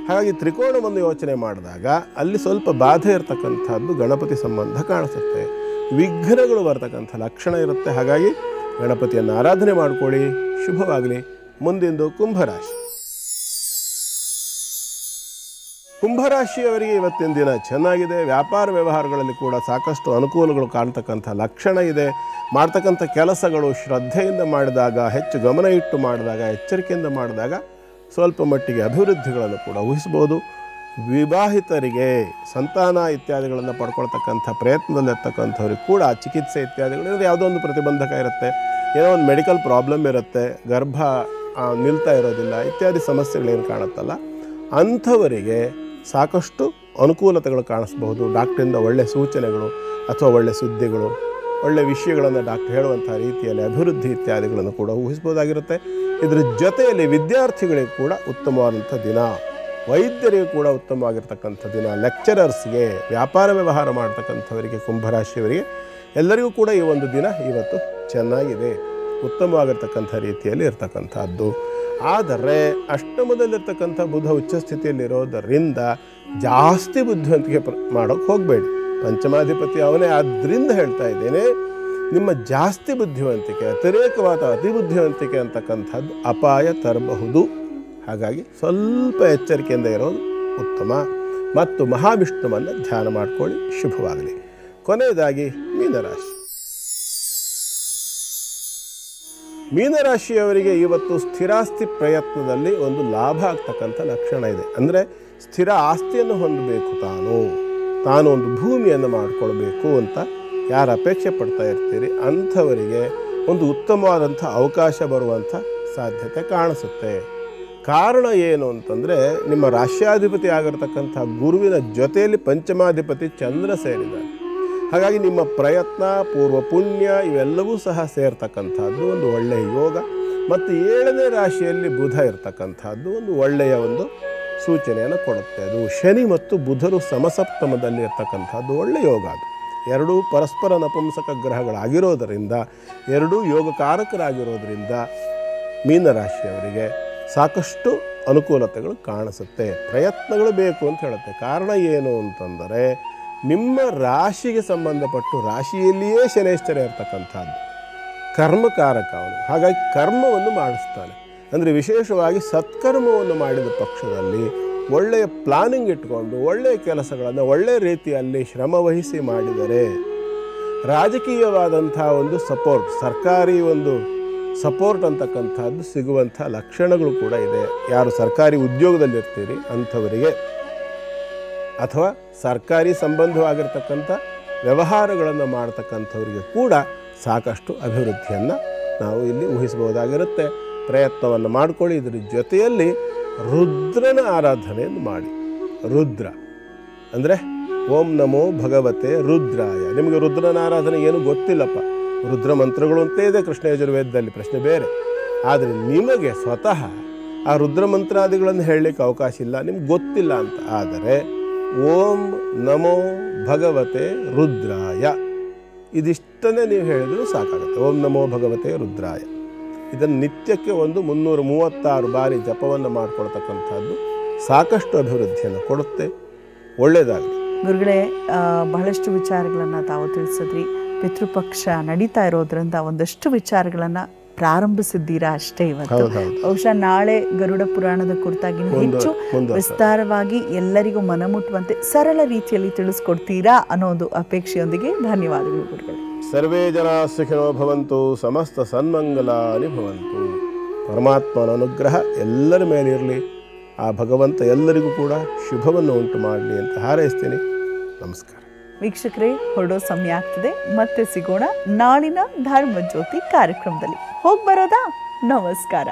ಹಾಗಾಗಿ ತ್ರಿಕೋಣವನ್ನು ಯೋಚನೆ ಮಾಡಿದಾಗ ಅಲ್ಲಿ ಸ್ವಲ್ಪ ಬಾಧೆ ಇರತಕ್ಕಂಥದ್ದು ಗಣಪತಿ ಸಂಬಂಧ ಕಾಣಿಸುತ್ತೆ. ವಿಘ್ನಗಳು ಬರ್ತಕ್ಕಂಥ ಲಕ್ಷಣ ಇರುತ್ತೆ. ಹಾಗಾಗಿ ಗಣಪತಿಯನ್ನು ಆರಾಧನೆ ಮಾಡಿಕೊಳ್ಳಿ, ಶುಭವಾಗಲಿ. ಮುಂದಿಂದು ಕುಂಭರಾಶಿ. ಕುಂಭರಾಶಿಯವರಿಗೆ ಇವತ್ತಿನ ದಿನ ಚೆನ್ನಾಗಿದೆ. ವ್ಯಾಪಾರ ವ್ಯವಹಾರಗಳಲ್ಲಿ ಕೂಡ ಸಾಕಷ್ಟು ಅನುಕೂಲಗಳು ಕಾಣ್ತಕ್ಕಂಥ ಲಕ್ಷಣ ಇದೆ. ಮಾಡ್ತಕ್ಕಂಥ ಕೆಲಸಗಳು ಶ್ರದ್ಧೆಯಿಂದ ಮಾಡಿದಾಗ, ಹೆಚ್ಚು ಗಮನ ಇಟ್ಟು ಮಾಡಿದಾಗ, ಎಚ್ಚರಿಕೆಯಿಂದ ಮಾಡಿದಾಗ ಸ್ವಲ್ಪ ಮಟ್ಟಿಗೆ ಅಭಿವೃದ್ಧಿಗಳನ್ನು ಕೂಡ ಊಹಿಸ್ಬೋದು. ವಿವಾಹಿತರಿಗೆ ಸಂತಾನ ಇತ್ಯಾದಿಗಳನ್ನು ಪಡ್ಕೊಳ್ತಕ್ಕಂಥ ಪ್ರಯತ್ನದಲ್ಲಿರ್ತಕ್ಕಂಥವ್ರಿಗೆ ಕೂಡ ಚಿಕಿತ್ಸೆ ಇತ್ಯಾದಿಗಳು ಯಾವುದೋ ಒಂದು ಪ್ರತಿಬಂಧಕ ಇರುತ್ತೆ, ಏನೋ ಒಂದು ಮೆಡಿಕಲ್ ಪ್ರಾಬ್ಲಮ್ ಇರುತ್ತೆ, ಗರ್ಭ ನಿಲ್ತಾ ಇರೋದಿಲ್ಲ ಇತ್ಯಾದಿ ಸಮಸ್ಯೆಗಳೇನು ಕಾಣುತ್ತಲ್ಲ, ಅಂಥವರಿಗೆ ಸಾಕಷ್ಟು ಅನುಕೂಲತೆಗಳು ಕಾಣಿಸ್ಬಹುದು. ಡಾಕ್ಟ್ರಿಂದ ಒಳ್ಳೆಯ ಸೂಚನೆಗಳು ಅಥವಾ ಒಳ್ಳೆಯ ಸುದ್ದಿಗಳು, ಒಳ್ಳೆಯ ವಿಷಯಗಳನ್ನು ಡಾಕ್ಟರ್ ಹೇಳುವಂಥ ರೀತಿಯಲ್ಲಿ ಅಭಿವೃದ್ಧಿ ಇತ್ಯಾದಿಗಳನ್ನು ಕೂಡ ಊಹಿಸ್ಬೋದಾಗಿರುತ್ತೆ. ಇದರ ಜೊತೆಯಲ್ಲಿ ವಿದ್ಯಾರ್ಥಿಗಳಿಗೆ ಕೂಡ ಉತ್ತಮವಾದಂಥ ದಿನ, ವೈದ್ಯರಿಗೆ ಕೂಡ ಉತ್ತಮವಾಗಿರ್ತಕ್ಕಂಥ ದಿನ, ಲೆಕ್ಚರರ್ಸ್ಗೆ, ವ್ಯಾಪಾರ ವ್ಯವಹಾರ ಮಾಡ್ತಕ್ಕಂಥವರಿಗೆ, ಕುಂಭರಾಶಿಯವರಿಗೆ ಎಲ್ಲರಿಗೂ ಕೂಡ ಈ ಒಂದು ದಿನ ಇವತ್ತು ಚೆನ್ನಾಗಿದೆ, ಉತ್ತಮವಾಗಿರ್ತಕ್ಕಂಥ ರೀತಿಯಲ್ಲಿ ಇರ್ತಕ್ಕಂಥದ್ದು. ಆದರೆ ಅಷ್ಟಮದಲ್ಲಿರ್ತಕ್ಕಂಥ ಬುಧ ಉಚ್ಚ ಸ್ಥಿತಿಯಲ್ಲಿರೋದರಿಂದ ಜಾಸ್ತಿ ಬುದ್ಧಿವಂತಿಕೆ ಮಾಡೋಕ್ಕೆ ಹೋಗಬೇಡಿ. ಪಂಚಮಾಧಿಪತಿ ಅವನೇ. ಆದ್ದರಿಂದ ಹೇಳ್ತಾ ಇದ್ದೇನೆ, ನಿಮ್ಮ ಜಾಸ್ತಿ ಬುದ್ಧಿವಂತಿಕೆ, ಅತಿರೇಕವಾದ ಅತಿ ಬುದ್ಧಿವಂತಿಕೆ ಅಂತಕ್ಕಂಥದ್ದು ಅಪಾಯ ತರಬಹುದು. ಹಾಗಾಗಿ ಸ್ವಲ್ಪ ಎಚ್ಚರಿಕೆಯಿಂದ ಇರೋದು ಉತ್ತಮ. ಮತ್ತು ಮಹಾವಿಷ್ಣುವನ್ನು ಧ್ಯಾನ ಮಾಡಿಕೊಳ್ಳಿ, ಶುಭವಾಗಲಿ. ಕೊನೆಯದಾಗಿ ಮೀನರಾಶಿ. ಮೀನರಾಶಿಯವರಿಗೆ ಇವತ್ತು ಸ್ಥಿರಾಸ್ತಿ ಪ್ರಯತ್ನದಲ್ಲಿ ಒಂದು ಲಾಭ ಆಗ್ತಕ್ಕಂಥ ಲಕ್ಷಣ ಇದೆ. ಅಂದರೆ ಸ್ಥಿರ ಆಸ್ತಿಯನ್ನು ಹೊಂದಬೇಕು, ತಾನು ಒಂದು ಭೂಮಿಯನ್ನು ಮಾಡಿಕೊಳ್ಬೇಕು ಅಂತ ಯಾರು ಅಪೇಕ್ಷೆ ಪಡ್ತಾ ಇರ್ತೀರಿ ಅಂಥವರಿಗೆ ಒಂದು ಉತ್ತಮವಾದಂಥ ಅವಕಾಶ ಬರುವಂಥ ಸಾಧ್ಯತೆ ಕಾಣಿಸುತ್ತೆ. ಕಾರಣ ಏನು ಅಂತಂದರೆ, ನಿಮ್ಮ ರಾಶ್ಯಾಧಿಪತಿ ಆಗಿರ್ತಕ್ಕಂಥ ಗುರುವಿನ ಜೊತೆಯಲ್ಲಿ ಪಂಚಮಾಧಿಪತಿ ಚಂದ್ರ ಸೇರಿದ್ದಾರೆ. ಹಾಗಾಗಿ ನಿಮ್ಮ ಪ್ರಯತ್ನ, ಪೂರ್ವ ಪುಣ್ಯ ಇವೆಲ್ಲವೂ ಸಹ ಸೇರ್ತಕ್ಕಂಥದ್ದು ಒಂದು ಒಳ್ಳೆಯ ಯೋಗ. ಮತ್ತು 7ನೇ ರಾಶಿಯಲ್ಲಿ ಬುಧ ಇರ್ತಕ್ಕಂಥದ್ದು ಒಂದು ಒಳ್ಳೆಯ ಒಂದು ಸೂಚನೆಯನ್ನು ಕೊಡುತ್ತೆ. ಅದು ಶನಿ ಮತ್ತು ಬುಧರು ಸಮಸಪ್ತಮದಲ್ಲಿ ಇರ್ತಕ್ಕಂಥದ್ದು ಒಳ್ಳೆಯ ಯೋಗ. ಅದು ಎರಡೂ ಪರಸ್ಪರ ನಪುಂಸಕ ಗ್ರಹಗಳಾಗಿರೋದರಿಂದ, ಎರಡೂ ಯೋಗಕಾರಕರಾಗಿರೋದರಿಂದ ಮೀನರಾಶಿಯವರಿಗೆ ಸಾಕಷ್ಟು ಅನುಕೂಲತೆಗಳು ಕಾಣಿಸುತ್ತೆ. ಪ್ರಯತ್ನಗಳು ಬೇಕು ಅಂತ ಹೇಳುತ್ತೆ. ಕಾರಣ ಏನು ಅಂತಂದರೆ, ನಿಮ್ಮ ರಾಶಿಗೆ ಸಂಬಂಧಪಟ್ಟು ರಾಶಿಯಲ್ಲಿಯೇ ಶನೇಶ್ವರ ಇರ್ತಕ್ಕಂಥದ್ದು ಕರ್ಮಕಾರಕ ಅವನು. ಹಾಗಾಗಿ ಕರ್ಮವನ್ನು ಮಾಡಿಸ್ತಾನೆ. ಅಂದರೆ ವಿಶೇಷವಾಗಿ ಸತ್ಕರ್ಮವನ್ನು ಮಾಡಿದ ಪಕ್ಷದಲ್ಲಿ ಒಳ್ಳೆಯ ಪ್ಲಾನಿಂಗ್ ಇಟ್ಕೊಂಡು ಒಳ್ಳೆಯ ಕೆಲಸಗಳನ್ನು ಒಳ್ಳೆಯ ರೀತಿಯಲ್ಲಿ ಶ್ರಮವಹಿಸಿ ಮಾಡಿದರೆ ರಾಜಕೀಯವಾದಂಥ ಒಂದು ಸಪೋರ್ಟ್, ಸರ್ಕಾರಿ ಒಂದು ಸಪೋರ್ಟ್ ಅಂತಕ್ಕಂಥದ್ದು ಸಿಗುವಂಥ ಲಕ್ಷಣಗಳು ಕೂಡ ಇದೆ. ಯಾರು ಸರ್ಕಾರಿ ಉದ್ಯೋಗದಲ್ಲಿರ್ತೀರಿ ಅಂಥವರಿಗೆ, ಅಥವಾ ಸರ್ಕಾರಿ ಸಂಬಂಧವಾಗಿರ್ತಕ್ಕಂಥ ವ್ಯವಹಾರಗಳನ್ನು ಮಾಡ್ತಕ್ಕಂಥವರಿಗೆ ಕೂಡ ಸಾಕಷ್ಟು ಅಭಿವೃದ್ಧಿಯನ್ನು ನಾವು ಇಲ್ಲಿ ಊಹಿಸಬಹುದಾಗಿರುತ್ತೆ. ಪ್ರಯತ್ನವನ್ನು ಮಾಡಿಕೊಳ್ಳಿ. ಇದರ ಜೊತೆಯಲ್ಲಿ ರುದ್ರನ ಆರಾಧನೆಯನ್ನು ಮಾಡಿ. ರುದ್ರ ಅಂದರೆ ಓಂ ನಮೋ ಭಗವತೆ ರುದ್ರಾಯ. ನಿಮಗೆ ರುದ್ರನ ಆರಾಧನೆ ಏನು ಗೊತ್ತಿಲ್ಲಪ್ಪ, ರುದ್ರ ಮಂತ್ರಗಳು ಅಂತೇ ಇದೆ ಕೃಷ್ಣ ಯಜುರ್ವೇದದಲ್ಲಿ, ಪ್ರಶ್ನೆ ಬೇರೆ. ಆದರೆ ನಿಮಗೆ ಸ್ವತಃ ಆ ರುದ್ರ ಮಂತ್ರಾದಿಗಳನ್ನು ಹೇಳಲಿಕ್ಕೆ ಅವಕಾಶ ಇಲ್ಲ, ನಿಮ್ಗೆ ಗೊತ್ತಿಲ್ಲ ಅಂತ ಆದರೆ ಓಂ ನಮೋ ಭಗವತೆ ರುದ್ರಾಯ ಇದಿಷ್ಟನ್ನೇ ನೀವು ಹೇಳಿದರೂ ಸಾಕಾಗುತ್ತೆ. ಓಂ ನಮೋ ಭಗವತೆ ರುದ್ರಾಯ ಇದನ್ನು ನಿತ್ಯಕ್ಕೆ ಒಂದು 336 ಬಾರಿ ಜಪವನ್ನು ಮಾಡಿಕೊಳ್ತಕ್ಕಂಥದ್ದು ಸಾಕಷ್ಟು ಅಭಿವೃದ್ಧಿಯನ್ನು ಕೊಡುತ್ತೆ. ಒಳ್ಳೆಯದಾಗಲಿ. ಗುರುಗಳೇ, ಬಹಳಷ್ಟು ವಿಚಾರಗಳನ್ನು ತಾವು ತಿಳಿಸಿದ್ರಿ. ಪಿತೃಪಕ್ಷ ನಡೀತಾ ಇರೋದ್ರಿಂದ ಒಂದಷ್ಟು ವಿಚಾರಗಳನ್ನು ಪ್ರಾರಂಭಿಸಿದ್ದೀರಾ ಅಷ್ಟೇ ಇವತ್ತು. ಬಹುಶಃ ನಾಳೆ ಗರುಡ ಪುರಾಣದ ಕುರಿತಾಗಿ ಹೆಚ್ಚು ವಿಸ್ತಾರವಾಗಿ ಎಲ್ಲರಿಗೂ ಮನಮುಟ್ಟುವಂತೆ ಸರಳ ರೀತಿಯಲ್ಲಿ ತಿಳಿಸ್ಕೊಡ್ತೀರಾ ಅನ್ನೋ ಒಂದು ಅಪೇಕ್ಷೆಯೊಂದಿಗೆ ಧನ್ಯವಾದಗಳು ಗುರುಗಳೇ. ಸರ್ವೇ ಜನ ಸುಖಿನೋ ಭವಂತು, ಸಮಸ್ತ ಸನ್ಮಂಗಲಾನಿ ಭವಂತು. ಪರಮಾತ್ಮನ ಅನುಗ್ರಹ ಎಲ್ಲರ ಮೇಲೆ ಇರಲಿ. ಆ ಭಗವಂತ ಎಲ್ಲರಿಗೂ ಕೂಡ ಶುಭವನ್ನು ಉಂಟು ಮಾಡಲಿ ಅಂತ ಹಾರೈಸ್ತೀನಿ. ನಮಸ್ಕಾರ. ವೀಕ್ಷಕರೇ, ಹೊರಡೋ ಸಮಯ ಆಗ್ತದೆ. ಮತ್ತೆ ಸಿಗೋಣ ನಾಳಿನ ಧರ್ಮ ಜ್ಯೋತಿ ಕಾರ್ಯಕ್ರಮದಲ್ಲಿ. ಹೋಗಿ ಬರೋದಾ? ನಮಸ್ಕಾರ.